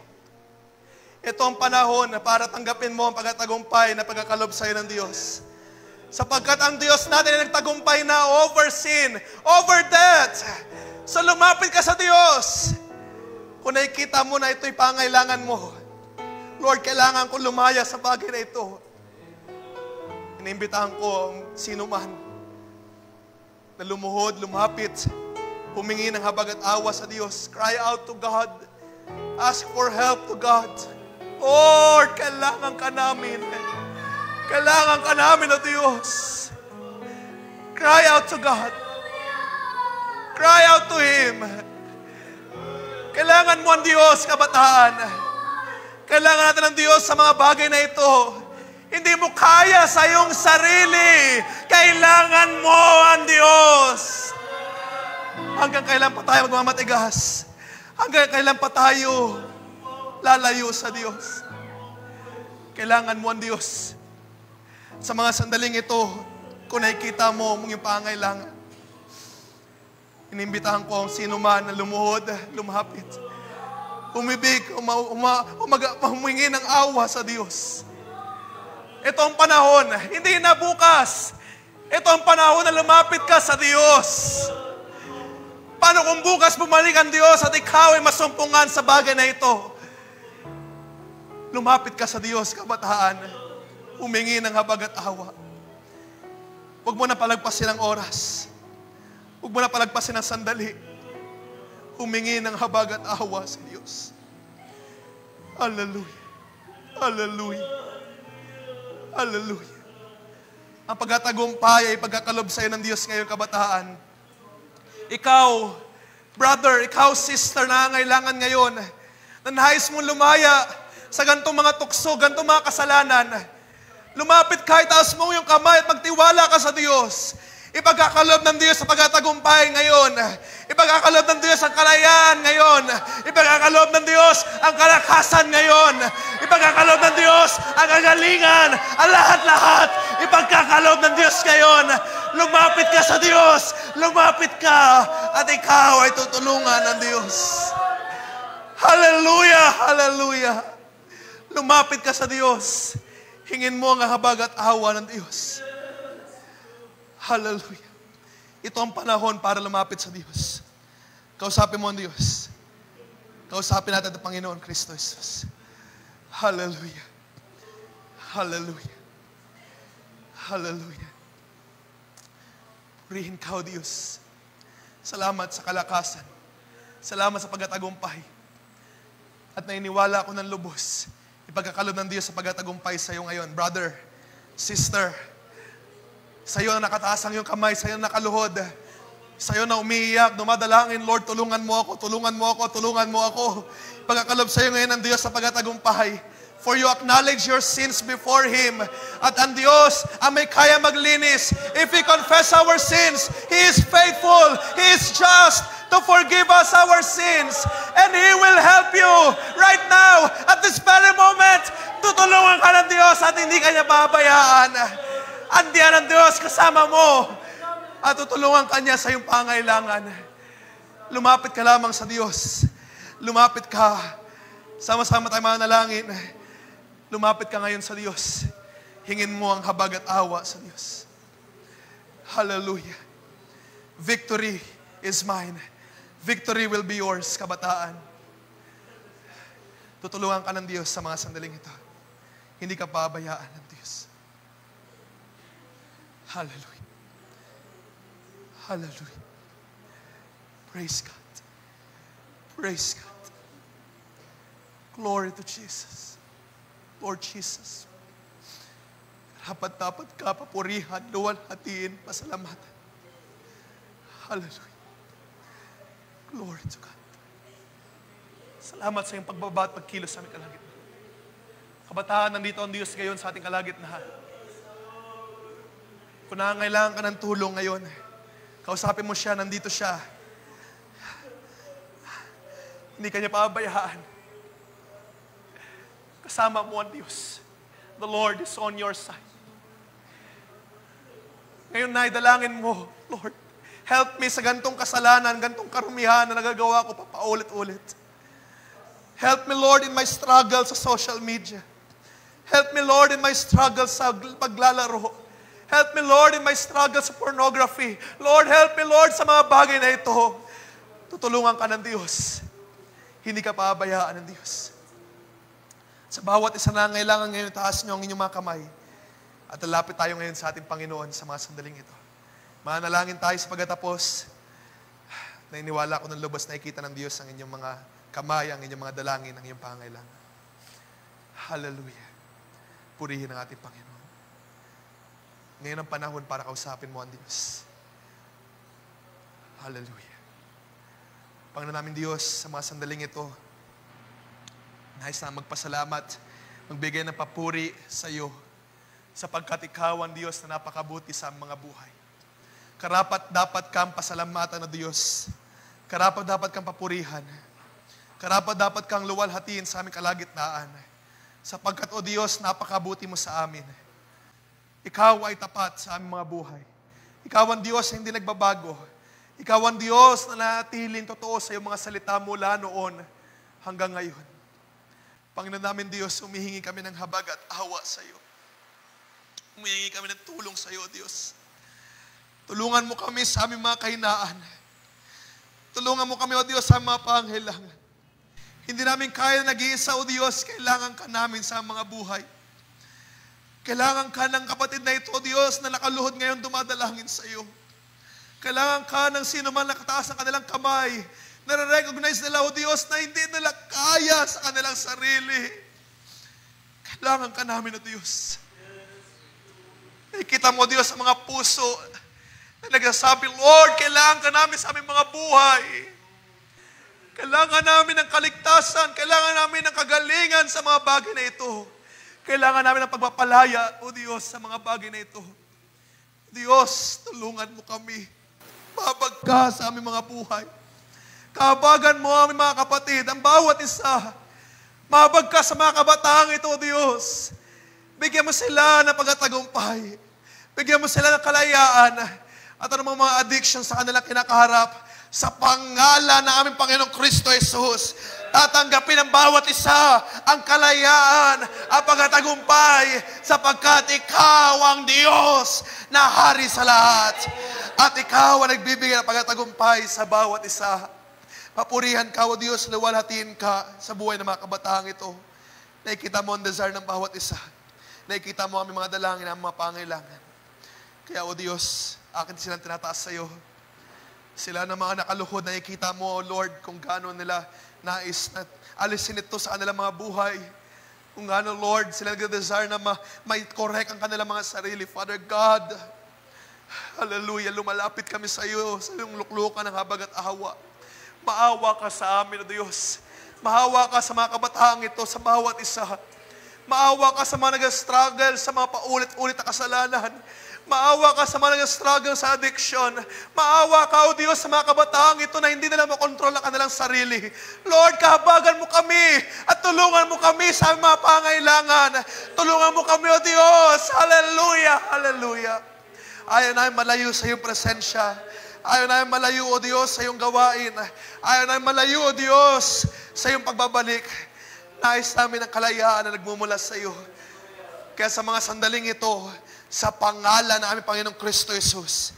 Ito ang panahon na para tanggapin mo ang pagkatagumpay na pagkakalob sa iyo ng Diyos. Sapagkat ang Diyos natin ay nagtagumpay na over sin, over death. So lumapit ka sa Diyos. Kung nakikita mo na ito'y pangailangan mo, Lord, kailangan ko lumaya sa bagay na ito. Inimbitahan ko ang sino man na lumuhod, lumapit, humingi ng habag at awa sa Diyos. Cry out to God. Ask for help to God. Lord, kailangan ka namin. Kailangan ka namin, O Diyos. Cry out to God. Cry out to Him. Kailangan mo ang Diyos, kabataan. Kailangan natin ang Diyos sa mga bagay na ito. Hindi mo kaya sa iyong sarili. Kailangan mo ang Diyos. Hanggang kailan pa tayo magmamatigas? Hanggang kailan pa tayo lalayo sa Diyos? Kailangan mo ang Diyos. Sa mga sandaling ito, kung nakikita mo ang iyong pangailangan, inimbitahan ko ang sino man na lumuhod, lumapit, umibig, humingi ng awa sa Diyos. Ito ang panahon, hindi na bukas. Ito ang panahon na lumapit ka sa Diyos. Paano kung bukas bumalik ang Diyos at ikaw ay masumpungan sa bagay na ito? Lumapit ka sa Diyos, kabataan. Humingi ng habag at awa. Huwag mo na palagpasin ang oras. Huwag mo na palagpasin ang sandali. Humingi ng habag at awa sa Diyos. Hallelujah. Hallelujah. Hallelujah. Ang pagkatagumpay ay pagkakalob sa iyo ng Diyos ngayon, kabataan. Ikaw, brother, ikaw, sister, na ngailangan ngayon, na nais mong lumaya sa gantong mga tukso, gantong mga kasalanan, lumapit ka, itaas mo yung kamay at magtiwala ka sa Diyos. Ipagkakalob ng Diyos sa pagkatagumpay ngayon. Ipagkakalob ng Diyos ang kalayaan ngayon. Ipagkakalob ng Diyos ang kalakasan ngayon. Ipagkakalob ng Diyos ang kagalingan, ang lahat-lahat. Ipagkakalob ng Diyos ngayon. Lumapit ka sa Diyos. Lumapit ka at ikaw ay tutulungan ng Diyos. Hallelujah! Hallelujah! Lumapit ka sa Diyos. Hingin mo ang habag at awa ng Diyos. Hallelujah. Ito ang panahon para lumapit sa Diyos. Kausapin mo ang Diyos. Kausapin natin ang Panginoon Kristo Jesus. Hallelujah. Hallelujah. Hallelujah. Purihin ka, O Diyos. Salamat sa kalakasan. Salamat sa pagkatagumpay. At nainiwala ako ng lubos. Ipagkakalob ng Diyos sa pagkatagumpay sa iyo ngayon. Brother, sister, sa iyo na nakataas ang iyong kamay, sa iyo na nakaluhod, sa iyo na umiiyak, dumadalangin, Lord, tulungan mo ako, tulungan mo ako, tulungan mo ako. Pagkakalob sa iyo ngayon ng Diyos sa pagkatagumpay. For you acknowledge your sins before Him. At ang Diyos ang may kaya maglinis. If we confess our sins, He is faithful, He is just to forgive us our sins. And He will help you right now, at this very moment. Tutulungan ka ng Diyos at hindi ka niya babayaan. Andiyan ang Diyos kasama mo. At tutulungan ka niya sa iyong pangailangan. Lumapit ka lamang sa Diyos. Lumapit ka. Sama-sama tayo manalangin. Lumapit ka ngayon sa Diyos. Hingin mo ang habag at awa sa Diyos. Hallelujah. Victory is mine. Victory will be yours, kabataan. Tutulungan ka ng Diyos sa mga sandaling ito. Hindi ka pabayaan ng Diyos. Hallelujah. Hallelujah. Praise God. Praise God. Glory to Jesus. Lord Jesus. Dapat ka papurihan, luwalhatiin, pasalamatan. Hallelujah. Glory to God. Salamat sa iyong pagbaba at pagkilos sa aming kalagitnaan. Kabataan, nandito ang Diyos ngayon sa ating kalagitnaan. Kung nangangailangan ka ng tulong ngayon, kausapin mo siya, nandito siya. Hindi ka niya pabayaan. Kasama mo ang Diyos. The Lord is on your side. Ngayon na idalangin mo, Lord, help me sa gantong kasalanan, gantong karumihan na nagagawa ko paulit-ulit. Help me, Lord, in my struggle sa social media. Help me, Lord, in my struggle sa paglalaro. Help me, Lord, in my struggle sa pornography. Lord, help me, Lord, sa mga bagay na ito. Tutulungan ka ng Diyos. Hindi ka pabayaan ng Diyos. Sa bawat isa na ngailangan ngayon, taas niyo ang inyong mga kamay. At lalapit tayo ngayon sa ating Panginoon sa mga sandaling ito. Manalangin tayo sa pagkatapos. Nainiwala ko ng lubos na ikita ng Diyos ang inyong mga kamay, ang inyong mga dalangin, ang inyong pangailangan. Hallelujah. Purihin ang ating Panginoon. Ngayon ang panahon para kausapin mo ang Diyos. Hallelujah. Panginoon namin Diyos, sa mga sandaling ito, nais na magpasalamat, magbigay ng papuri sa iyo, sapagkat ikaw ang Diyos na napakabuti sa mga buhay. Karapat dapat kang pasalamatan na Diyos. Karapat dapat kang papurihan. Karapat dapat kang luwalhatiin sa aming kalagitnaan. Sapagkat, O Diyos, napakabuti mo sa amin. Ikaw ay tapat sa aming mga buhay. Ikaw ang Diyos na hindi nagbabago. Ikaw ang Diyos na natiling totoo sa iyong mga salita mula noon hanggang ngayon. Panginoon namin Diyos, humihingi kami ng habag at awa sa iyo. Humihingi kami ng tulong sa iyo, Diyos. Tulungan mo kami sa aming mga kahinaan. Tulungan mo kami, O Diyos, sa mga pangailangan. Hindi namin kaya nag-iisa, O Diyos, kailangan ka namin sa mga buhay. Kailangan ka ng kapatid na ito, O Diyos, na nakaluhod ngayon dumadalangin sa iyo. Kailangan ka ng sino man nakataas ng kanilang kamay, nare-recognize nila, O Diyos, na hindi nila kaya sa kanilang sarili. Kailangan ka namin, O Diyos. Nakikita mo, Diyos, sa mga puso na nagsasabi, Lord, kailangan ka namin sa aming mga buhay. Kailangan namin ng kaligtasan. Kailangan namin ng kagalingan sa mga bagay na ito. Kailangan namin ng pagpapalaya, O Diyos, sa mga bagay na ito. Diyos, tulungan mo kami. Babag ka sa aming mga buhay. Kabagan mo aming mga kapatid, ang bawat isa. Mabag ka sa mga kabataang ito, Diyos. Bigyan mo sila ng pagtatagumpay. Bigyan mo sila ng kalayaan. At anumang mga addiction sa kanilang kinakaharap. Sa pangalan ng aming Panginoong Kristo Jesus, tatanggapin ng bawat isa ang kalayaan, ang pagtatagumpay, sapagkat ikaw ang Diyos na hari sa lahat. At ikaw ang nagbibigay ng pagtatagumpay sa bawat isa. Papurihan ka, O Diyos, luwalhatiin ka sa buhay ng mga kabataang ito. Nakikita mo ang desire ng bawat isa. Nakikita mo ang mga dalangin, ang mga pangailangan. Kaya, O Diyos, akin silang tinataas sa iyo. Sila na mga nakaluhod, nakikita mo, O Lord, kung gaano nila nais na alisin ito sa kanilang mga buhay. Kung gaano, Lord, sila nag-desire na may correct ang kanilang mga sarili. Father God, hallelujah, lumalapit kami sa iyo, sa iyong luklukan ng habag at awa. Maawa ka sa amin, O Diyos. Maawa ka sa mga kabataang ito, sa bawat isa. Maawa ka sa mga nag-struggle, sa mga paulit-ulit na kasalanan. Maawa ka sa mga struggle sa addiction. Maawa ka, O Diyos, sa mga kabataang ito na hindi nila makontrol ang kanilang sarili. Lord, kahabagan mo kami at tulungan mo kami sa mga pangailangan. Tulungan mo kami, O Diyos. Hallelujah, hallelujah. Ayaw namin malayo sa iyong presensya. Ayaw namin malayo, O Diyos, sa iyong gawain. Ayaw namin malayo, O Diyos, sa iyong pagbabalik. Nais namin ang kalayaan na nagmumula sa iyo. Kaya sa mga sandaling ito, sa pangalan ng aming Panginoong Kristo Jesus,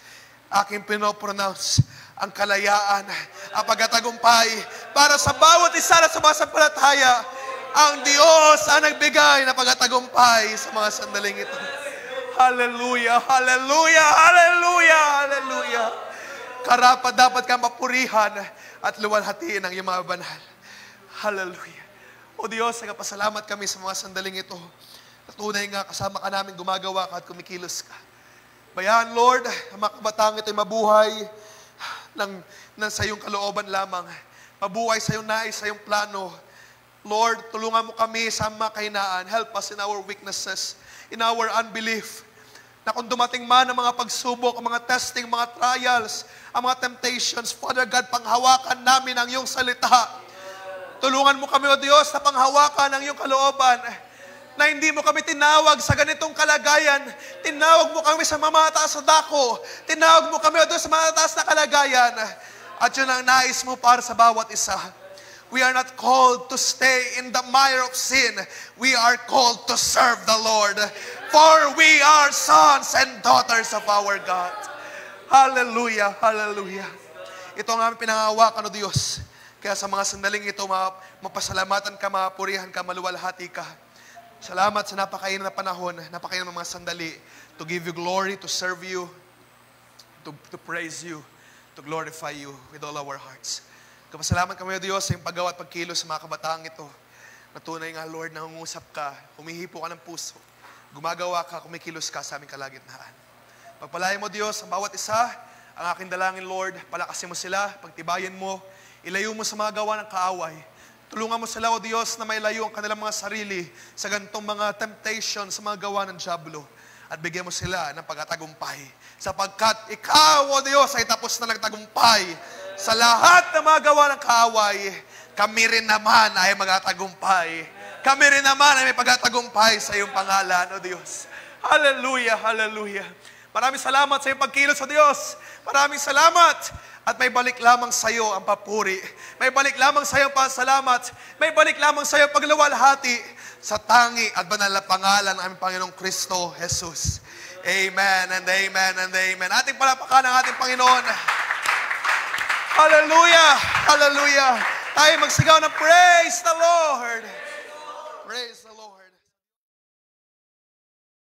aking pinopronounce ang kalayaan, ang pagkatagumpay para sa bawat isa na sumasampalataya. Ang Diyos ang nagbigay na pagkatagumpay sa mga sandaling ito. Hallelujah, hallelujah, hallelujah, hallelujah. Karapat dapat kang mapurihan at luwalhatiin ang iyong mga banal. Hallelujah. O Diyos, nagpasalamat kami sa mga sandaling ito. Tunay nga, kasama ka namin, gumagawa ka at kumikilos ka. Bayan, Lord, ang mga kabataang ito'y mabuhay sa iyong kalooban lamang. Mabuhay sa iyong nais, sa iyong plano. Lord, tulungan mo kami sa mga kahinaan. Help us in our weaknesses, in our unbelief. Na kung dumating man ang mga pagsubok, ang mga testing, mga trials, ang mga temptations, Father God, panghawakan namin ang iyong salita. Tulungan mo kami, O Diyos, na panghawakan ang iyong kalooban. Na hindi mo kami tinawag sa ganitong kalagayan. Tinawag mo kami sa mamataas na dako. Tinawag mo kami, O Diyos, sa mamataas na kalagayan. At yun ang nais mo para sa bawat isa. We are not called to stay in the mire of sin. We are called to serve the Lord. For we are sons and daughters of our God. Hallelujah, hallelujah. Ito ang aming pinangahawakan, O Diyos. Kaya sa mga sandaling ito, mapasalamatan ka, mapurihan ka, maluwalhati ka. Salamat sa napakainam na panahon, napakainam ng mga sandali to give you glory, to serve you, to praise you, to glorify you with all our hearts. Kapasalamat kami, O Diyos, sa iyong paggawa at pagkilos sa mga kabataang ito. Natunay nga, Lord, nangungusap ka, humihipo ka ng puso, gumagawa ka, kumikilos ka sa aming kalagitnaan. Pagpalain mo, Diyos, ang bawat isa, ang aking dalangin, Lord, palakasin mo sila, pagtibayan mo, ilayo mo sa mga gawa ng kaaway. Tulungan mo sila, O Diyos, na mailayo ang kanilang mga sarili sa ganitong mga temptation, sa mga gawa ng dyablo. At bigyan mo sila ng pagkatagumpay. Sapagkat Ikaw, O Diyos, ay tapos na nagtagumpay sa lahat ng mga gawa ng kaaway. Kami rin naman ay magatagumpay. Kami rin naman ay may pagkatagumpay sa iyong pangalan, O Diyos. Hallelujah, hallelujah. Maraming salamat sa iyong pagkilos, O Diyos. Maraming salamat. At may balik lamang sa iyo ang papuri. May balik lamang sa iyo ang pasalamat. May balik lamang sa iyo ang pagluwalhati sa tangi at banal na pangalan ng aming Panginoong Kristo Jesus. Amen and amen and amen. Ating palapakan ang ating Panginoon. Hallelujah! Hallelujah! Tayo magsigaw ng praise the Lord! Praise